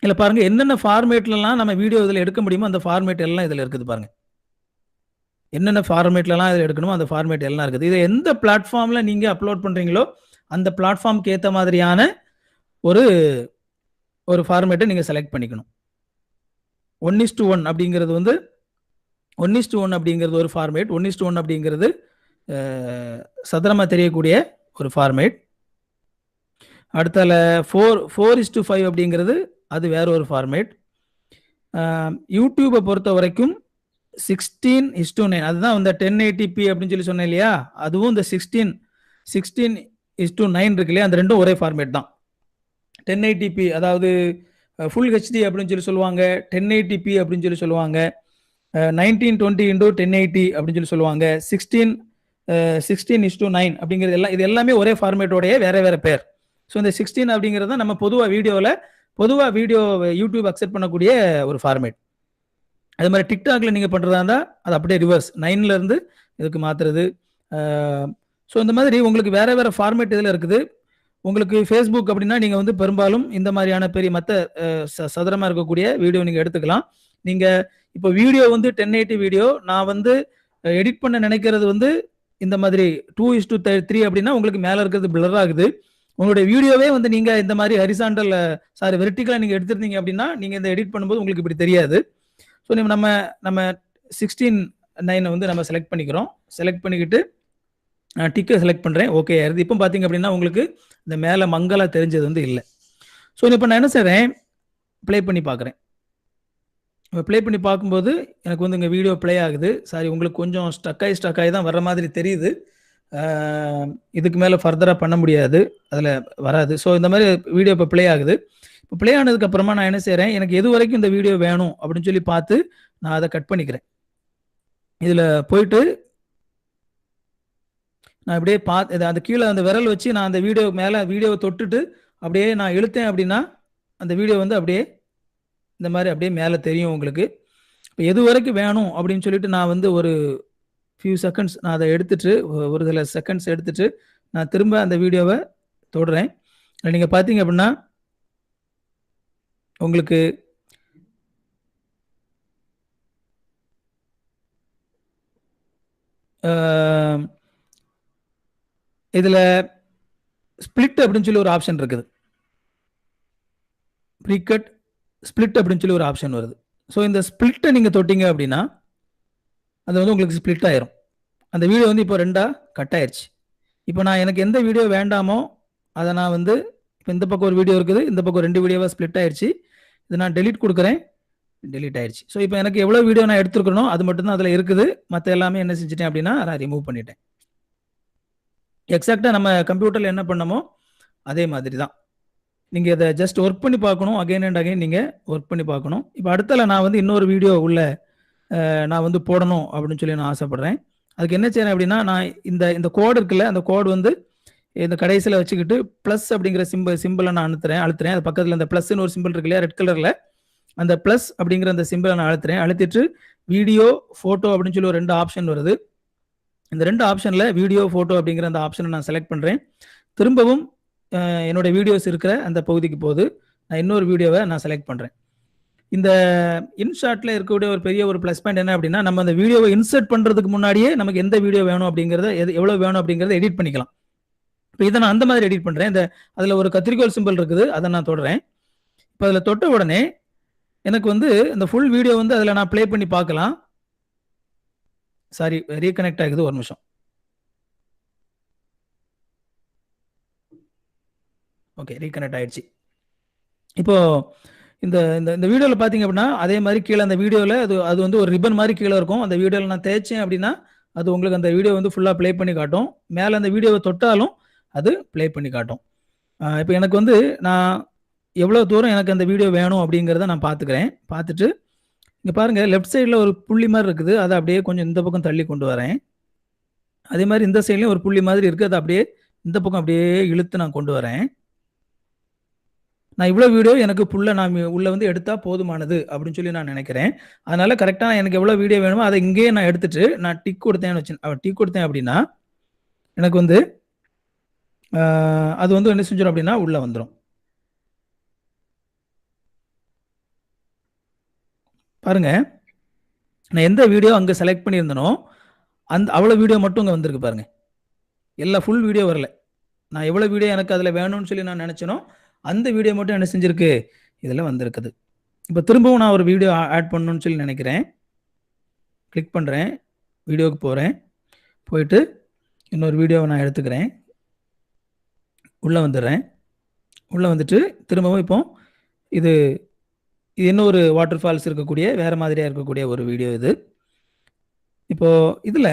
இதில் பாருங்கள் என்னென்ன ஃபார்மேட்லலாம் நம்ம வீடியோ இதில் எடுக்க முடியுமோ அந்த ஃபார்மேட் எல்லாம் இதில் இருக்குது பாருங்கள். என்னென்ன ஃபார்மேட்லலாம் இதில் எடுக்கணுமோ அந்த ஃபார்மேட் எல்லாம் இருக்குது. இதை எந்த பிளாட்ஃபார்மில் நீங்கள் அப்லோட் பண்ணுறீங்களோ அந்த பிளாட்ஃபார்முக்கு ஏற்ற மாதிரியான ஒரு ஃபார்மேட்டை நீங்கள் செலக்ட் பண்ணிக்கணும். 1:1 அப்படிங்கிறது வந்து 1:1 அப்படிங்கிறது ஒரு ஃபார்மேட். 1:1 அப்படிங்கிறது சதுரமாக தெரியக்கூடிய ஒரு ஃபார்மேட். அடுத்தால 4:5 அப்படிங்கிறது அது வேற ஒரு ஃபார்மேட். யூடியூப்பை பொறுத்த வரைக்கும் 16:9 அதுதான் இந்த 1080p அப்படின்னு சொல்லி சொன்னேன் இல்லையா, அதுவும் இந்த 16:9 இருக்கு இல்லையா, அந்த ரெண்டும் ஒரே ஃபார்மேட் தான். 1080p அதாவது ஃபுல் ஹெச்டி அப்படின்னு சொல்லி சொல்லுவாங்க, 1080p அப்படின்னு சொல்லி சொல்லுவாங்க, 1920x1080 அப்படின்னு சொல்லி சொல்லுவாங்க, 16:9 அப்படிங்கிறது எல்லாம் இது எல்லாமே ஒரே ஃபார்மேட்டோடைய வேற வேற பேர். ஸோ இந்த 16 அப்படிங்கிறது தான் நம்ம பொதுவாக வீடியோ யூடியூப் அக்செப்ட் பண்ணக்கூடிய ஒரு ஃபார்மேட். அது மாதிரி டிக்டாக்ல நீங்கள் பண்ணுறதா இருந்தால் அது அப்படியே ரிவர்ஸ் 9ல இருந்து இதுக்கு மாற்றுறது. ஸோ இந்த மாதிரி உங்களுக்கு வேற வேற ஃபார்மேட் இதில் இருக்குது. உங்களுக்கு ஃபேஸ்புக் அப்படின்னா நீங்கள் வந்து பெரும்பாலும் இந்த மாதிரியான பெரிய மற்ற சதுரமாக இருக்கக்கூடிய வீடியோ நீங்கள் எடுத்துக்கலாம். நீங்கள் இப்போ வீடியோ வந்து 1080 வீடியோ நான் வந்து எடிட் பண்ண நினைக்கிறது வந்து இந்த மாதிரி 2:3 அப்படின்னா உங்களுக்கு மேலே இருக்கிறது பிளர் ஆகுது. உங்களுடைய வீடியோவே வந்து நீங்கள் இந்த மாதிரி ஹரிசாண்டல் வெர்டிக்கலாக நீங்கள் எடுத்துருந்தீங்க அப்படின்னா நீங்கள் இந்த எடிட் பண்ணும்போது உங்களுக்கு இப்படி தெரியாது. ஸோ நம்ம 16:9 வந்து நம்ம செலக்ட் பண்ணிக்கிறோம். செலக்ட் பண்ணிக்கிட்டு டிக்கை செலக்ட் பண்ணுறேன். ஓகே ஆயிருது. இப்போ பார்த்தீங்க அப்படின்னா உங்களுக்கு இந்த மேலே மங்கலாக தெரிஞ்சது வந்து இல்லை. ஸோ இப்போ நான் என்ன செய்கிறேன், ப்ளே பண்ணி பார்க்குறேன். ப்ளே பண்ணி பார்க்கும்போது எனக்கு வந்து இங்கே வீடியோ ப்ளே ஆகுது. சாரி, உங்களுக்கு கொஞ்சம் ஸ்டக்காகி தான் வர்ற மாதிரி தெரியுது. இதுக்கு மேலே ஃபர்தராக பண்ண முடியாது, அதில் வராது. ஸோ இந்த மாதிரி வீடியோ இப்போ ப்ளே ஆகுது. இப்போ ப்ளே ஆனதுக்கப்புறமா நான் என்ன செய்கிறேன், எனக்கு எது வரைக்கும் இந்த வீடியோ வேணும் அப்படின்னு சொல்லி பார்த்து நான் அதை கட் பண்ணிக்கிறேன். இதில் போயிட்டு நான் அப்படியே அந்த கீழே அந்த விரல் வச்சு நான் அந்த வீடியோ மேலே வீடியோவை தொட்டுட்டு அப்படியே நான் இழுத்தேன் அப்படின்னா அந்த வீடியோ வந்து அப்படியே இந்த மாதிரி அப்படியே மேலே தெரியும் உங்களுக்கு. இப்போ எது வரைக்கும் வேணும் அப்படின்னு சொல்லிட்டு நான் வந்து ஒரு ஃபியூ செகண்ட்ஸ் நான் அதை எடுத்துட்டு ஒரு சில செகண்ட்ஸ் எடுத்துட்டு நான் திரும்ப அந்த வீடியோவை தொடுறேன். நீங்கள் பார்த்தீங்க அப்படின்னா உங்களுக்கு இதில் ஸ்பிளிட் அப்படின்னு சொல்லி ஒரு ஆப்ஷன் இருக்குது. ப்ரீகட் ஸ்பிளிட் அப்படின்னு சொல்லி ஒரு ஆப்ஷன் வருது. ஸோ இந்த ஸ்பிளிட்டை நீங்கள் தொட்டிங்க அப்படின்னா அது வந்து உங்களுக்கு ஸ்பிளிட் ஆயிரும். அந்த வீடியோ வந்து இப்போ 2ஆக கட் ஆயிடுச்சு. இப்போ நான் எனக்கு எந்த வீடியோ வேண்டாமோ அதை நான் வந்து இப்போ இந்த பக்கம் ஒரு வீடியோ இருக்குது, இந்த பக்கம் 2 வீடியோவாக ஸ்பிளிட் ஆயிடுச்சு. இது நான் டெலீட் கொடுக்குறேன், டெலீட் ஆயிடுச்சு. ஸோ இப்போ எனக்கு எவ்வளோ வீடியோ நான் எடுத்துருக்கணும் அது மட்டும்தான் அதில் இருக்குது. மற்ற எல்லாமே என்ன செஞ்சுட்டேன் அப்படின்னா நான் ரிமூவ் பண்ணிட்டேன். எக்ஸாக்டாக நம்ம கம்ப்யூட்டரில் என்ன பண்ணமோ அதே மாதிரி தான். நீங்கள் இதை ஜஸ்ட் ஒர்க் பண்ணி பார்க்கணும், அகைன் அண்ட் அகைன் நீங்கள் ஒர்க் பண்ணி பார்க்கணும். இப்போ அடுத்தால நான் வந்து இன்னொரு வீடியோ உள்ள நான் வந்து போடணும் அப்படின்னு சொல்லி நான் ஆசைப்பட்றேன். அதுக்கு என்ன செய்யறேன் அப்படின்னா நான் இந்த கோடு இருக்குல்ல, அந்த கோடு வந்து இந்த கடைசியில் வச்சுக்கிட்டு ப்ளஸ் அப்படிங்கிற சிம்பிளை நான் அழுத்துறேன். அது பக்கத்தில் இந்த ப்ளஸ்ன்னு ஒரு சிம்பிள் இருக்கு இல்லையா ரெட் கலரில், அந்த ப்ளஸ் அப்படிங்கிற அந்த சிம்பிளை நான் அழுத்திட்டு வீடியோ ஃபோட்டோ அப்படின்னு சொல்லி ஒரு 2 ஆப்ஷன் வருது. இந்த 2 ஆப்ஷனில் வீடியோ ஃபோட்டோ அப்படிங்கிற அந்த ஆப்ஷனை நான் செலக்ட் பண்ணுறேன். திரும்பவும் என்னோட வீடியோஸ் இருக்கிற அந்த பகுதிக்கு போது நான் இன்னொரு வீடியோவை நான் செலக்ட் பண்ணுறேன். இந்த இன்ஷாட்டில் இருக்கக்கூடிய ஒரு பெரிய ஒரு ப்ளஸ் பாயிண்ட் என்ன அப்படின்னா நம்ம அந்த வீடியோவை இன்சர்ட் பண்ணுறதுக்கு முன்னாடியே நமக்கு எந்த வீடியோ வேணும் அப்படிங்கிறத எவ்வளோ வேணும் அப்படிங்கிறத எடிட் பண்ணிக்கலாம். இப்போ இதை நான் அந்த மாதிரி எடிட் பண்ணுறேன். அதில் ஒரு கத்திரிக்கோல் சிம்பிள் இருக்குது, அதை நான் தொடுறேன். இப்போ அதில் தொட்ட உடனே எனக்கு வந்து இந்த ஃபுல் வீடியோ வந்து அதில் நான் ப்ளே பண்ணி பார்க்கலாம். சாரி, ரீகனெக்ட் ஆகுது, ஒரு நிமிஷம். ஓகே, ரீகனெக்ட் ஆயிடுச்சு. இப்போ இந்த இந்த வீடியோவில் பார்த்தீங்க அப்படின்னா அதே மாதிரி கீழே அந்த வீடியோவில் அது வந்து ஒரு ரிப்பன் மாதிரி கீழே இருக்கும். அந்த வீடியோவில் நான் தேய்ச்சேன் அப்படின்னா அது உங்களுக்கு அந்த வீடியோ வந்து ஃபுல்லாக ப்ளே பண்ணி காட்டும். மேலே அந்த வீடியோவை தொட்டாலும் அது ப்ளே பண்ணி காட்டும். இப்போ எனக்கு வந்து நான் எவ்வளோ தூரம் எனக்கு அந்த வீடியோ வேணும் அப்படிங்கிறத நான் பார்த்துக்கிறேன். பார்த்துட்டு இங்கே பாருங்கள் லெஃப்ட் சைடில் ஒரு புள்ளி மாதிரி இருக்குது, அதை அப்படியே கொஞ்சம் இந்த பக்கம் தள்ளி கொண்டு வரேன். அதே மாதிரி இந்த சைட்லேயும் ஒரு புள்ளி மாதிரி இருக்குது, அதை அப்படியே இந்த பக்கம் அப்படியே இழுத்து நான் கொண்டு வரேன். நான் இவ்வளோ வீடியோ எனக்கு நான் உள்ள வந்து எடுத்தா போதுமானது அப்படின்னு சொல்லி நான் நினைக்கிறேன். அதனால கரெக்டாக எனக்கு எவ்வளோ வீடியோ வேணுமோ அதை இங்கேயே நான் எடுத்துட்டு நான் டிக் கொடுத்தேன் அப்படின்னா எனக்கு வந்து அது வந்து என்ன செஞ்சிடும் அப்படின்னா உள்ள வந்துடும். பாருங்க, நான் எந்த வீடியோ அங்கே செலக்ட் பண்ணியிருந்தனோ அவ்வளோ வீடியோ மட்டும் இங்கே வந்திருக்கு பாருங்க. எல்லா ஃபுல் வீடியோ வரல. நான் எவ்வளோ வீடியோ எனக்கு அதில் வேணும்னு சொல்லி நான் நினச்சேனோ அந்த வீடியோ மட்டும் என்ன செஞ்சிருக்கு இதில் வந்திருக்குது. இப்போ திரும்பவும் நான் ஒரு வீடியோ ஆட் பண்ணணும்னு சொல்லி நினைக்கிறேன். கிளிக் பண்ணுறேன், வீடியோவுக்கு போகிறேன், போயிட்டு இன்னொரு வீடியோவை நான் எடுத்துக்கிறேன், உள்ளே வந்துடுறேன். உள்ளே வந்துட்டு திரும்பவும் இப்போ இது இன்னொரு வாட்டர் ஃபால்ஸ் இருக்கக்கூடிய வேறு மாதிரியாக இருக்கக்கூடிய ஒரு வீடியோ இது. இப்போது இதில்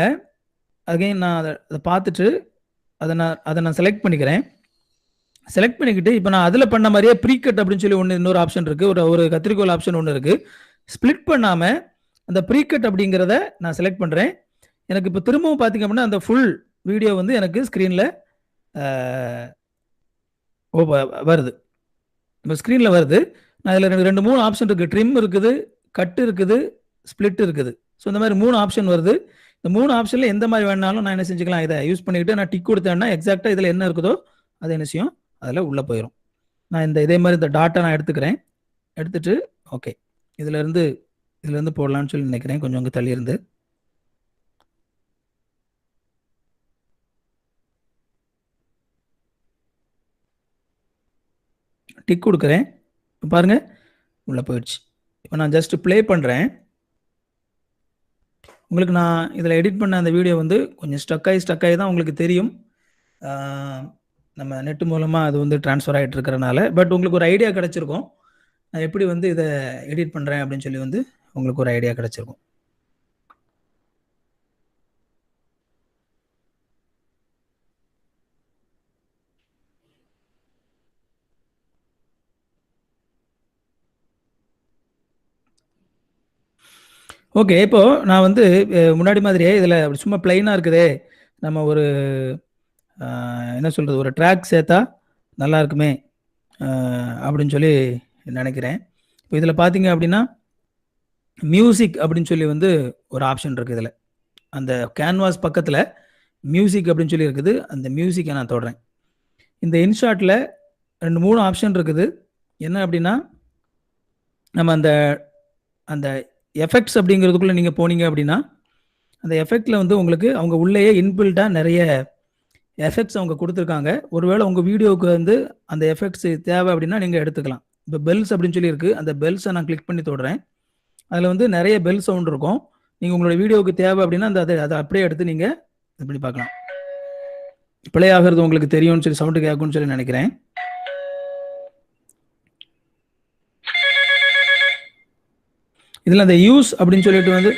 அகைன் நான் அதை பார்த்துட்டு அதை நான் செலக்ட் பண்ணிக்கிறேன். செலக்ட் பண்ணிக்கிட்டு இப்போ நான் அதில் பண்ண மாதிரியே ப்ரீகட் அப்படின்னு சொல்லி இன்னொரு ஆப்ஷன் இருக்குது, ஒரு கத்திரிக்கோல் ஆப்ஷன் ஒன்று இருக்குது. ஸ்ப்ளிட் பண்ணாமல் அந்த ப்ரீகட் அப்படிங்கிறத நான் செலக்ட் பண்ணுறேன். எனக்கு இப்போ திரும்பவும் பார்த்திங்க அப்படின்னா அந்த ஃபுல் வீடியோ வந்து எனக்கு ஸ்க்ரீனில் வருது. இப்போ ஸ்க்ரீனில் வருது. நான் இதில் 2-3 ஆப்ஷன் இருக்குது. ட்ரிம் இருக்குது, கட் இருக்குது, ஸ்ப்ளிட் இருக்குது. ஸோ இந்த மாதிரி 3 ஆப்ஷன் வருது. இந்த 3 ஆப்ஷனில் எந்த மாதிரி வேணாலும் நான் என்ன செஞ்சுக்கலாம், இதை யூஸ் பண்ணிக்கிட்டு நான் டிக் கொடுத்தேன்னா எக்ஸாக்டாக இதில் என்ன இருக்குதோ அது என்ன செய்யும் அதில் உள்ளே போயிடும். நான் இதே மாதிரி இந்த டாட்டா நான் எடுத்துக்கிறேன். எடுத்துட்டு ஓகே இதுலேருந்து போடலான்னு சொல்லி நினைக்கிறேன். கொஞ்சம் அங்கே தள்ளி இருந்து டிக் கொடுக்குறேன். இப்போ பாருங்கள் உள்ளே போயிடுச்சு. இப்போ நான் ஜஸ்ட் ப்ளே பண்ணுறேன். உங்களுக்கு நான் இதில் எடிட் பண்ண அந்த வீடியோ வந்து கொஞ்சம் ஸ்டக் ஆகி தான் உங்களுக்கு தெரியும். நம்ம நெட்டு மூலமாக அது வந்து ட்ரான்ஸ்ஃபர் ஆகிட்டு இருக்கிறனால. பட் உங்களுக்கு ஒரு ஐடியா கிடச்சிருக்கும் நான் எப்படி வந்து இதை எடிட் பண்ணுறேன் அப்படின்னு சொல்லி வந்து உங்களுக்கு ஒரு ஐடியா கிடச்சிருக்கும். ஓகே, இப்போது நான் வந்து முன்னாடி மாதிரியே இதில் சும்மா பிளைனாக இருக்குதே, நம்ம ஒரு என்ன சொல்கிறது, ஒரு ட்ராக் சேர்த்தா நல்லா இருக்குமே அப்படின்னு சொல்லி நினைக்கிறேன். இப்போ இதில் பார்த்தீங்க அப்படின்னா மியூசிக் அப்படின்னு சொல்லி வந்து ஒரு ஆப்ஷன் இருக்குது. இதில் அந்த கேன்வாஸ் பக்கத்தில் மியூசிக் அப்படின்னு சொல்லி இருக்குது. அந்த மியூசிக்கை நான் தொடுறேன். இந்த இன்ஷாட்டில் 2-3 ஆப்ஷன் இருக்குது. என்ன அப்படின்னா நம்ம அந்த எஃபெக்ட்ஸ் அப்படிங்கிறதுக்குள்ளே நீங்கள் போனீங்க அப்படின்னா அந்த எஃபெக்டில் வந்து உங்களுக்கு அவங்க உள்ளேயே இன்பில்ட்டாக நிறைய எஃபெக்ட்ஸ் அவங்க கொடுத்துருக்காங்க. ஒருவேளை உங்கள் வீடியோவுக்கு வந்து அந்த எஃபெக்ட்ஸ் தேவை அப்படின்னா நீங்கள் எடுத்துக்கலாம். இப்போ பெல்ஸ் அப்படின்னு சொல்லி இருக்குது. அந்த பெல்ஸை நான் கிளிக் பண்ணி தொடுறேன். அதில் வந்து நிறைய பெல் சவுண்ட் இருக்கும். நீங்கள் உங்களோட வீடியோவுக்கு தேவை அப்படின்னா அதை அப்படியே எடுத்து நீங்கள் இது பண்ணி பார்க்கலாம். பிளே ஆகிறது உங்களுக்கு தெரியும்னு சொல்லி சவுண்டு கேட்கும்னு சொல்லி நினைக்கிறேன். இதில் அந்த யூஸ் அப்படின்னு சொல்லிட்டு வந்து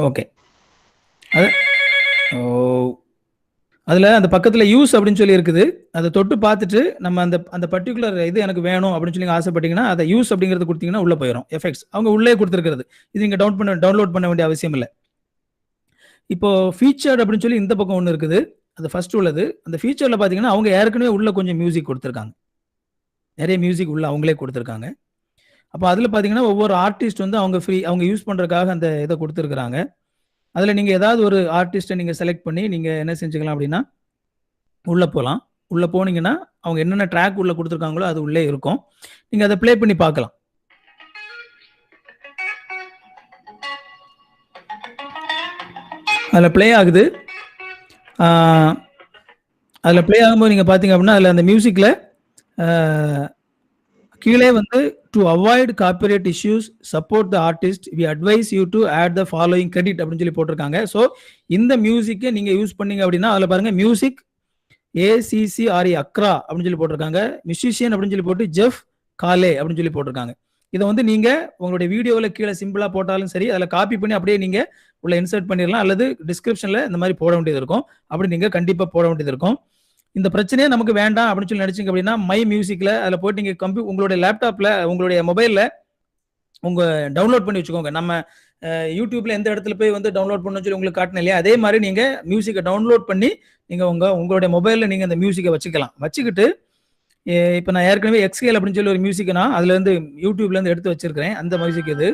ஓகே அது அதில் அந்த பக்கத்தில் யூஸ் அப்படின்னு சொல்லி இருக்குது. அதை தொட்டு பார்த்துட்டு நம்ம அந்த பர்டிகுலர் இது எனக்கு வேணும் அப்படின்னு சொல்லி ஆசைப்பட்டீங்கன்னா அதை யூஸ் அப்படிங்கிறது கொடுத்தீங்கன்னா உள்ளே போயிடும். எஃபெக்ட்ஸ் அவங்க உள்ளே கொடுத்துருக்கிறது. இது நீங்கள் டவுன்லோட் பண்ண வேண்டிய அவசியம் இல்லை. இப்போ ஃபீச்சர் அப்படின்னு சொல்லி இந்த பக்கம் ஒன்று இருக்குது. அது ஃபர்ஸ்ட் உள்ளது. அந்த ஃபீச்சரில் பார்த்தீங்கன்னா அவங்க ஏற்கனவே உள்ள கொஞ்சம் மியூசிக் கொடுத்துருக்காங்க. நிறைய மியூசிக் உள்ள அவங்களே கொடுத்துருக்காங்க. அப்போ அதில் பார்த்தீங்கன்னா ஒவ்வொரு ஆர்டிஸ்ட் வந்து அவங்க யூஸ் பண்ணுறதுக்காக அந்த இதை கொடுத்துருக்குறாங்க. அதில் நீங்கள் ஏதாவது ஒரு ஆர்டிஸ்ட்டை நீங்கள் செலக்ட் பண்ணி நீங்கள் என்ன செஞ்சுக்கலாம் அப்படின்னா உள்ளே போகலாம். உள்ளே போனீங்கன்னா அவங்க என்னென்ன ட்ராக் உள்ளே கொடுத்துருக்காங்களோ அது உள்ளே இருக்கும். நீங்கள் அதை ப்ளே பண்ணி பார்க்கலாம். அதில் ப்ளே ஆகுது. அதில் ப்ளே ஆகும்போது நீங்கள் பார்த்தீங்க அப்படின்னா அதில் அந்த மியூசிக்கில் கீழே வந்து to avoid copyright issues support the artist we advise you to add the following credit அப்படின்னு சொல்லி போட்டிருக்காங்க. ஸோ இந்த மியூசிக்கை நீங்கள் யூஸ் பண்ணீங்க அப்படின்னா அதில் பாருங்கள் மியூசிக் ACCRE அக்ரா அப்படின்னு சொல்லி போட்டிருக்காங்க. மியூசிஷியன் அப்படின்னு சொல்லி போட்டு ஜெஃப் காலே அப்படின்னு சொல்லி போட்டிருக்காங்க. இதை வந்து நீங்கள் உங்களுடைய வீடியோவில் கீழே சிம்பிளாக போட்டாலும் சரி அதில் காப்பி பண்ணி அப்படியே நீங்கள் உள்ள இன்சர்ட் பண்ணிடலாம். அல்லது டிஸ்கிரிப்ஷனில் இந்த மாதிரி போட வேண்டியது இருக்கும். அப்படி நீங்கள் கண்டிப்பாக போட வேண்டியது இருக்கும். இந்த பிரச்சனையே நமக்கு வேண்டாம் அப்படின்னு சொல்லி நினைச்சிங்க அப்படின்னா மை மியூசிக்கில் அதில் போயிட்டு நீங்கள் உங்களுடைய லேப்டாப்பில் உங்களுடைய மொபைலில் உங்கள் டவுன்லோட் பண்ணி வச்சுக்கோங்க. நம்ம யூடியூப்பில் எந்த இடத்துல போய் வந்து டவுன்லோட் பண்ணணும்னு சொல்லி உங்களுக்கு காட்டினேன் இல்லையா, அதே மாதிரி நீங்கள் மியூசிக்கை டவுன்லோட் பண்ணி நீங்கள் உங்களுடைய மொபைலில் நீங்கள் அந்த மியூசிக்கை வச்சுக்கலாம். வச்சுக்கிட்டு இப்போ நான் ஏற்கனவே எக்ஸ்கேல் அப்படின்னு சொல்லி ஒரு மியூசிக்கை நான் அதுலேருந்து யூடியூப்லேருந்து எடுத்து வச்சிருக்கிறேன். அந்த மியூசிக் இது.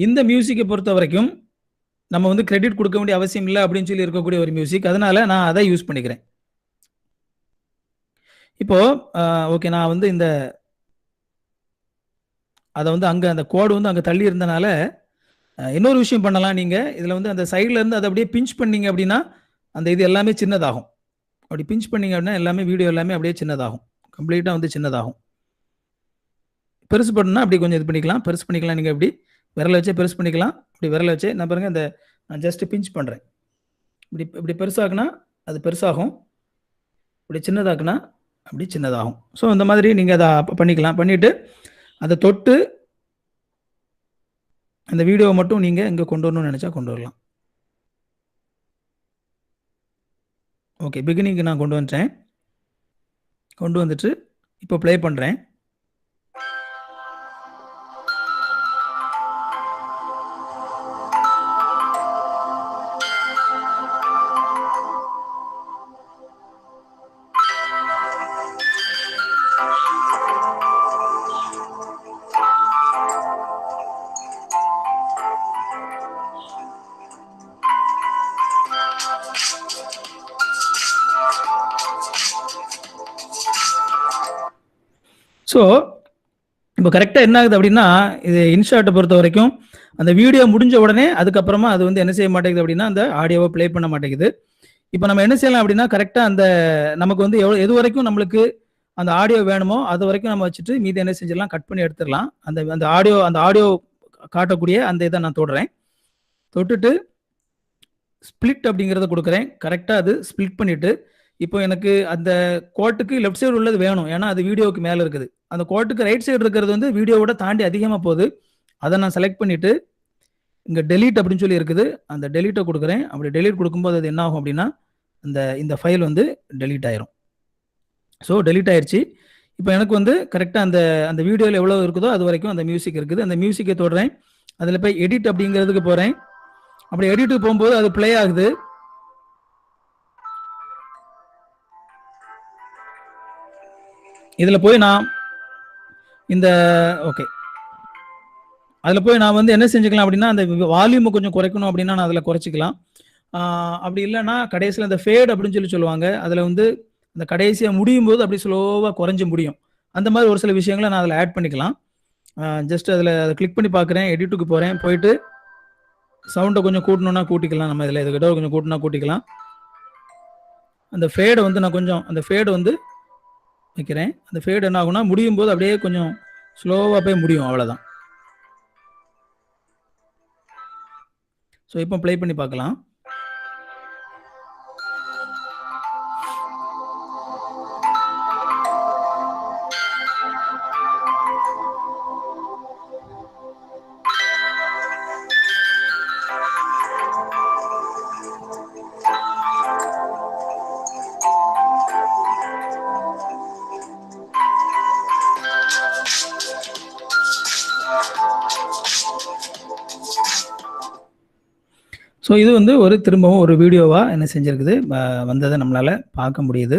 இந்த மியூசிக்கை பொறுத்த வரைக்கும் நம்ம வந்து கிரெடிட் கொடுக்க வேண்டிய அவசியம் இல்லை அப்படின்னு சொல்லி இருக்கக்கூடிய ஒரு மியூசிக். அதனால நான் அதை யூஸ் பண்ணிக்கிறேன். இப்போ ஓகே, நான் வந்து அதை வந்து அங்கே அந்த கோடு வந்து அங்கே தள்ளி இருந்தனால இன்னொரு விஷயம் பண்ணலாம். நீங்கள் இதில் வந்து அந்த சைடில் இருந்து அதை அப்படியே பிஞ்ச் பண்ணீங்க அப்படின்னா அந்த இது எல்லாமே சின்னதாகும். அப்படி பிஞ்ச் பண்ணீங்க அப்படின்னா எல்லாமே வீடியோ எல்லாமே அப்படியே சின்னதாகும், கம்ப்ளீட்டாக வந்து சின்னதாகும். பெருசு பண்ணணும்னா அப்படி கொஞ்சம் இது பண்ணிக்கலாம், பெருசு பண்ணிக்கலாம். நீங்கள் இப்படி விரலை வச்சே பெருசு பண்ணிக்கலாம். இப்படி விரலை வச்சே நான் பாருங்கள், இந்த நான் ஜஸ்ட்டு பிஞ்ச் பண்ணுறேன். இப்படி பெருசாக்குனா அது பெருசாகும், இப்படி சின்னதாக்குனா அப்படி சின்னதாகும். ஸோ இந்த மாதிரி நீங்கள் அதை பண்ணிக்கலாம். பண்ணிவிட்டு அதை தொட்டு அந்த வீடியோவை மட்டும் நீங்கள் இங்கே கொண்டு வரணும்னு நினச்சா கொண்டு வரலாம். ஓகே, பிகினிங்க்கு நான் கொண்டு வந்துட்டேன். கொண்டு வந்துட்டு இப்போ ப்ளே பண்ணுறேன். ஸோ இப்போ கரெக்டாக என்ன ஆகுது அப்படின்னா, இது இன்ஷாட்டை பொறுத்த வரைக்கும் அந்த வீடியோ முடிஞ்ச உடனே அதுக்கப்புறமா அது வந்து என்ன செய்ய மாட்டேங்குது அப்படின்னா அந்த ஆடியோவை ப்ளே பண்ண மாட்டேங்குது. இப்போ நம்ம என்ன செய்யலாம் அப்படின்னா, கரெக்டாக அந்த நமக்கு வந்து எது வரைக்கும் நம்மளுக்கு அந்த ஆடியோ வேணுமோ அது வரைக்கும் நம்ம வச்சுட்டு மீதி என்ன செஞ்சிடலாம், கட் பண்ணி எடுத்துடலாம். அந்த ஆடியோ காட்டக்கூடிய அந்த இதை நான் தொடுறேன். தொட்டுட்டு ஸ்பிளிட் அப்படிங்கிறத கொடுக்குறேன். கரெக்டாக அது ஸ்பிளிட் பண்ணிவிட்டு இப்போ எனக்கு அந்த கோட்டுக்கு லெஃப்ட் சைடு உள்ளது வேணும், ஏன்னா அது வீடியோவுக்கு மேலே இருக்குது. அந்த கோட்டுக்கு ரைட் சைடு இருக்கிறது வந்து வீடியோவோட தாண்டி அதிகமாக போகுது. அதை நான் செலக்ட் பண்ணிவிட்டு இங்கே டெலீட் அப்படின்னு சொல்லி இருக்குது, அந்த டெலீட்டை கொடுக்குறேன். அப்படி டெலீட் கொடுக்கும்போது அது என்ன ஆகும் அப்படின்னா இந்த ஃபைல் வந்து டெலீட் ஆயிரும். ஸோ டெலீட் ஆயிடுச்சு. இப்போ எனக்கு வந்து கரெக்டாக அந்த வீடியோவில் எவ்வளோ இருக்குதோ அது வரைக்கும் அந்த மியூசிக் இருக்குது. அந்த மியூசிக்கை தொடுறேன். அதில் போய் எடிட் அப்படிங்கிறதுக்கு போகிறேன். அப்படி எடிட்டுக்கு போகும்போது அது ப்ளே ஆகுது. இதில் போய் நான் ஓகே, அதில் போய் நான் வந்து என்ன செஞ்சுக்கலாம் அப்படின்னா அந்த வால்யூமை கொஞ்சம் குறைக்கணும் அப்படின்னா நான் அதில் குறைச்சிக்கலாம். அப்படி இல்லைன்னா கடைசியில் அந்த ஃபேட் அப்படின்னு சொல்லி சொல்லுவாங்க, அதில் வந்து அந்த கடைசியாக முடியும் போது அப்படி ஸ்லோவாக குறைஞ்சி முடியும். அந்த மாதிரி ஒரு சில விஷயங்களை நான் அதில் ஆட் பண்ணிக்கலாம். ஜஸ்ட் அதை கிளிக் பண்ணி பார்க்குறேன். எடிட்டுக்கு போகிறேன். போயிட்டு சவுண்டை கொஞ்சம் கூட்டணும்னா கூட்டிக்கலாம். நம்ம இதில் இதுக்கிட்ட கொஞ்சம் கூட்டினா கூட்டிக்கலாம். அந்த ஃபேடை வந்து நான் கொஞ்சம் அந்த ஃபேடு வந்து வைக்கிறேன். அந்த ஃபேடு என்ன ஆகும்னா முடியும் போது அப்படியே கொஞ்சம் ஸ்லோவாக போய் முடியும், அவ்வளோதான். ஸோ இப்போ ப்ளே பண்ணி பார்க்கலாம். ஸோ இது வந்து திரும்பவும் ஒரு வீடியோவாக என்ன செஞ்சுருக்குது, வந்ததை நம்மளால் பார்க்க முடியுது.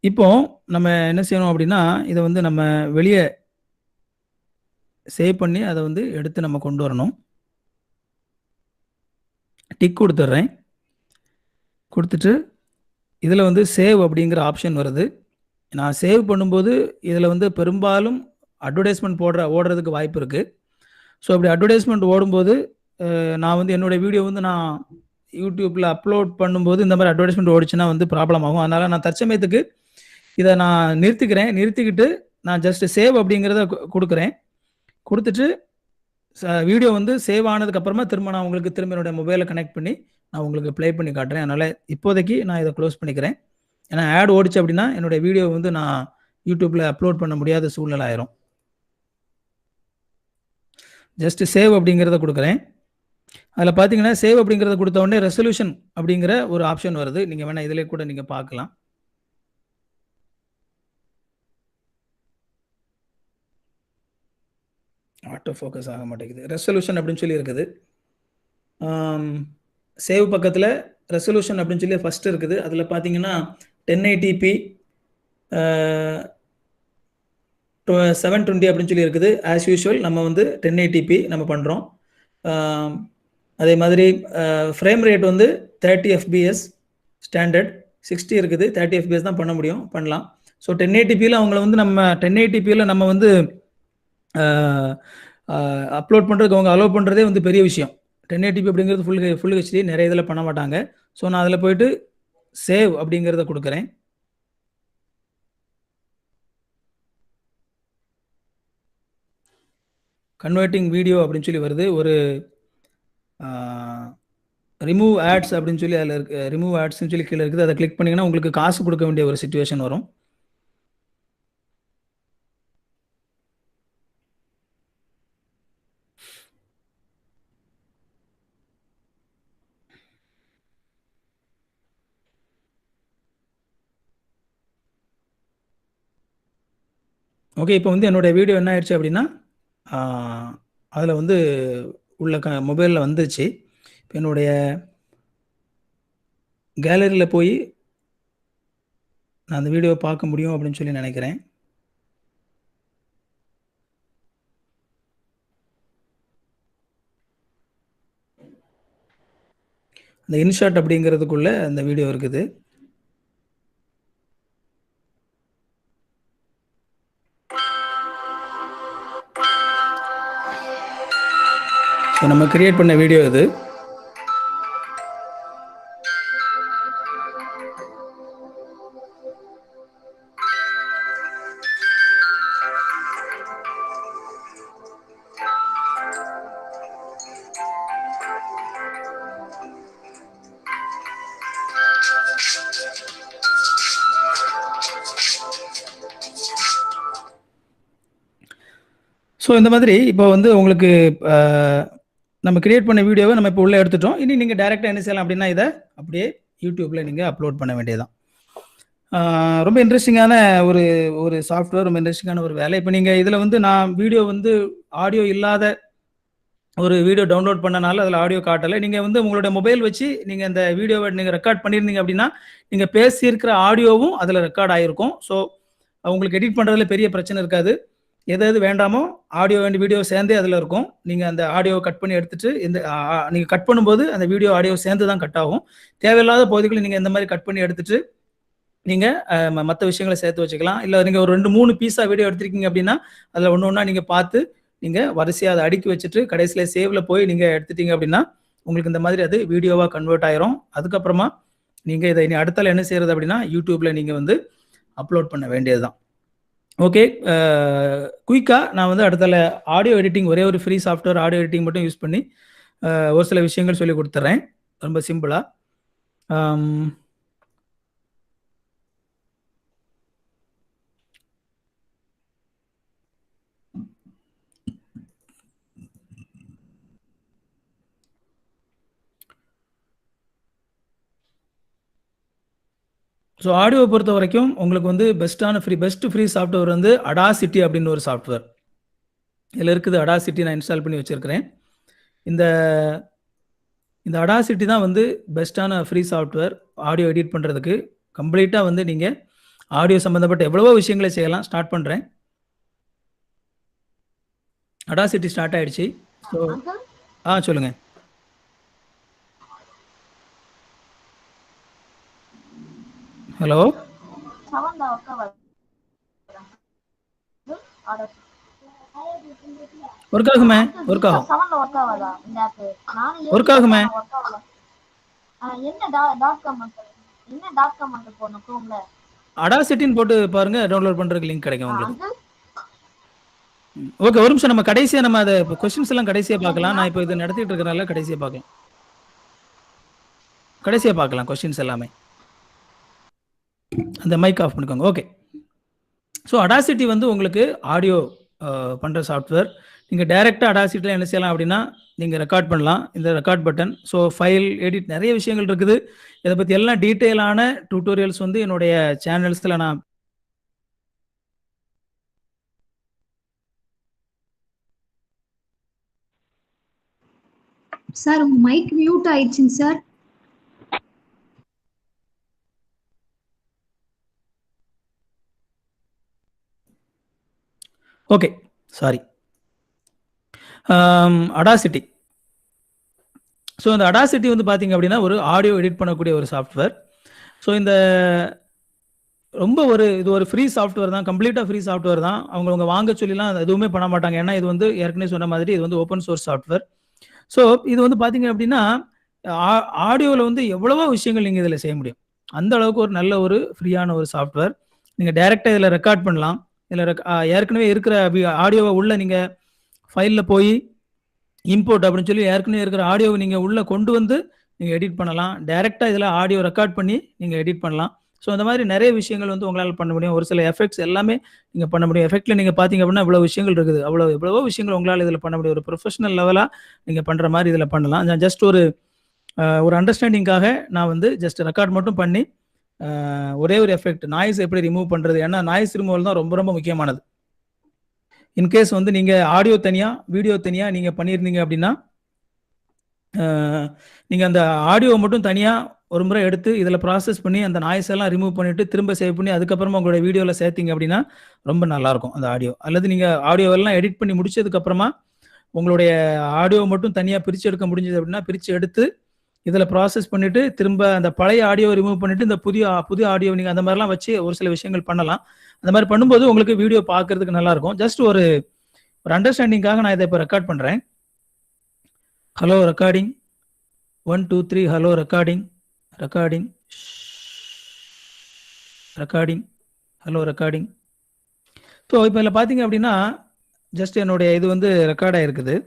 இப்போ நம்ம என்ன செய்யணும் அப்படின்னா, இதை வந்து நம்ம வெளியே சேவ் பண்ணி அதை வந்து எடுத்து நம்ம கொண்டு வரணும். டிக் கொடுத்துட்றேன். கொடுத்துட்டு இதில் வந்து சேவ் அப்படிங்கிற ஆப்ஷன் வருது. நான் சேவ் பண்ணும்போது இதில் வந்து பெரும்பாலும் அட்வர்டைஸ்மெண்ட் ஓடுறதுக்கு வாய்ப்பு இருக்குது. ஸோ அப்படி அட்வர்டைஸ்மெண்ட் ஓடும்போது நான் வந்து என்னோடய வீடியோ வந்து நான் யூடியூப்பில் அப்லோட் பண்ணும்போது இந்த மாதிரி அட்வர்டைஸ்மெண்ட் ஓடிச்சுன்னா வந்து ப்ராப்ளம் ஆகும். அதனால் நான் தற்சமயத்துக்கு இதை நான் நிறுத்திக்கிட்டு நான் ஜஸ்ட் சேவ் அப்படிங்கிறத கொடுக்குறேன். கொடுத்துட்டு வீடியோ வந்து சேவ் ஆனதுக்கப்புறமா திரும்ப நான் உங்களுக்கு திரும்ப என்னோடய மொபைலை கனெக்ட் பண்ணி நான் உங்களுக்கு ப்ளே பண்ணி காட்டுறேன். அதனால் இப்போதைக்கு நான் இதை க்ளோஸ் பண்ணிக்கிறேன். ஏன்னா ஆட் ஓடிச்சு அப்படின்னா என்னோடய வீடியோ வந்து நான் யூடியூப்பில் அப்லோட் பண்ண முடியாத சூழ்நிலை ஆயிரும். ஜஸ்ட் சேவ் அப்படிங்கிறத கொடுக்குறேன். அதில் பார்த்தீங்கன்னா சேவ் அப்படிங்கிறத கொடுத்த உடனே ரெசல்யூஷன் அப்படிங்கிற ஒரு ஆப்ஷன் வருது. நீங்கள் வேணால் இதிலே கூட நீங்கள் பார்க்கலாம். ஆட்டோ ஃபோக்கஸ் ஆக மாட்டேங்குது. ரெசல்யூஷன் அப்படின்னு சொல்லி இருக்குது. சேவ் பக்கத்தில் ரெசல்யூஷன் அப்படின்னு சொல்லி ஃபஸ்ட்டு இருக்குது. அதில் பார்த்தீங்கன்னா 1080p 720 அப்படின்னு சொல்லி இருக்குது. ஆஸ் யூஷுவல் நம்ம வந்து 1080p நம்ம பண்ணுறோம். அதே மாதிரி ஃப்ரேம் ரேட் வந்து 30 fps ஸ்டாண்டர்ட். 60 இருக்குது, 30 fps தான் பண்ண முடியும், பண்ணலாம். ஸோ 1080pயில் அவங்கள வந்து நம்ம 1080pயில் நம்ம வந்து அப்லோட் பண்ணுறதுக்கு அவங்க அலோவ் பண்ணுறதே வந்து பெரிய விஷயம். 1080p அப்படிங்கிறது ஃபுல் ஹெச்டி நிறைய இதில் பண்ண மாட்டாங்க. ஸோ நான் அதில் போயிட்டு சேவ் அப்படிங்கிறத கொடுக்குறேன். கன்வெர்ட்டிங் வீடியோ அப்படின்னு சொல்லி வருது. ஒரு ரிமூவ் ஆட்ஸ் அப்படின்னு சொல்லி அதில் இருக்கு. ரிமூவ் ஆட்ஸ்ன்னு சொல்லி கீழே இருக்குது. அதை கிளிக் பண்ணிங்கன்னா உங்களுக்கு காசு கொடுக்க வேண்டிய ஒரு சிச்சுவேஷன் வரும். ஓகே, இப்போ வந்து என்னுடைய வீடியோ என்ன ஆயிடுச்சு அப்படின்னா அதில் வந்து உள்ள மொபைலில் வந்துருச்சு. இப்போ என்னுடைய கேலரியில் போய் நான் அந்த வீடியோவை பார்க்க முடியும் அப்படின்னு சொல்லி நினைக்கிறேன். அந்த இன்ஷாட் அப்படிங்கிறதுக்குள்ள அந்த வீடியோ இருக்குது. ஸோ நம்ம கிரியேட் பண்ண வீடியோ இது. ஸோ இந்த மாதிரி இப்போ வந்து உங்களுக்கு நம்ம கிரியேட் பண்ண வீடியோவை நம்ம இப்போ உள்ளே எடுத்துட்டோம். இனி நீங்கள் டைரெக்டாக என்ன செய்யலாம் அப்படின்னா இதை அப்படியே யூடியூப்பில் நீங்கள் அப்லோட் பண்ண வேண்டியதுதான். ரொம்ப இன்ட்ரெஸ்டிங்கான ஒரு சாஃப்ட்வேர், ரொம்ப இன்ட்ரெஸ்டிங்கான ஒரு வேலை. இப்போ நீங்கள் இதில் வந்து நான் வீடியோ வந்து ஆடியோ இல்லாத ஒரு வீடியோ டவுன்லோட் பண்ணனால அதில் ஆடியோ காட்டலை. நீங்கள் வந்து உங்களோட மொபைல் வச்சு நீங்கள் அந்த வீடியோவை நீங்கள் ரெக்கார்ட் பண்ணியிருந்தீங்க அப்படின்னா நீங்கள் பேசியிருக்கிற ஆடியோவும் அதில் ரெக்கார்ட் ஆகிருக்கும். ஸோ உங்களுக்கு எடிட் பண்ணுறதுல பெரிய பிரச்சனை இருக்காது. எது வேண்டாமோ ஆடியோ அண்ட் வீடியோ சேர்ந்தே அதில் இருக்கும். நீங்கள் அந்த ஆடியோவை கட் பண்ணி எடுத்துட்டு நீங்கள் கட் பண்ணும்போது அந்த வீடியோ ஆடியோ சேர்ந்து தான் கட் ஆகும். தேவையில்லாத பகுதிகளை நீங்கள் இந்த மாதிரி கட் பண்ணி எடுத்துட்டு நீங்கள் மற்ற விஷயங்களை சேர்த்து வச்சுக்கலாம். இல்லை நீங்கள் ஒரு 2-3 பீஸாக வீடியோ எடுத்திருக்கீங்க அப்படின்னா அதில் ஒன்று ஒன்றா நீங்கள் பார்த்து நீங்கள் வரிசையாக அதை அடுக்கி வச்சுட்டு கடைசியில் சேவில் போய் நீங்கள் எடுத்துட்டீங்க அப்படின்னா உங்களுக்கு இந்த மாதிரி அது வீடியோவாக கன்வெர்ட் ஆயிரும். அதுக்கப்புறமா நீங்கள் இதை அடுத்தால என்ன செய்கிறது அப்படின்னா யூடியூப்பில் நீங்கள் வந்து அப்லோட் பண்ண வேண்டியது தான். ஓகே, குயிக்காக நான் வந்து அடுத்தால ஆடியோ எடிட்டிங், ஒரே ஒரு ஃப்ரீ சாஃப்ட்வேர் ஆடியோ எடிட்டிங் மட்டும் யூஸ் பண்ணி ஒரு சில விஷயங்கள் சொல்லி கொடுத்துட்றேன் ரொம்ப சிம்பிளாக. ஸோ ஆடியோ பொறுத்த வரைக்கும் உங்களுக்கு வந்து பெஸ்ட் ஃப்ரீ சாஃப்ட்வேர் வந்து அடாசிட்டி அப்படின்னு ஒரு சாஃப்ட்வேர் இதில் இருக்குது. அடாசிட்டி நான் இன்ஸ்டால் பண்ணி வச்சுருக்கிறேன். இந்த அடாசிட்டி தான் வந்து பெஸ்ட்டான ஃப்ரீ சாஃப்ட்வேர் ஆடியோ எடிட் பண்ணுறதுக்கு. கம்ப்ளீட்டாக வந்து நீங்கள் ஆடியோ சம்மந்தப்பட்ட எவ்வளவோ விஷயங்களை செய்யலாம். ஸ்டார்ட் பண்ணுறேன். அடாசிட்டி ஸ்டார்ட் ஆகிடுச்சு. ஸோ சொல்லுங்கள். ஹலோ, ஒர்க் ஆகுமே? ஒர்க் ஆகும். ஒர்க் ஆகுமே? அடாசிட்டின்னு போட்டு பாருங்க, டவுன்லோட் பண்றதுக்கு லிங்க் கிடைக்கும் உங்களுக்கு. ஓகே, ஒரு நிமிஷம். நம்ம கடைசியா நம்ம அதை கொஸ்டின்ஸ் எல்லாம் கடைசியா பார்க்கலாம். நான் இப்போ இதை நடத்திட்டு இருக்கிறனால கடைசியா பார்க்கலாம் கொஸ்டின்ஸ் எல்லாமே. அந்த மைக் ஆஃப் பண்ணிக்கோங்க. ஓகே, ஸோ அடாசிட்டி வந்து உங்களுக்கு ஆடியோ பண்ணுற சாஃப்ட்வேர். நீங்கள் டைரெக்டாக அடாசிட்டியில் என்ன செய்யலாம் அப்படின்னா, நீங்கள் ரெக்கார்ட் பண்ணலாம். இந்த record button. So file edit நிறைய விஷயங்கள் இருக்குது. இதை பற்றி எல்லாம் டீட்டெயிலான டியூட்டோரியல்ஸ் வந்து என்னுடைய சேனல்ஸில் நான் சார் உங்க மைக் மியூட் ஆயிடுச்சுங்க sir. Okay, sorry. Audacity. So இந்த அடாசிட்டி வந்து பார்த்தீங்க அப்படின்னா ஒரு ஆடியோ எடிட் பண்ணக்கூடிய ஒரு சாஃப்ட்வேர். ஸோ இந்த ரொம்ப இது ஒரு ஃப்ரீ சாஃப்ட்வேர் தான், கம்ப்ளீட்டாக ஃப்ரீ சாஃப்ட்வேர் தான். அவங்க வாங்க சொல்லிலாம் எதுவுமே பண்ண மாட்டாங்க. ஏன்னா இது வந்து ஏற்கனவே சொன்ன மாதிரி இது வந்து ஓப்பன் சோர்ஸ் சாஃப்ட்வேர். ஸோ இது வந்து பார்த்தீங்க அப்படின்னா ஆடியோவில் வந்து எவ்வளவோ விஷயங்கள் நீங்கள் இதில் செய்ய முடியும். அந்த அளவுக்கு ஒரு நல்ல ஒரு ஃப்ரீயான ஒரு சாஃப்ட்வேர். நீங்கள் டைரெக்டாக இதில் ரெக்கார்ட் பண்ணலாம். இதில் ஏற்கனவே இருக்கிற ஆடியோவை உள்ள நீங்கள் ஃபைலில் போய் இம்போர்ட் அப்படின்னு சொல்லி ஏற்கனவே இருக்கிற ஆடியோவை நீங்கள் உள்ளே கொண்டு வந்து நீங்கள் எடிட் பண்ணலாம். டைரெக்டாக இதில் ஆடியோ ரெக்கார்ட் பண்ணி நீங்கள் எடிட் பண்ணலாம். ஸோ இந்த மாதிரி நிறைய விஷயங்கள் வந்து உங்களால் பண்ண முடியும். ஒரு சில எஃபெக்ட்ஸ் எல்லாமே நீங்கள் பண்ண முடியும். எஃபெக்ட்டில் நீங்கள் பார்த்தீங்க அப்படின்னா இவ்வளோ விஷயங்கள் இருக்குது. எவ்வளவோ விஷயங்கள் உங்களால் இதில் பண்ண முடியும். ஒரு ப்ரொஃபஷனல் லெவலாக நீங்கள் பண்ணுற மாதிரி இதில் பண்ணலாம். நான் ஜஸ்ட் ஒரு அண்டர்ஸ்டாண்டிங்காக நான் வந்து ஜஸ்ட் ரெக்கார்ட் மட்டும் பண்ணி ஒரே ஒரு எஃபெக்ட் நாய்ஸ் எப்படி ரிமூவ் பண்ணுறது. ஏன்னா நாய்ஸ் ரிமூவல் தான் ரொம்ப ரொம்ப முக்கியமானது. இன்கேஸ் வந்து நீங்கள் ஆடியோ தனியாக வீடியோ தனியாக நீங்கள் பண்ணியிருந்தீங்க அப்படின்னா நீங்கள் அந்த ஆடியோவை மட்டும் தனியாக ஒரு முறை எடுத்து இதில் ப்ராசஸ் பண்ணி அந்த நாய்ஸ் எல்லாம் ரிமூவ் பண்ணிவிட்டு திரும்ப சேவ் பண்ணி அதுக்கப்புறமா உங்களோட வீடியோவில் சேர்த்திங்க அப்படின்னா ரொம்ப நல்லாயிருக்கும் அந்த ஆடியோ. அல்லது நீங்கள் ஆடியோவெல்லாம் எடிட் பண்ணி முடிச்சதுக்கப்புறமா உங்களுடைய ஆடியோ மட்டும் தனியாக பிரித்து எடுக்க முடிஞ்சது அப்படின்னா பிரித்து எடுத்து இதில் ப்ராசஸ் பண்ணிவிட்டு திரும்ப அந்த பழைய ஆடியோ ரிமூவ் பண்ணிவிட்டு இந்த புதிய ஆடியோ நீங்கள் அந்த மாதிரிலாம் வச்சு ஒரு சில விஷயங்கள் பண்ணலாம். அந்த மாதிரி பண்ணும்போது உங்களுக்கு வீடியோ பார்க்கறதுக்கு நல்லாயிருக்கும். ஜஸ்ட் ஒரு அண்டர்ஸ்டாண்டிங்காக நான் இதை இப்போ ரெக்கார்ட் பண்ணுறேன். Hello recording 1 2 3 hello recording hello recording. So இப்போ இதில் பார்த்தீங்க அப்படின்னா ஜஸ்ட் என்னுடைய இது வந்து ரெக்கார்ட் ஆகிருக்குது.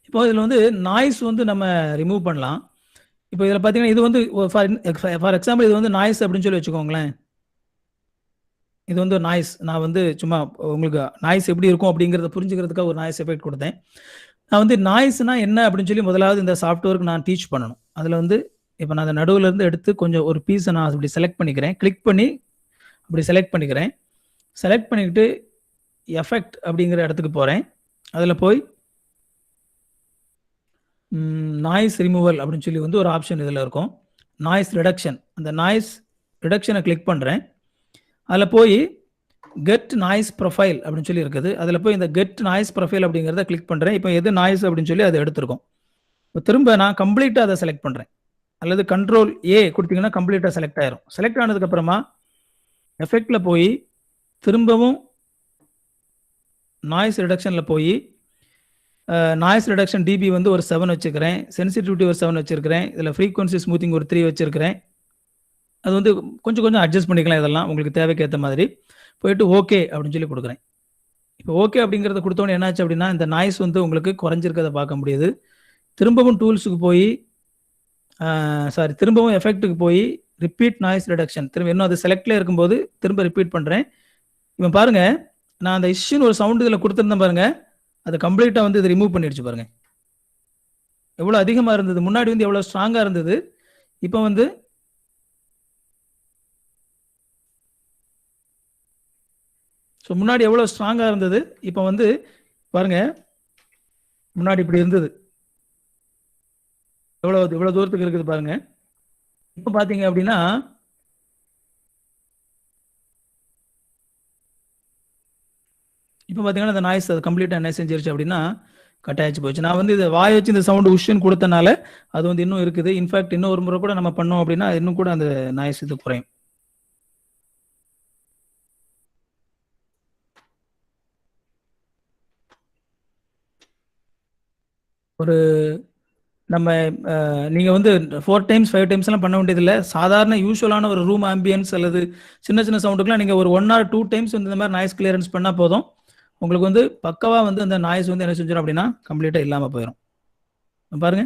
இப்போ இதில் வந்து நாய்ஸ் வந்து நம்ம ரிமூவ் பண்ணலாம். இப்போ இதில் பார்த்தீங்கன்னா இது வந்து ஃபார் எக்ஸாம்பிள் இது வந்து நாய்ஸ் அப்படின்னு சொல்லி வச்சுக்கோங்களேன். இது வந்து நாய்ஸ். நான் வந்து சும்மா உங்களுக்கு நாய்ஸ் எப்படி இருக்கும் அப்படிங்கிறத புரிஞ்சுக்கிறதுக்காக ஒரு நாய்ஸ் எஃபெக்ட் கொடுத்தேன். நான் வந்து நாய்ஸ்னா என்ன அப்படின்னு சொல்லி முதலாவது இந்த சாஃப்ட்வேருக்கு நான் டீச் பண்ணணும். அதில் வந்து இப்போ நான் அந்த நடுவில் இருந்து எடுத்து கொஞ்சம் ஒரு பீஸை நான் அப்படி செலக்ட் பண்ணிக்கிறேன். கிளிக் பண்ணி அப்படி செலக்ட் பண்ணிக்கிறேன். செலக்ட் பண்ணிக்கிட்டு எஃபெக்ட் அப்படிங்கிற இடத்துக்கு போகிறேன். அதில் போய் நாய்ஸ் ரிமூவல் அப்படின்னு சொல்லி வந்து ஒரு ஆப்ஷன் இதில் இருக்கும். Noise reduction. அந்த நாய்ஸ் ரிடக்ஷனை கிளிக் பண்ணுறேன். அதில் போய் கெட் நாய்ஸ் ப்ரொஃபைல் அப்படின்னு சொல்லி இருக்குது. அதில் போய் இந்த கெட் நாய்ஸ் ப்ரொஃபைல் அப்படிங்கிறத கிளிக் பண்ணுறேன். இப்போ எது நாய்ஸ் அப்படின்னு சொல்லி அதை எடுத்துருக்கோம். இப்போ திரும்ப நான் கம்ப்ளீட்டாக அதை செலக்ட் பண்ணுறேன். அல்லது கண்ட்ரோல் ஏ கொடுத்தீங்கன்னா கம்ப்ளீட்டாக செலக்ட் ஆயிரும். செலக்ட் ஆனதுக்கப்புறமா எஃபெக்டில் போய் திரும்பவும் நாய்ஸ் ரிடக்ஷனில் போய் நாய்ஸ் ரிடக்ஷன் டிபி வந்து ஒரு 7 வச்சுக்கிறேன். சென்சிட்டிவிட்டி ஒரு 7 வச்சுருக்கிறேன். இதில் ஃப்ரீக்வன்சி ஸ்மூத்திங் ஒரு 3 வச்சுருக்கிறேன். அது வந்து கொஞ்சம் அட்ஜஸ்ட் பண்ணிக்கலாம். இதெல்லாம் உங்களுக்கு தேவைக்கு ஏற்ற மாதிரி போயிட்டு ஓகே அப்படின்னு சொல்லி கொடுக்குறேன். இப்போ ஓகே அப்படிங்கிறத கொடுத்தோன்னே என்னாச்சு அப்படின்னா இந்த நாய்ஸ் வந்து உங்களுக்கு குறைஞ்சிருக்கிறத பார்க்க முடியுது. திரும்பவும் டூல்ஸுக்கு போய் திரும்பவும் எஃபெக்ட்டுக்கு போய் ரிப்பீட் நாய்ஸ் ரிடக்ஷன் திரும்ப இன்னும் அது செலக்ட்ல இருக்கும்போது திரும்ப ரிப்பீட் பண்ணுறேன். இப்போ பாருங்க நான் அந்த இஷ்யூன்னு ஒரு சவுண்டு இதில் கொடுத்துருந்தேன் பாருங்க. அது கம்ப்ளீட்டாக வந்து இது ரிமூவ் பண்ணிடுச்சு பாருங்க. எவ்வளோ அதிகமாக இருந்தது. முன்னாடி வந்து எவ்வளோ ஸ்ட்ராங்காக இருந்தது. இப்போ வந்து ஸோ முன்னாடி எவ்வளோ ஸ்ட்ராங்காக இருந்தது. இப்போ வந்து பாருங்க முன்னாடி இப்படி இருந்தது. எவ்வளோ தூரத்துக்கு இருக்குது பாருங்க. இப்போ பார்த்தீங்க அப்படின்னா இப்போ பார்த்தீங்கன்னா இந்த நாய்ஸ் அது கம்ப்ளீட்டாக என்ன செஞ்சிருச்சு அப்படின்னா கட் ஆகிச்சு போச்சு. நான் வந்து இதை வாய் வச்சு இந்த சவுண்டு உஷ்ன்னு கொடுத்தனால அது வந்து இன்னும் இருக்குது. இன்ஃபேக்ட் இன்னும் ஒரு முறை கூட நம்ம பண்ணோம் அப்படின்னா இன்னும் கூட அந்த நாய்ஸ் இது குறையும். ஒரு நம்ம நீங்கள் வந்து 4 times 5 times எல்லாம் பண்ண வேண்டியதில்லை. சாதாரண யூஸ்வலான ஒரு ரூம் ஆம்பியன்ஸ் அல்லது சின்ன சவுண்டுக்குலாம் நீங்கள் ஒரு 1 or 2 times வந்து இந்த மாதிரி நாய்ஸ் கிளியரன்ஸ் பண்ணால் போதும். உங்களுக்கு வந்து பக்கவாக வந்து அந்த நாய்ஸ் வந்து என்ன செஞ்சிடும் அப்படின்னா கம்ப்ளீட்டாக இல்லாமல் போயிடும். பாருங்க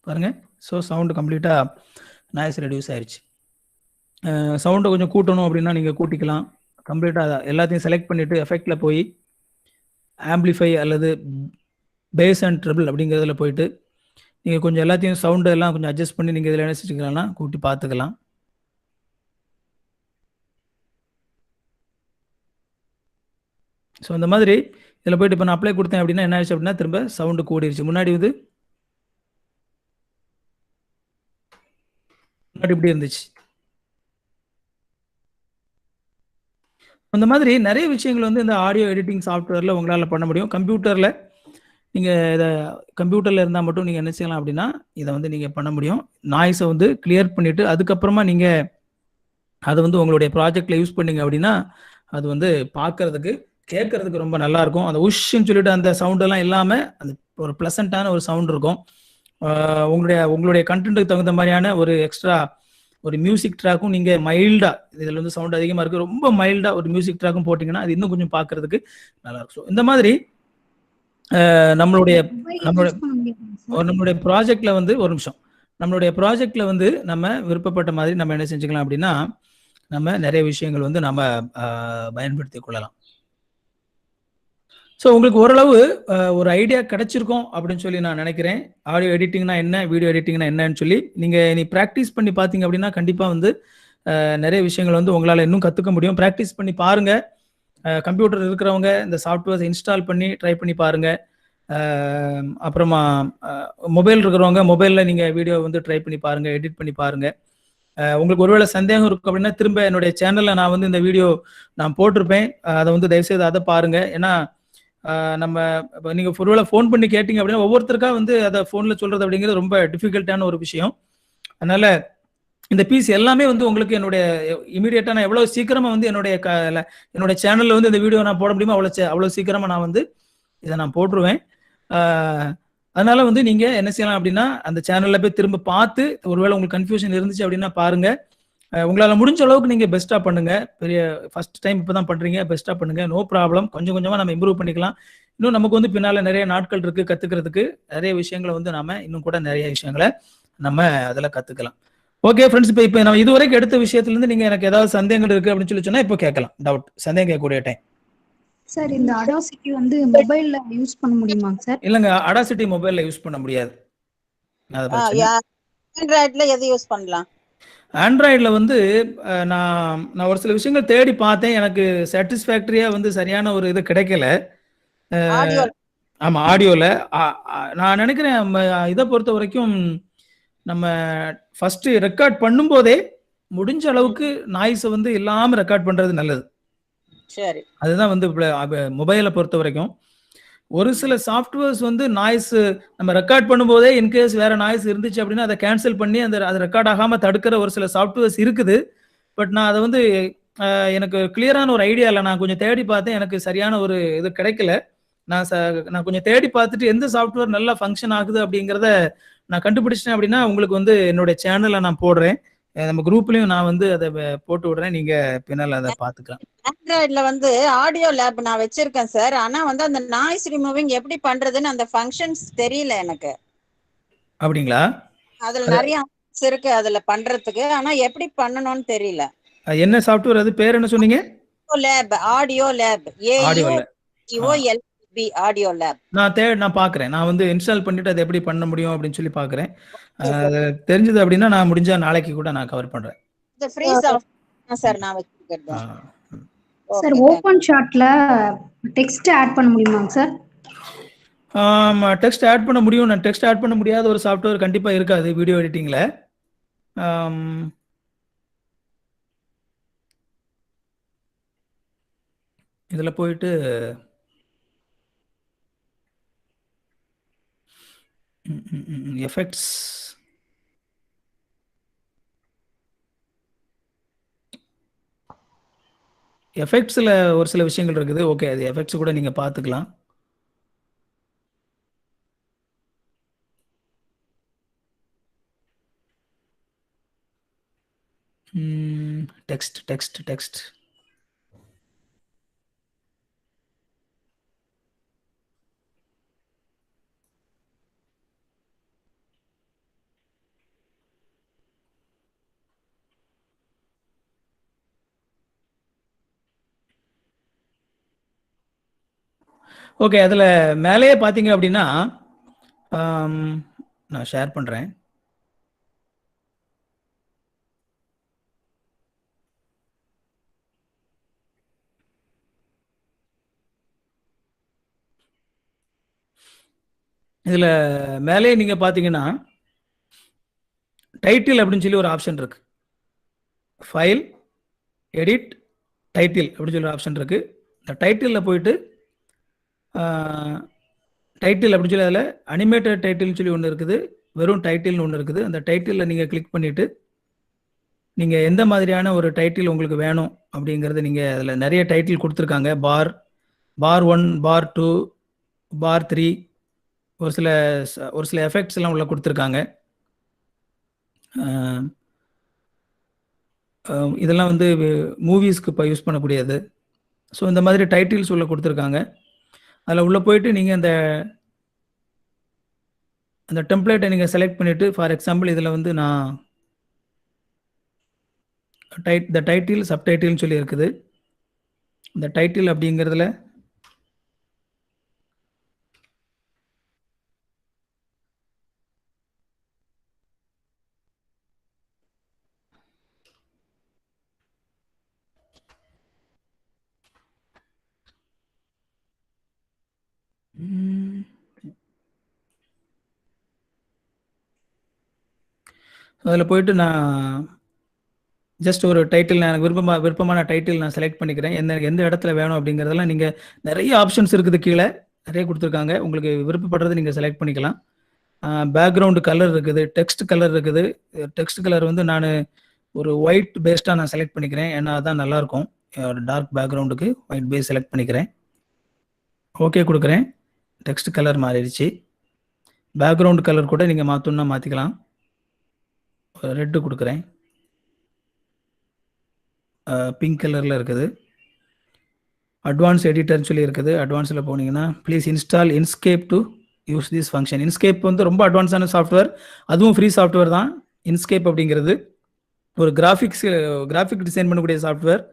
பாருங்க. ஸோ சவுண்டு கம்ப்ளீட்டாக நாய்ஸ் ரெடியூஸ் ஆயிடுச்சு. சவுண்டை கொஞ்சம் கூட்டணும் அப்படின்னா நீங்கள் கூட்டிக்கலாம். கம்ப்ளீட்டாக எல்லாத்தையும் செலக்ட் பண்ணிவிட்டு எஃபெக்டில் போய் ஆம்பிளிஃபை அல்லது பேஸ் அண்ட் ட்ரிபிள் அப்படிங்கிறதுல போயிட்டு நீங்கள் கொஞ்சம் எல்லாத்தையும் சவுண்டு எல்லாம் கொஞ்சம் அட்ஜஸ்ட் பண்ணி நீங்கள் இதில் என்ன செஞ்சுக்கலாம்னா கூட்டி பார்த்துக்கலாம். ஸோ அந்த மாதிரி இதில் போயிட்டு இப்போ நான் அப்ளை கொடுத்தேன் அப்படின்னா என்ன ஆயிடுச்சு அப்படின்னா திரும்ப சவுண்டு கூடிருச்சு. முன்னாடி இப்படி இருந்துச்சு. அந்த மாதிரி நிறைய விஷயங்கள் வந்து இந்த ஆடியோ எடிட்டிங் சாஃப்ட்வேரில் உங்களால் பண்ண முடியும். கம்ப்யூட்டரில் நீங்கள் இதை கம்ப்யூட்டரில் இருந்தால் மட்டும் நீங்கள் என்ன செய்யலாம் அப்படின்னா இதை வந்து நீங்கள் பண்ண முடியும். நாய்ஸை வந்து கிளியர் பண்ணிவிட்டு அதுக்கப்புறமா நீங்கள் அதை வந்து உங்களுடைய ப்ராஜெக்டில் யூஸ் பண்ணீங்க அப்படின்னா அது வந்து பார்க்கறதுக்கு கேட்கறதுக்கு ரொம்ப நல்லாயிருக்கும். அந்த உஷ்ன்னு சொல்லிட்டு அந்த சவுண்டெல்லாம் இல்லாமல் அந்த ஒரு ப்ளசண்ட்டான ஒரு சவுண்ட் இருக்கும். உங்களுடைய கண்டென்ட்டுக்கு தகுந்த மாதிரியான ஒரு எக்ஸ்ட்ரா ஒரு மியூசிக் ட்ராக்கும் நீங்கள் மைல்டாக இதில் வந்து சவுண்ட் அதிகமாக இருக்குது ரொம்ப மைல்டாக ஒரு மியூசிக் ட்ராக்கும் போட்டிங்கன்னா அது இன்னும் கொஞ்சம் பார்க்கறதுக்கு நல்லாயிருக்கும். ஸோ இந்த மாதிரி நம்மளுடைய ப்ராஜெக்ட்ல வந்து ஒரு நிமிஷம் நம்மளுடைய ப்ராஜெக்ட்ல வந்து நம்ம விருப்பப்பட்ட மாதிரி நம்ம என்ன செஞ்சுக்கலாம் அப்படின்னா நம்ம நிறைய விஷயங்கள் வந்து நம்ம பயன்படுத்தி கொள்ளலாம். ஸோ உங்களுக்கு ஓரளவு ஒரு ஐடியா கிடைச்சிருக்கும் அப்படின்னு சொல்லி நான் நினைக்கிறேன். ஆடியோ எடிட்டிங்னா என்ன, வீடியோ எடிட்டிங்னா என்னன்னு சொல்லி நீ ப்ராக்டிஸ் பண்ணி பார்த்தீங்க அப்படின்னா கண்டிப்பாக வந்து நிறைய விஷயங்கள் வந்து உங்களால் இன்னும் கற்றுக்க முடியும். ப்ராக்டிஸ் பண்ணி பாருங்க. கம்ப்யூட்டர் இருக்கிறவங்க இந்த சாஃப்ட்வேர்ஸ் இன்ஸ்டால் பண்ணி ட்ரை பண்ணி பாருங்க. அப்புறமா மொபைல் இருக்கிறவங்க மொபைலில் நீங்கள் வீடியோ வந்து ட்ரை பண்ணி பாருங்க, எடிட் பண்ணி பாருங்க. உங்களுக்கு ஒருவேளை சந்தேகம் இருக்கும் அப்படின்னா திரும்ப என்னுடைய சேனலில் நான் வந்து இந்த வீடியோ நான் போட்டிருப்பேன். அதை வந்து தயவுசெய்து அதை பாருங்க. ஏன்னா நம்ம நீங்கள் ஒருவேளை ஃபோன் பண்ணி கேட்டீங்க அப்படின்னா ஒவ்வொருத்தருக்கா வந்து அதை ஃபோனில் சொல்றது அப்படிங்கிறது ரொம்ப டிஃபிகல்ட்டான ஒரு விஷயம். அதனால இந்த பீஸ் எல்லாமே வந்து உங்களுக்கு என்னுடைய இமீடியட்டா நான் எவ்வளவு சீக்கிரமா வந்து என்னுடைய சேனல்ல வந்து இந்த வீடியோ நான் போட முடியுமோ அவ்வளவு சீக்கிரமா நான் வந்து இதை நான் போட்டுருவேன். அதனால வந்து நீங்க என்ன செய்யலாம் அப்படின்னா அந்த சேனல்ல போய் திரும்ப பார்த்து ஒருவேளை உங்களுக்கு கன்ஃபியூஷன் இருந்துச்சு அப்படின்னா பாருங்க. உங்களால் முடிஞ்ச அளவுக்கு நீங்க பெஸ்டா பண்ணுங்க. பெரிய ஃபர்ஸ்ட் டைம் இப்பதான் பண்றீங்க, பெஸ்டா பண்ணுங்க. No problem. கொஞ்சம் கொஞ்சமா நம்ம இம்ப்ரூவ் பண்ணிக்கலாம். இன்னும் நமக்கு வந்து பின்னால நிறைய நாட்கள் இருக்கு கத்துக்கிறதுக்கு. நிறைய விஷயங்களை வந்து நாம இன்னும் கூட நிறைய விஷயங்களை நம்ம அதில் கத்துக்கலாம். ஓகே ஃப்ரெண்ட்ஸ், இப்போ நம்ம இதுவரைக்கும் எடுத்த விஷயத்துல இருந்து நீங்க எனக்கு ஏதாவது சந்தேகங்கள் இருக்கு அப்படின்னு சொல்லி சொன்னா இப்போ கேட்கலாம். டவுட் சந்தேகம் கேட்கக்கூடிய டைம். சார் இந்த அடாசிட்டி வந்து மொபைல்ல யூஸ் பண்ண முடியுமா சார்? இல்லங்க, அடாசிட்டி மொபைல்ல யூஸ் பண்ண முடியாது. ஆண்ட்ராய்ட்ல எது யூஸ் பண்ணலாம்? ஆண்ட்ராய்டில் வந்து நான் ஒரு சில விஷயங்கள் தேடி பார்த்தேன். எனக்கு சாட்டிஸ்ஃபேக்டரியா வந்து சரியான ஒரு இது கிடைக்கல. ஆமா, ஆடியோல நான் நினைக்கிறேன் இதை பொறுத்த வரைக்கும் நம்ம ஃபர்ஸ்ட் ரெக்கார்ட் பண்ணும்போதே முடிஞ்ச அளவுக்கு நாய்ஸை வந்து இல்லாம ரெக்கார்ட் பண்றது நல்லது. சரி, அதுதான் வந்து மொபைலை பொறுத்த வரைக்கும். ஒரு சில சாஃப்ட்வேர்ஸ் வந்து நாய்ஸ் நம்ம ரெக்கார்ட் பண்ணும்போதே இன்கேஸ் வேற நாய்ஸ் இருந்துச்சு அப்படின்னா அதை கேன்சல் பண்ணி அது ரெக்கார்ட் ஆகாம தடுக்கிற ஒரு சில சாஃப்ட்வேர்ஸ் இருக்குது. பட் நான் அதை வந்து எனக்கு கிளியரான ஒரு ஐடியா இல்லை. நான் கொஞ்சம் தேடி பார்த்தேன், எனக்கு சரியான ஒரு இது கிடைக்கல. நான் கொஞ்சம் தேடி பார்த்துட்டு எந்த சாஃப்ட்வேர் நல்லா ஃபங்க்ஷன் ஆகுது அப்படிங்கிறத நான் கண்டுபிடிச்சிட்டேன் அப்படின்னா உங்களுக்கு வந்து என்னுடைய சேனல்ல நான் போடுறேன். நம்ம குரூப்லயும் நான் வந்து அதை போட்டு விடுறேன். நீங்க பின்னால அதை பாத்துக்கலாம். ஆண்ட்ராய்ட்ல வந்து ஆடியோ லேப் நான் வச்சிருக்கேன் சார். ஆனா வந்து அந்த நாய்ஸ் ரிமூவிங் எப்படி பண்றதுன்னு அந்த ஃபங்க்ஷன்ஸ் தெரியல எனக்கு. அப்படிங்களா? அதுல நிறைய இருக்கு அதுல பண்றதுக்கு. ஆனா எப்படி பண்ணணும்னு தெரியல. என்ன சாஃப்ட்வேர் அது? பேர் என்ன சொன்னீங்க? Audio lab. AUDIOLAB audio lab. நான் பாக்குறேன். நான் வந்து இன்ஸ்டால் பண்ணிட்டு அதை எப்படி பண்ண முடியும் அப்படின்னு சொல்லி பாக்குறேன். தெரிஞ்சது அப்படின்னா நான் முடிஞ்சா நாளைக்கு கூட நான் கவர் பண்றேன். இது ஃப்ரீ சாஃப்ட்வேர் சார் நான் வச்சிருக்கேன். சார் ஓபன் ஷாட்ல டெக்ஸ்ட் ஆட் பண்ண முடியுமாங்க சார்? டெக்ஸ்ட் ஆட் பண்ண முடியும். நான் டெக்ஸ்ட் ஆட் பண்ண முடியாத ஒரு சாஃப்ட்வேர் கண்டிப்பா இருக்காது வீடியோ எடிட்டிங்ல. இதுல போயிட்டு எஃபெக்ட்ஸ் எஃபெக்ட்ஸ்ல ஒரு சில விஷயங்கள் இருக்குது. ஓகே, அது எஃபெக்ட்ஸ் கூட நீங்க பாத்துக்கலாம். Text okay. அதில் மேலேயே பார்த்தீங்க அப்படின்னா நான் ஷேர் பண்ணுறேன். இதில் மேலே நீங்கள் பார்த்தீங்கன்னா டைட்டில் அப்படின்னு சொல்லி ஒரு ஆப்ஷன் இருக்கு. ஃபைல், எடிட், டைட்டில் அப்படின்னு சொல்லி ஒரு ஆப்ஷன் இருக்கு. இந்த டைட்டிலில் போயிட்டு டைட்டில் அப்படின்னு சொல்லி அதில் அனிமேட்டட் டைட்டில்னு சொல்லி ஒன்று இருக்குது, வெறும் டைட்டில்னு ஒன்று இருக்குது. அந்த டைட்டிலில் நீங்கள் கிளிக் பண்ணிவிட்டு நீங்கள் எந்த மாதிரியான ஒரு டைட்டில் உங்களுக்கு வேணும் அப்படிங்கிறது நீங்கள் அதில் நிறைய டைட்டில் கொடுத்துருக்காங்க. பார் 1, பார் 2, பார் 3, ஒரு சில எஃபெக்ட்ஸ் எல்லாம் உள்ள கொடுத்துருக்காங்க. இதெல்லாம் வந்து மூவிஸ்க்கு இப்போ யூஸ் பண்ணக்கூடியது. ஸோ இந்த மாதிரி டைட்டில்ஸ் உள்ள கொடுத்துருக்காங்க. அதில் உள்ளே போயிட்டு நீங்கள் அந்த டெம்ப்ளேட்டை நீங்கள் செலக்ட் பண்ணிவிட்டு, ஃபார் எக்ஸாம்பிள் இதில் வந்து நான் த டைட்டில் சப்டைட்டில்னு சொல்லி இருக்குது. இந்த டைட்டில் அப்படிங்கிறதுல அதில் போயிட்டு நான் ஜஸ்ட் ஒரு டைட்டில் எனக்கு விருப்பமான டைட்டில் நான் செலக்ட் பண்ணிக்கிறேன். எந்த இடத்துல வேணும் அப்படிங்கிறதெல்லாம் நீங்கள் நிறைய ஆப்ஷன்ஸ் இருக்குது, கீழே நிறைய கொடுத்துருக்காங்க. உங்களுக்கு விருப்பப்படுறது நீங்கள் செலக்ட் பண்ணிக்கலாம். பேக்ரவுண்டு கலர் இருக்குது, டெக்ஸ்ட் கலர் இருக்குது. டெக்ஸ்ட் கலர் வந்து நான் ஒரு ஒயிட் பேஸ்டாக நான் செலக்ட் பண்ணிக்கிறேன், ஏன்னா அதான் நல்லாயிருக்கும். ஒரு டார்க் பேக்ரவுண்டுக்கு ஒயிட் பேஸ் செலக்ட் பண்ணிக்கிறேன். ஓகே கொடுக்குறேன். டெக்ஸ்ட் கலர் மாறிடுச்சு. பேக்ரவுண்ட் கலர் கூட நீங்கள் மாற்றணுன்னா மாற்றிக்கலாம். ரெட்டு கொடுக்குறேன். பிங்க் கலரில் இருக்குது. அட்வான்ஸ் எடிட்டர்னு சொல்லி இருக்குது. அட்வான்ஸில் போனீங்கன்னா please install Inkscape to use this function. Inkscape வந்து ரொம்ப அட்வான்ஸான சாஃப்ட்வேர், அதுவும் ஃப்ரீ சாஃப்ட்வேர் தான். இன்ஸ்கேப் அப்படிங்கிறது ஒரு கிராஃபிக் டிசைன் பண்ணக்கூடிய சாஃப்ட்வேர்,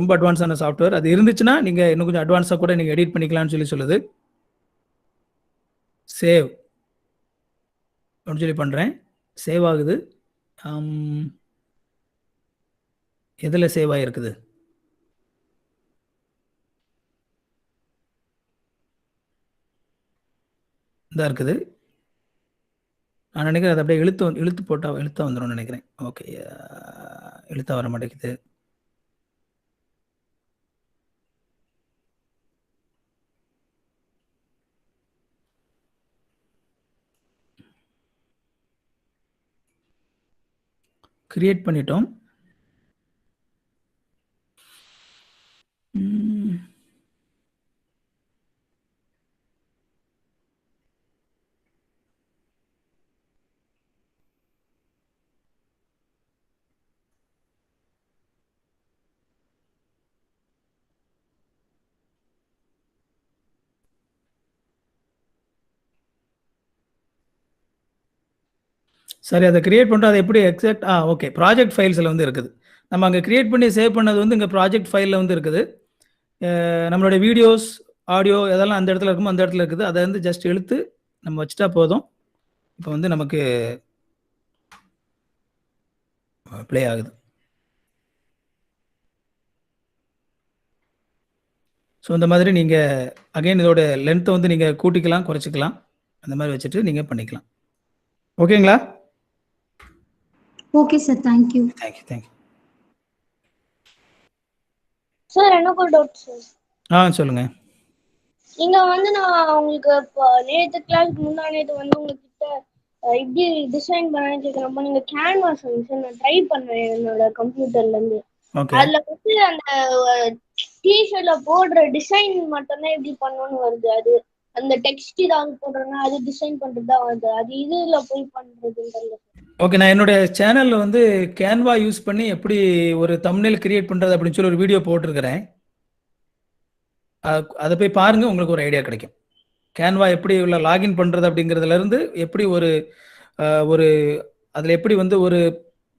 ரொம்ப அட்வான்ஸான சாஃப்ட்வேர். அது இருந்துச்சுன்னா நீங்கள் இன்னும் கொஞ்சம் அட்வான்ஸாக கூட நீங்கள் எடிட் பண்ணிக்கலாம்னு சொல்லி சொல்லுது. சேவ் அப்படின்னு சொல்லி பண்ணுறேன். சேவ் ஆகுது. எதில் சேவ் ஆகிருக்குது? இதாக இருக்குது. நான் நினைக்கிறேன் அதை அப்படியே இழுத்து போட்டால் இழுத்தா வந்துடும் நினைக்கிறேன். ஓகே, இழுத்தா வர மாட்டேங்குது. கிரியேட் பண்ணிட்டோம். சரி, அதை கிரியேட் பண்ணுறோம். அதை எப்படி எக்ஸாக்ட் ஓகே, ப்ராஜெக்ட் ஃபைல்ஸில் வந்து இருக்குது. நம்ம அங்கே கிரியேட் பண்ணி சேவ் பண்ணது வந்து இங்கே ப்ராஜெக்ட் ஃபைலில் வந்து இருக்குது. நம்மளுடைய வீடியோஸ், ஆடியோ எதெல்லாம் அந்த இடத்துல இருக்குமோ அந்த இடத்துல இருக்குது. அதை வந்து ஜஸ்ட் இழுத்து நம்ம வச்சுட்டா போதும். இப்போ வந்து நமக்கு ப்ளே ஆகுது. ஸோ இந்த மாதிரி நீங்கள் அகைன் இதோட லென்த்தை வந்து நீங்கள் கூட்டிக்கலாம், குறைச்சிக்கலாம். அந்த மாதிரி வச்சுட்டு நீங்கள் பண்ணிக்கலாம். ஓகேங்களா? Okay sir, thank you. Thank you. Sir எனக்கு ஒரு டவுட் சார். சொல்லுங்க. இங்க வந்து நான் உங்களுக்கு நேற்று கிளாஸ்க்கு நேற்று வந்து உங்ககிட்ட இப்படி டிசைன் பண்ண கேட்குறப்ப நீங்க கேன்வாஸ் வந்து சார் நான் ட்ரை பண்ணேன் என்னோட கம்ப்யூட்டர்ல இருந்து. அதுல வந்து அந்த டிஷர்ட்ல போடுற டிசைன் மட்டும்தான் எப்படி பண்ணணும்னு வருது. அது அந்த டெக்ஸ்ட் ஏதாவது போடுறேன்னா அது டிசைன் பண்றது தான் வருது. அது இதுல போய் பண்றதுன்றது. ஓகே, நான் என்னுடைய சேனலில் வந்து கேன்வா யூஸ் பண்ணி எப்படி ஒரு தம்ப்நெயில் கிரியேட் பண்ணுறது அப்படின்னு சொல்லி ஒரு வீடியோ போட்டிருக்கிறேன். அதை போய் பாருங்கள், உங்களுக்கு ஒரு ஐடியா கிடைக்கும். கேன்வா எப்படி உள்ள லாகின் பண்ணுறது அப்படிங்கிறதுலேருந்து எப்படி ஒரு அதில் எப்படி வந்து ஒரு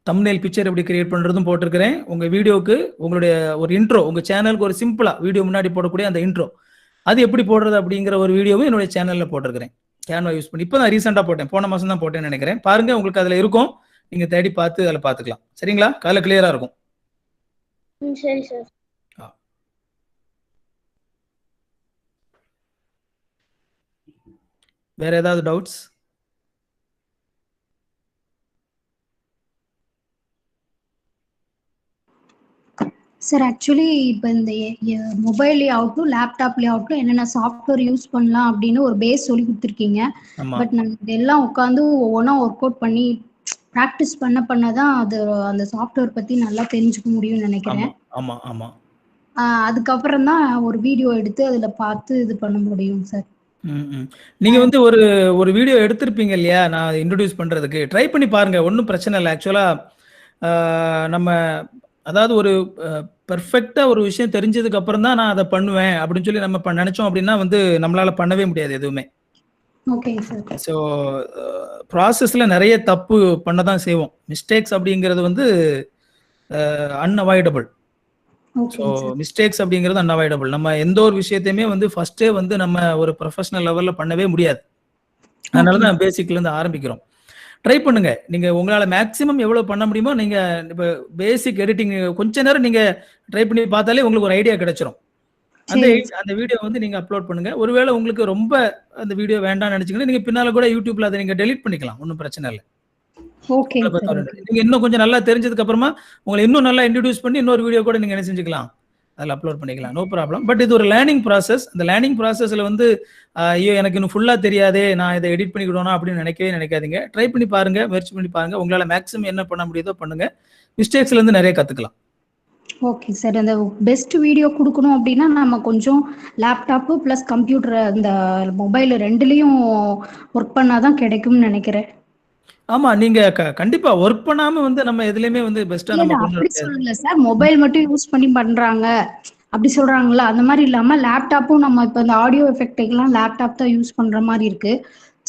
தம்ப்நெயில் பிக்சர் எப்படி கிரியேட் பண்ணுறதும் போட்டிருக்கிறேன். உங்கள் வீடியோவுக்கு உங்களுடைய ஒரு இன்ட்ரோ, உங்கள் சேனலுக்கு ஒரு சிம்பிளாக வீடியோ முன்னாடி போடக்கூடிய அந்த இன்ட்ரோ, அது எப்படி போடுறது அப்படிங்கிற ஒரு வீடியோவும் என்னுடைய சேனல்ல போட்டிருக்கிறேன். கேன்வா யூஸ் பண்ணி இப்போ தான் ரீசெண்டாக போட்டேன், போன மாதம் தான் போட்டேன்னு நினைக்கிறேன். பாருங்க, உங்களுக்கு அதில் இருக்கும், நீங்கள் தேடி பார்த்து அதில் பார்த்துக்கலாம். சரிங்களா? அதில் கிளியராக இருக்கும். சரி சார். வேற ஏதாவது டவுட்ஸ்? சார் ஆக்சுவலி இப்போ இந்த மொபைல்லே ஆகட்டும் லேப்டாப்லேயே ஆகட்டும் என்னென்ன சாஃப்ட்வேர் யூஸ் பண்ணலாம் அப்படின்னு ஒரு பேஸ் சொல்லி கொடுத்துருக்கீங்க. பட் நம்ம இதெல்லாம் உட்காந்து ஒவ்வொன்றா ஒர்க் அவுட் பண்ணி ப்ராக்டிஸ் பண்ண தான் அது அந்த சாஃப்ட்வேர் பற்றி நல்லா தெரிஞ்சுக்க முடியும்னு நினைக்கிறேன். ஆமாம் ஆமாம். அதுக்கப்புறம் தான் ஒரு வீடியோ எடுத்து அதில் பார்த்து இது பண்ண முடியும் சார். நீங்கள் வந்து ஒரு வீடியோ எடுத்திருப்பீங்க இல்லையா, நான் இன்ட்ரடியூஸ் பண்ணுறதுக்கு ட்ரை பண்ணி பாருங்கள், ஒன்றும் பிரச்சனை இல்லை. ஆக்சுவலாக நம்ம அதாவது ஒரு பெர்ஃபெக்டாக ஒரு விஷயம் தெரிஞ்சதுக்கு அப்புறம் தான் நான் அதை பண்ணுவேன் அப்படின்னு சொல்லி நம்ம நினச்சோம் அப்படின்னா வந்து நம்மளால் பண்ணவே முடியாது எதுவுமே. Okay sir. ஸோ ப்ராசஸில் நிறைய தப்பு பண்ண தான் செய்வோம். மிஸ்டேக்ஸ் அப்படிங்கிறது வந்து அன்அவாய்டபிள். ஸோ மிஸ்டேக்ஸ் அப்படிங்கிறது அன்அவாய்டபிள். நம்ம எந்த ஒரு விஷயத்தையுமே வந்து ஃபர்ஸ்டே வந்து நம்ம ஒரு ப்ரொஃபஷனல் லெவலில் பண்ணவே முடியாது. அதனால தான் பேசிக்லேருந்து ஆரம்பிக்கிறோம். ட்ரை பண்ணுங்க, நீங்க உங்களால மேக்ஸிமம் எவ்வளவு பண்ண முடியுமோ. நீங்க இப்போ பேசிக் எடிட்டிங் கொஞ்ச நேரம் நீங்க ட்ரை பண்ணி பார்த்தாலே உங்களுக்கு ஒரு ஐடியா கிடைச்சிரும். அந்த வீடியோ வந்து நீங்க அப்லோட் பண்ணுங்க. ஒருவேளை உங்களுக்கு ரொம்ப அந்த வீடியோ வேண்டாம்னு நினைச்சீங்கன்னா நீங்க பின்னால கூட யூடியூப்ல அதை நீங்க டெலீட் பண்ணிக்கலாம், ஒன்றும் பிரச்சனை இல்லை. நீங்க இன்னும் கொஞ்சம் நல்லா தெரிஞ்சதுக்கு அப்புறமா உங்களை இன்னும் நல்லா இன்ட்ரோடியூஸ் பண்ணி இன்னொரு வீடியோ கூட நீங்க என்ன செஞ்சுக்கலாம், அதில் அப்லோட் பண்ணிக்கலாம், நோ ப்ராப்ளம். பட் இது ஒரு லேர்னிங் ப்ராசஸ். அந்த லேர்னிங் ப்ராசஸ்ல வந்து ஐயோ எனக்கு இன்னும் ஃபுல்லா தெரியாதே, நான் இதை எடிட் பண்ணிக்கிடணும் அப்படின்னு நினைக்காதீங்க. ட்ரை பண்ணி பாருங்க, முயற்சி பண்ணி பாருங்க. உங்களால மேக்ஸிமம் என்ன பண்ண முடியுதோ பண்ணுங்க. மிஸ்டேக்ஸ்ல இருந்து நிறைய கத்துக்கலாம். Okay sir. அந்த பெஸ்ட் வீடியோ கொடுக்கணும் அப்படின்னா நம்ம கொஞ்சம் லேப்டாப்பு ப்ளஸ் கம்ப்யூட்டர் இந்த மொபைல் ரெண்டுலேயும் ஒர்க் பண்ணாதான் கிடைக்கும்னு நினைக்கிறேன். ஆமா, நீங்க கண்டிப்பா ஒர்க் பண்ணாம வந்து நம்ம எதுலயுமே வந்து பெஸ்டா நம்ம அப்படி சொல்லல சார், மொபைல் மட்டும் யூஸ் பண்ணி பண்றாங்க அப்படி சொல்றாங்களா, அந்த மாதிரி இல்லாம லேப்டாப்பும் நம்ம இப்ப இந்த ஆடியோ எஃபெக்ட்டுக்கெல்லாம் லேப்டாப் தான் யூஸ் பண்ற மாதிரி இருக்கு.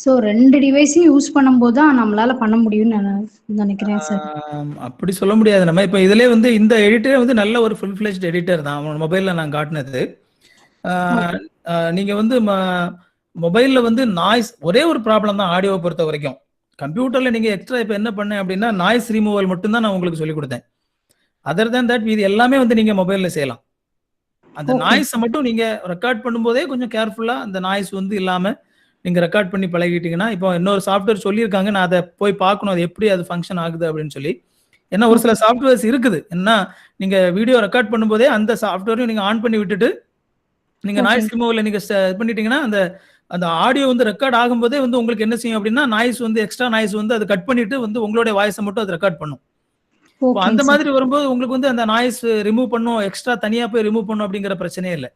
ஸோ 2 டிவைஸையும் யூஸ் பண்ணும்போது தான் நம்மளால பண்ண முடியும்னு நினைக்கிறேன் சார். அப்படி சொல்ல முடியாது. நம்ம இப்போ இதுலேயே வந்து இந்த எடிட்டர் வந்து நல்ல ஒரு ஃபுல் ஃபிளெஜ்ட் எடிட்டர் தான். மொபைலில் நான் காட்டினது. நீங்கள் வந்து மொபைலில் வந்து நாய்ஸ் ஒரே ஒரு ப்ராப்ளம் தான் ஆடியோவை பொறுத்த வரைக்கும். கம்ப்யூட்டரில் நீங்கள் எக்ஸ்ட்ரா இப்போ என்ன பண்ணேன் அப்படின்னா நாய்ஸ் ரிமூவல் மட்டும்தான் நான் உங்களுக்கு சொல்லிக் கொடுத்தேன். அதர் தேன் தட் இது எல்லாமே வந்து நீங்கள் மொபைலில் செய்யலாம். அந்த நாய்ஸை மட்டும் நீங்கள் ரெக்கார்ட் பண்ணும்போதே கொஞ்சம் கேர்ஃபுல்லாக அந்த நாய்ஸ் வந்து இல்லாமல் நீங்கள் ரெக்கார்ட் பண்ணி பழகிட்டீங்கன்னா, இப்போ இன்னொரு சாஃப்ட்வேர் சொல்லியிருக்காங்க, நான் அதை போய் பார்க்கணும் அது எப்படி அது ஃபங்க்ஷன் ஆகுது அப்படின்னு சொல்லி. ஏன்னா ஒரு சில சாஃப்ட்வேர்ஸ் இருக்குது, என்ன நீங்கள் வீடியோ ரெக்கார்ட் பண்ணும்போதே அந்த சாஃப்ட்வேரையும் நீங்கள் ஆன் பண்ணி விட்டுட்டு நீங்கள் நாய்ஸ் ரிமூவலில் நீங்கள் இது பண்ணிட்டீங்கன்னா அந்த அந்த ஆடியோ வந்து ரெக்கார்ட் ஆகும்போதே வந்து உங்களுக்கு என்ன செய்யும் அப்படின்னா நாய்ஸ் வந்து எக்ஸ்ட்ரா நாய்ஸ் வந்து அதை கட் பண்ணிட்டு வந்து உங்களுடைய வாய்ஸை மட்டும் அது ரெக்கார்ட் பண்ணும். அந்த மாதிரி வரும்போது உங்களுக்கு வந்து அந்த நாய்ஸ் ரிமூவ் பண்ணும், எக்ஸ்ட்ரா தனியா போய் ரிமூவ் பண்ணும் அப்படிங்கிற பிரச்சனையே இல்லை.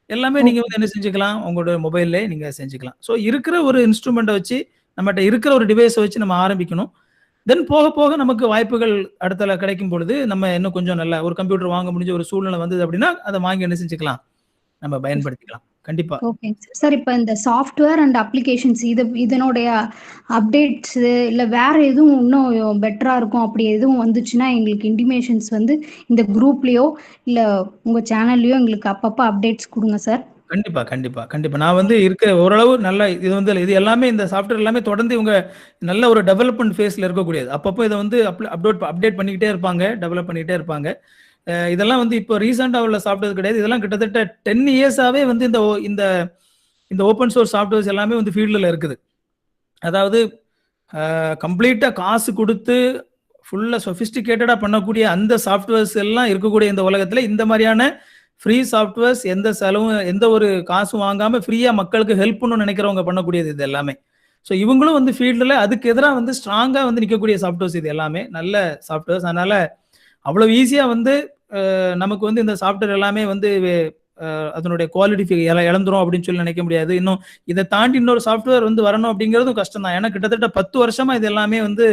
எல்லாமே நீங்க வந்து என்ன செஞ்சுக்கலாம், உங்களோட மொபைல்லே நீங்க செஞ்சுக்கலாம். ஸோ இருக்கிற ஒரு இன்ஸ்ட்ருமெண்ட்டை வச்சு நம்மகிட்ட இருக்கிற ஒரு டிவைஸை வச்சு நம்ம ஆரம்பிக்கணும். தென் போக போக நமக்கு வாய்ப்புகள் அடுத்தல கிடைக்கும் பொழுது நம்ம இன்னும் கொஞ்சம் நல்லா ஒரு கம்ப்யூட்டர் வாங்க முடிஞ்ச ஒரு சூழ்நிலை வந்தது அப்படின்னா அதை வாங்கி என்ன செஞ்சுக்கலாம், நம்ம பயன்படுத்திக்கலாம். கண்டிப்பா. Okay sir. இப்போ இந்த சாஃப்ட்வேர் அண்ட் அப்ளிகேஷன்ஸ் இதனுடைய அப்டேட்ஸ் இல்ல வேற எதுவும் இன்னும் பெட்டரா இருக்கும் அப்படி எதுவும் வந்துச்சுன்னா எங்களுக்கு இன்டிமேஷன்ஸ் வந்து இந்த குரூப்லயோ இல்ல உங்க சேனல்லயோ எங்களுக்கு அப்பப்போ அப்டேட்ஸ் கொடுங்க சார். கண்டிப்பா கண்டிப்பா கண்டிப்பா. நான் வந்து இருக்கிற ஓரளவு நல்ல இது வந்து இது எல்லாமே இந்த சாஃப்ட்வேர் எல்லாமே தொடர்ந்து இவங்க நல்ல ஒரு டெவலப்மெண்ட் ஃபேஸ்ல இருக்கக்கூடியது. அப்பப்போ இதை வந்து அப்டேட் பண்ணிக்கிட்டே இருப்பாங்க, டெவலப் பண்ணிக்கிட்டே இருப்பாங்க. இதெல்லாம் வந்து இப்போ ரீசெண்டாக உள்ள சாஃப்ட்வேர் கிடையாது. இதெல்லாம் கிட்டத்தட்ட 10 இயர்ஸாவே வந்து இந்த ஓப்பன் சோர்ஸ் சாஃப்ட்வேர்ஸ் எல்லாமே வந்து ஃபீல்டில் இருக்குது. அதாவது கம்ப்ளீட்டாக காசு கொடுத்து ஃபுல்லாக சொஃபிஸ்டிகேட்டடாக பண்ணக்கூடிய அந்த சாஃப்ட்வேர்ஸ் எல்லாம் இருக்கக்கூடிய இந்த உலகத்தில் இந்த மாதிரியான ஃப்ரீ சாஃப்ட்வேர்ஸ் எந்த செலவும் எந்த ஒரு காசும் வாங்காமல் ஃப்ரீயாக மக்களுக்கு ஹெல்ப் பண்ணணும்னு நினைக்கிறவங்க பண்ணக்கூடியது இது எல்லாமே. ஸோ இவங்களும் வந்து ஃபீல்டில் அதுக்கு எதிராக வந்து ஸ்ட்ராங்காக வந்து நிற்கக்கூடிய சாஃப்ட்வேர்ஸ் இது எல்லாமே நல்ல சாஃப்ட்வேர்ஸ். அதனால அவ்வளோ ஈஸியாக வந்து நமக்கு வந்து இந்த சாஃப்ட்வேர் எல்லாமே வந்து அதனுடைய குவாலிட்டி இழந்துரும் அப்படின்னு சொல்லி நினைக்க முடியாது. இன்னும் இதை தாண்டி இன்னொரு சாஃப்ட்வேர் வந்து வரணும் அப்படிங்கிறதும் கஷ்டம் தான். ஏன்னா கிட்டத்தட்ட 10 வருஷமா இது எல்லாமே வந்து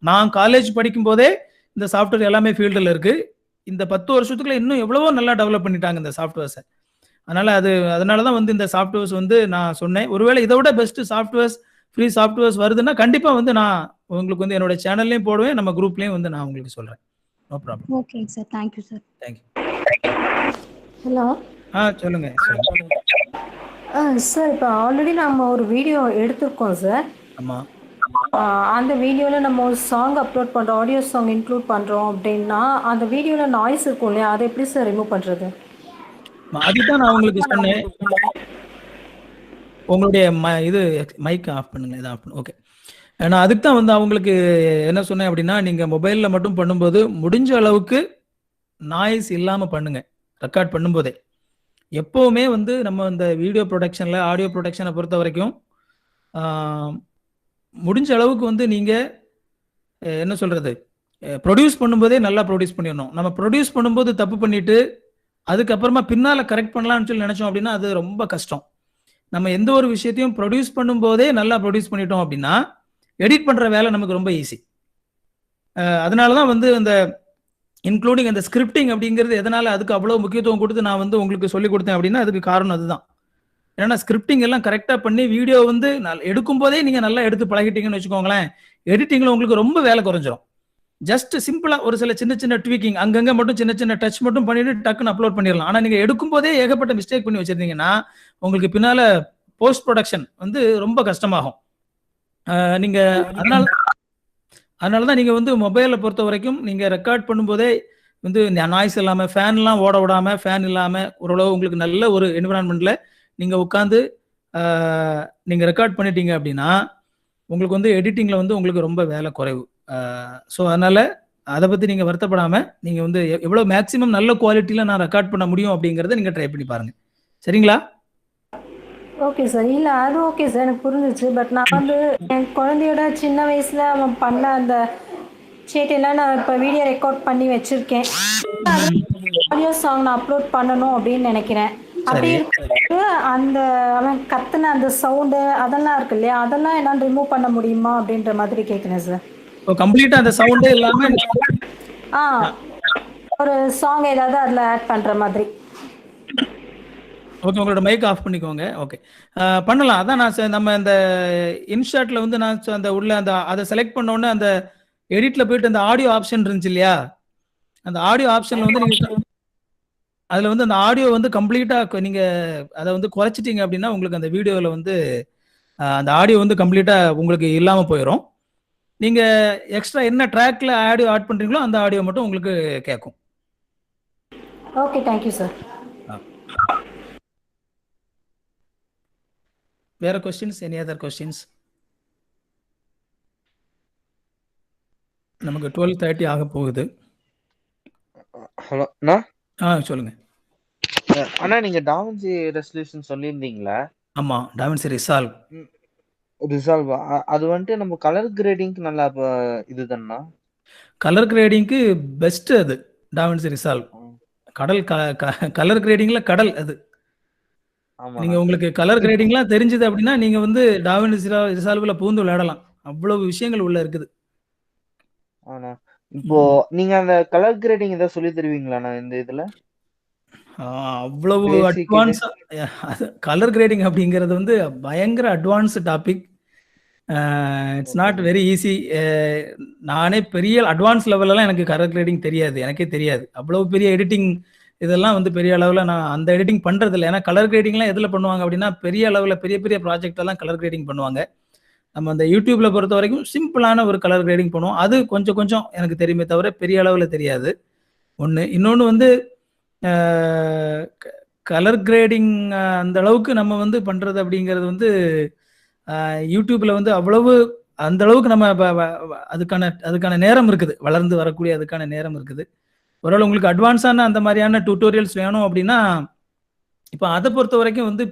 நான் காலேஜ் படிக்கும் போதே இந்த சாஃப்ட்வேர் எல்லாமே ஃபீல்டில் இருக்கு. இந்த 10 வருஷத்துக்குள்ள இன்னும் எவ்வளவோ நல்லா டெவலப் பண்ணிட்டாங்க இந்த சாஃப்ட்வேர்ஸை. அதனால தான் வந்து இந்த சாஃப்ட்வேர்ஸ் வந்து நான் சொன்னேன். ஒருவேளை இதை விட பெஸ்ட் சாஃப்ட்வேர்ஸ் ஃப்ரீ சாஃப்ட்வேர்ஸ் வருதுன்னா கண்டிப்பா வந்து நான் உங்களுக்கு வந்து என்னோட சேனல்லையும் போடுவேன், நம்ம குரூப்லயும் வந்து நான் உங்களுக்கு சொல்றேன். No problem. Okay sir, thank you sir. Thank you. Hello. சொல்லுங்க. சார் இப்போ ஆல்ரெடி நம்ம ஒரு வீடியோ எடுத்திருக்கோம் சார். ஆமா. அந்த வீடியோல நம்ம ஒரு சாங் அப்லோட் பண்றோம், ஆடியோ சாங் இன்க்ளூட் பண்றோம் அப்படின்னா, அந்த வீடியோல நாய்ஸ் இருக்கும் இல்லையா? அதை எப்படி சார் ரிமூவ் பண்றது? அதுதான் நான் உங்களுக்கு சொன்னேன். உங்களுடைய இது மைக் ஆஃப் பண்ணுங்க. இதை ஆஃப் பண்ணு. ஓகே. நான் அதுக்கு தான் வந்து அவங்களுக்கு என்ன சொன்னேன் அப்படின்னா, நீங்க மொபைல்ல மட்டும் பண்ணும்போது முடிஞ்ச அளவுக்கு நாய்ஸ் இல்லாம பண்ணுங்க. ரெக்கார்ட் பண்ணும்போதே எப்பவுமே வந்து நம்ம இந்த வீடியோ ப்ரொடக்ஷன்ல ஆடியோ ப்ரொடக்ஷனை பொறுத்த வரைக்கும் முடிஞ்ச அளவுக்கு வந்து நீங்க என்ன சொல்றது, ப்ரொடியூஸ் பண்ணும்போதே நல்லா ப்ரொடியூஸ் பண்ணிடணும். நம்ம ப்ரொடியூஸ் பண்ணும்போது தப்பு பண்ணிட்டு அதுக்கப்புறமா பின்னால கரெக்ட் பண்ணலாம்னு சொல்லி நினைச்சோம் அப்படின்னா அது ரொம்ப கஷ்டம். நம்ம எந்த ஒரு விஷயத்தையும் ப்ரொடியூஸ் பண்ணும்போதே நல்லா ப்ரொடியூஸ் பண்ணிட்டோம் அப்படின்னா எடிட் பண்ற வேலை நமக்கு ரொம்ப ஈஸி. அதனாலதான் வந்து அந்த இன்க்ளூடிங் அந்த ஸ்கிரிப்டிங் அப்படிங்கிறது எதனால அதுக்கு அவ்வளவு முக்கியத்துவம் கொடுத்து நான் வந்து உங்களுக்கு சொல்லி கொடுத்தேன் அப்படின்னா அதுக்கு காரணம் அதுதான். ஏன்னா ஸ்கிரிப்டிங் எல்லாம் கரெக்டா பண்ணி வீடியோ வந்து எடுக்கும் போதே நீங்க நல்லா எடுத்து பழகிட்டீங்கன்னு வச்சுக்கோங்களேன், எடிட்டிங்ல உங்களுக்கு ரொம்ப வேலை குறைஞ்சிரும். ஜஸ்ட் சிம்பிளா ஒரு சில சின்ன சின்ன ட்வீக்கிங் அங்கங்க மட்டும் சின்ன சின்ன டச் மட்டும் பண்ணிட்டு டக்குன்னு அப்லோட் பண்ணிடலாம். ஆனா நீங்க எடுக்கும் போதே ஏகப்பட்ட மிஸ்டேக் பண்ணி வச்சிருந்தீங்கன்னா உங்களுக்கு பின்னால போஸ்ட் ப்ரொடக்ஷன் வந்து ரொம்ப கஷ்டமாகும். நீங்க அதனாலதான் நீங்க வந்து மொபைலை பொறுத்த வரைக்கும் நீங்க ரெக்கார்ட் பண்ணும்போதே வந்து நாய்ஸ் இல்லாம ஃபேன்லாம் ஓட விடாம ஃபேன் இல்லாம ஓரளவு உங்களுக்கு நல்ல ஒரு என்விரான்மெண்ட்ல நீங்க உட்காந்து நீங்க ரெக்கார்ட் பண்ணிட்டீங்க அப்படின்னா உங்களுக்கு வந்து எடிட்டிங்ல வந்து உங்களுக்கு ரொம்ப வேலை குறைவு. ஸோ அதனால அதை பத்தி நீங்க வருத்தப்படாம நீங்க வந்து எவ்வளவு மேக்சிமம் நல்ல குவாலிட்டியில நான் ரெக்கார்ட் பண்ண முடியும் அப்படிங்கறத நீங்க ட்ரை பண்ணி பாருங்க. சரிங்களா? Okay sir. இல்லை அது ஓகே சார், எனக்கு புரிஞ்சிச்சு. பட் நான் வந்து என் குழந்தையோட சின்ன வயசுல அவன் பண்ண அந்த சேட்டையெல்லாம் நான் இப்போ வீடியோ ரெக்கார்ட் பண்ணி வச்சிருக்கேன். ஆடியோ சாங் நான் அப்லோட் பண்ணணும் அப்படின்னு நினைக்கிறேன். அப்படி இருக்கு அந்த அவன் கத்துன அந்த சவுண்டு அதெல்லாம் இருக்கு இல்லையா, அதெல்லாம் என்னால் ரிமூவ் பண்ண முடியுமா அப்படின்ற மாதிரி கேட்குறேன் சார். கம்ப்ளீட்டா அந்த சவுண்டே இல்லாம ஒரு சாங் ஏதாவது அதில் ஆட் பண்ற மாதிரி. ஓகே, உங்களோட மைக் ஆஃப் பண்ணிக்கோங்க. ஓகே, பண்ணலாம். அதான் நான் நம்ம இந்த இன்ஷாட்ல வந்து நான் அந்த உள்ள அந்த அதை செலக்ட் பண்ண உடனே அந்த எடிட்ல போயிட்டு அந்த ஆடியோ ஆப்ஷன் இருந்துச்சு இல்லையா, அந்த ஆடியோ ஆப்ஷன்ல வந்து நீங்க அதுல வந்து அந்த ஆடியோ வந்து கம்ப்ளீட்டா நீங்க அதை வந்து குறைச்சிட்டீங்க அப்படின்னா உங்களுக்கு அந்த வீடியோல வந்து அந்த ஆடியோ வந்து கம்ப்ளீட்டா உங்களுக்கு இல்லாம போயிடும். நீங்க எக்ஸ்ட்ரா என்ன ட்ராக்ல ஆடியோ ஆட் பண்றீங்களோ அந்த ஆடியோ மட்டும் உங்களுக்கு கேட்கும். Okay, thank you sir. வேற கொஸ்டின்ஸ்? Any other questions? நமக்கு 12:30 ஆக போகுது. ஹலோ சொல்லுங்க. அண்ணா, நீங்க டாவின்சி ரெசல்யூஷன் சொல்லியிருந்தீங்களா? ஆமா, டாவின்சி ரிசால்வ். அது வந்துட்டு நம்ம கலர் கிரேடிங்க்கு நல்லா இதுதானா? கலர் கிரேடிங்க்கு பெஸ்ட் அது டாவின்சி ரிசால்வ். கடல் கலர் கிரேடிங்ல கடல் அது. நீங்க உங்களுக்கு கலர் கிரேடிங்லாம் தெரிஞ்சது அப்படின்னா நீங்க வந்து டாவின்சி ரிசால்வ்ல பூந்து விளையாடலாம். அவ்வளவு விஷயங்கள் உள்ள இருக்குது. இப்போ நீங்க அந்த கலர் கிரேடிங் ஏதாவது சொல்லி தருவீங்களா இந்த இதுல? அவ்வளவு அட்வான்ஸா கலர் கிரேடிங் அப்படிங்கிறது வந்து பயங்கர advance topic. It's not very easy. நானே பெரிய அட்வான்ஸ் லெவல்லாம் எனக்கு கலர் கிரேடிங் தெரியாது, எனக்கே தெரியாது. அவ்வளவு பெரிய எடிட்டிங் இதெல்லாம் வந்து பெரிய அளவில் நான் அந்த எடிட்டிங் பண்றது இல்லை. ஏன்னா கலர் கிரேடிங்லாம் எதில் பண்ணுவாங்க அப்படின்னா பெரிய அளவில் பெரிய பெரிய ப்ராஜெக்ட் எல்லாம் கலர் கிரேடிங் பண்ணுவாங்க. நம்ம அந்த யூடியூப்ல பொறுத்த வரைக்கும் சிம்பிளான ஒரு கலர் கிரேடிங் பண்ணுவோம். அது கொஞ்சம் கொஞ்சம் எனக்கு தெரியுமே தவிர பெரிய அளவில் தெரியாது. ஒன்று. இன்னொன்று வந்து கலர் கிரேடிங் அந்த அளவுக்கு நம்ம வந்து பண்றது அப்படிங்கிறது வந்து யூடியூப்ல வந்து அவ்வளவு அந்த அளவுக்கு நம்ம அதுக்கான நேரம் இருக்குது, வளர்ந்து வரக்கூடிய அதுக்கான நேரம் இருக்குது. ஒருவேளை உங்களுக்கு அட்வான்ஸான அந்த மாதிரியான டியூட்டோரியல்ஸ் வேணும் அப்படின்னா இப்போ அதை பொறுத்த வரைக்கும் வந்து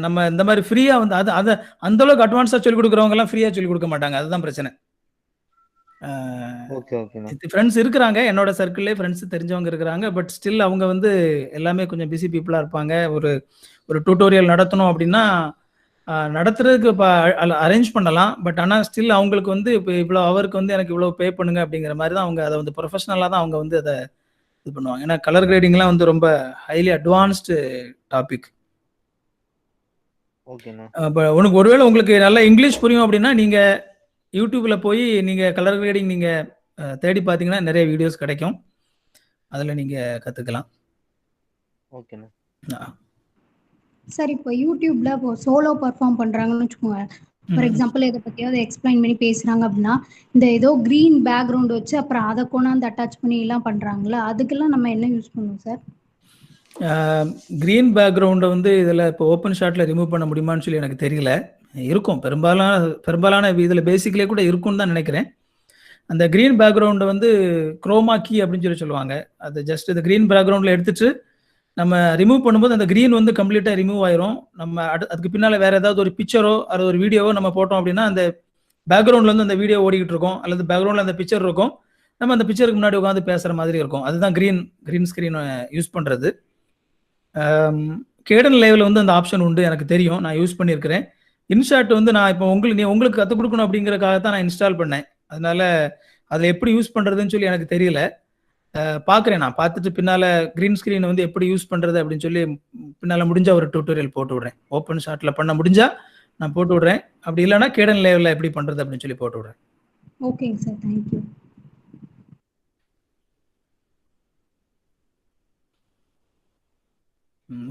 நம்ம இந்த மாதிரி ஃப்ரீயா வந்து அதை அந்த அளவுக்கு அட்வான்ஸா சொல்லி கொடுக்குறவங்க எல்லாம் ஃப்ரீயா சொல்லி கொடுக்க மாட்டாங்க. அதுதான் பிரச்சனை. ஃப்ரெண்ட்ஸ் இருக்கிறாங்க, என்னோட சர்க்கிள்லே ஃப்ரெண்ட்ஸ் தெரிஞ்சவங்க இருக்கிறாங்க. பட் ஸ்டில் அவங்க வந்து எல்லாமே கொஞ்சம் பிஸி பீப்புளா இருப்பாங்க. ஒரு டியூட்டோரியல் நடத்தணும் அப்படின்னா நடத்துறதுக்கு இப்போ அரேஞ்ச் பண்ணலாம். பட் ஆனால் ஸ்டில் அவங்களுக்கு வந்து இப்போ இவ்வளோ அவருக்கு வந்து எனக்கு இவ்வளோ பே பண்ணுங்க அப்படிங்கிற மாதிரி தான் அவங்க அதை வந்து ப்ரொஃபஷனலாக தான் அவங்க வந்து அதை இது பண்ணுவாங்க. ஏன்னா கலர் கிரேடிங்லாம் வந்து ரொம்ப ஹைலி அட்வான்ஸ்டு டாபிக். உனக்கு ஒருவேளை உங்களுக்கு நல்லா இங்கிலீஷ் புரியும் அப்படின்னா நீங்க யூடியூப்ல போய் நீங்க கலர் கிரேடிங் நீங்க தேடி பார்த்தீங்கன்னா நிறைய வீடியோஸ் கிடைக்கும், அதில் நீங்க கத்துக்கலாம். சார் இப்போ யூடியூப்ல இப்போ சோலோ பர்ஃபார்ம் பண்றாங்கன்னு வச்சுக்கோங்க. ஃபார் எக்ஸாம்பிள் இதை பத்தியாவது எக்ஸ்பிளைன் பண்ணி பேசுறாங்க அப்படின்னா, இந்த ஏதோ கிரீன் பேக்ரவுண்ட் வச்சு அப்புறம் அதை கொண்டாந்து அட்டாச் பண்ணி எல்லாம் பண்றாங்களா, அதுக்கெல்லாம் நம்ம என்ன யூஸ் பண்ணுவோம் சார்? கிரீன் பேக்ரவுண்டை வந்து இதில் இப்போ ஓப்பன் ஷாட்டில் ரிமூவ் பண்ண முடியுமான்னு சொல்லி எனக்கு தெரியல. இருக்கும், பெரும்பாலான இதில் பேசிக்கலே கூட இருக்கும்னு தான் நினைக்கிறேன். அந்த கிரீன் பேக்ரவுண்டை வந்து குரோமா கீ அப்படின்னு சொல்லுவாங்க. அது ஜஸ்ட் இந்த கிரீன் பேக்ரவுண்டில் எடுத்துட்டு நம்ம ரிமூவ் பண்ணும்போது அந்த கிரீன் வந்து கம்ப்ளீட்டாக ரிமூவ் ஆயிரும். நம்ம அதுக்கு பின்னால் வேற ஏதாவது ஒரு பிக்சரோ அது ஒரு வீடியோவோ நம்ம போட்டோம் அப்படின்னா அந்த பேக்ரவுண்டில் வந்து அந்த வீடியோ ஓடிக்கிட்டு இருக்கும், அல்லது பேக்ரவுண்டில் அந்த பிக்சர் இருக்கும், நம்ம அந்த பிக்சருக்கு முன்னாடி உட்காந்து பேசுகிற மாதிரி இருக்கும். அதுதான் கிரீன் ஸ்க்ரீன் யூஸ் பண்ணுறது. கேடன் லைவில் வந்து அந்த ஆப்ஷன் உண்டு, எனக்கு தெரியும், நான் யூஸ் பண்ணியிருக்கிறேன். இன்ஷாட் வந்து நான் இப்போ உங்களுக்கு கற்றுக் கொடுக்கணும் அப்படிங்கிறக்காக தான் நான் இன்ஸ்டால் பண்ணேன். அதனால அதில் எப்படி யூஸ் பண்ணுறதுன்னு சொல்லி எனக்கு தெரியல. பார்க்குறேன், நான் பார்த்துட்டு பின்னால் கிரீன் ஸ்க்ரீனை வந்து எப்படி யூஸ் பண்ணுறது அப்படின்னு சொல்லி பின்னால் முடிஞ்ச ஒரு டியூட்டோரியல் போட்டு விட்றேன். ஓப்பன் ஷாட்டில் பண்ண முடிஞ்சா நான் போட்டு விட்றேன், அப்படி இல்லைன்னா கேடன் லைவில் எப்படி பண்ணுறது அப்படின்னு சொல்லி போட்டு விட்றேன். ஓகேங்க சார், தேங்க்யூ.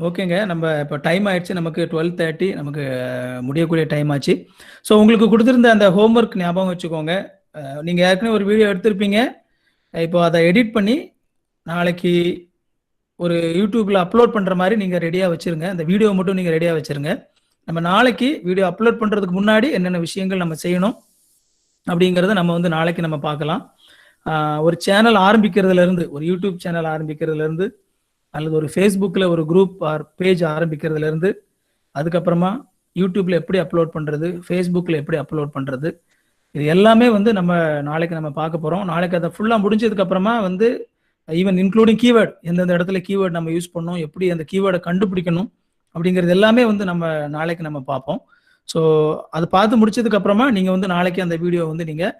ஓகேங்க, நம்ம இப்போ டைம் ஆயிடுச்சு, நமக்கு 12:30 நமக்கு முடியக்கூடிய டைம் ஆச்சு. ஸோ உங்களுக்கு கொடுத்துருந்த அந்த ஹோம்ஒர்க் ஞாபகம் வச்சுக்கோங்க. நீங்கள் ஏற்கனவே ஒரு வீடியோ எடுத்திருப்பீங்க, இப்போ அதை எடிட் பண்ணி நாளைக்கு ஒரு யூடியூப்பில் அப்லோட் பண்ணுற மாதிரி நீங்கள் ரெடியாக வச்சுருங்க. அந்த வீடியோ மட்டும் நீங்கள் ரெடியாக வச்சுருங்க. நம்ம நாளைக்கு வீடியோ அப்லோட் பண்ணுறதுக்கு முன்னாடி என்னென்ன விஷயங்கள் நம்ம செய்யணும் அப்படிங்கிறத நம்ம வந்து நாளைக்கு நம்ம பார்க்கலாம். ஒரு சேனல் ஆரம்பிக்கிறதுலேருந்து, ஒரு யூடியூப் சேனல் ஆரம்பிக்கிறதுலேருந்து, அல்லது ஒரு ஃபேஸ்புக்கில் ஒரு குரூப் ஆர் பேஜ் ஆரம்பிக்கிறதுலேருந்து, அதுக்கப்புறமா யூடியூப்பில் எப்படி அப்லோட் பண்ணுறது, ஃபேஸ்புக்கில் எப்படி அப்லோட் பண்ணுறது, இது எல்லாமே வந்து நம்ம நாளைக்கு நம்ம பார்க்க போகிறோம். நாளைக்கு அதை ஃபுல்லாக முடிஞ்சதுக்கப்புறமா வந்து ஈவன் இன்க்ளூடிங் கீவேர்ட், எந்தெந்த இடத்துல கீவேர்ட் நம்ம யூஸ் பண்ணோம், எப்படி அந்த கீவேர்டை கண்டுபிடிக்கணும் அப்படிங்கிறது எல்லாமே வந்து நம்ம நாளைக்கு நம்ம பார்ப்போம். ஸோ அதை பார்த்து முடிச்சதுக்கப்புறமா நீங்கள் வந்து நாளைக்கு அந்த வீடியோ வந்து நீங்கள்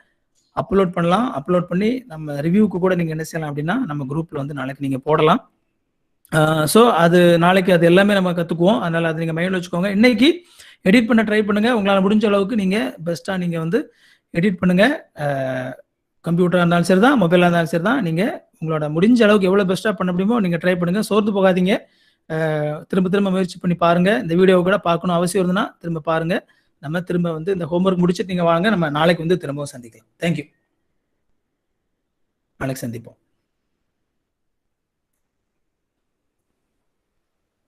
அப்லோட் பண்ணலாம். அப்லோட் பண்ணி நம்ம ரிவ்யூக்கு கூட நீங்கள் என்ன செய்யலாம் அப்படின்னா நம்ம குரூப்பில் வந்து நாளைக்கு நீங்கள் போடலாம். ஸோ அது நாளைக்கு அது எல்லாமே நம்ம கற்றுக்குவோம். அதனால் அது நீங்கள் மைண்டில் வச்சுக்கோங்க. இன்னைக்கு எடிட் பண்ண ட்ரை பண்ணுங்கள். உங்களால் முடிஞ்ச அளவுக்கு நீங்கள் பெஸ்ட்டாக நீங்கள் வந்து எடிட் பண்ணுங்கள். கம்ப்யூட்டராக இருந்தாலும் சரி தான், மொபைலாக இருந்தாலும் சரி தான், நீங்கள் உங்களோட முடிஞ்ச அளவுக்கு எவ்வளோ பெஸ்ட்டாக பண்ண முடியுமோ நீங்கள் ட்ரை பண்ணுங்கள். சோர்ந்து போகாதீங்க, திரும்ப முயற்சி பண்ணி பாருங்கள். இந்த வீடியோவை கூட பார்க்கணும் அவசியம் இருந்ததுன்னா திரும்ப பாருங்கள். நம்ம திரும்ப வந்து இந்த ஹோம்ஒர்க் முடிச்சுட்டு நீங்கள் வாங்க, நம்ம நாளைக்கு வந்து திரும்பவும் சந்திக்கலாம். தேங்க்யூ. நாளைக்கு சந்திப்போம்.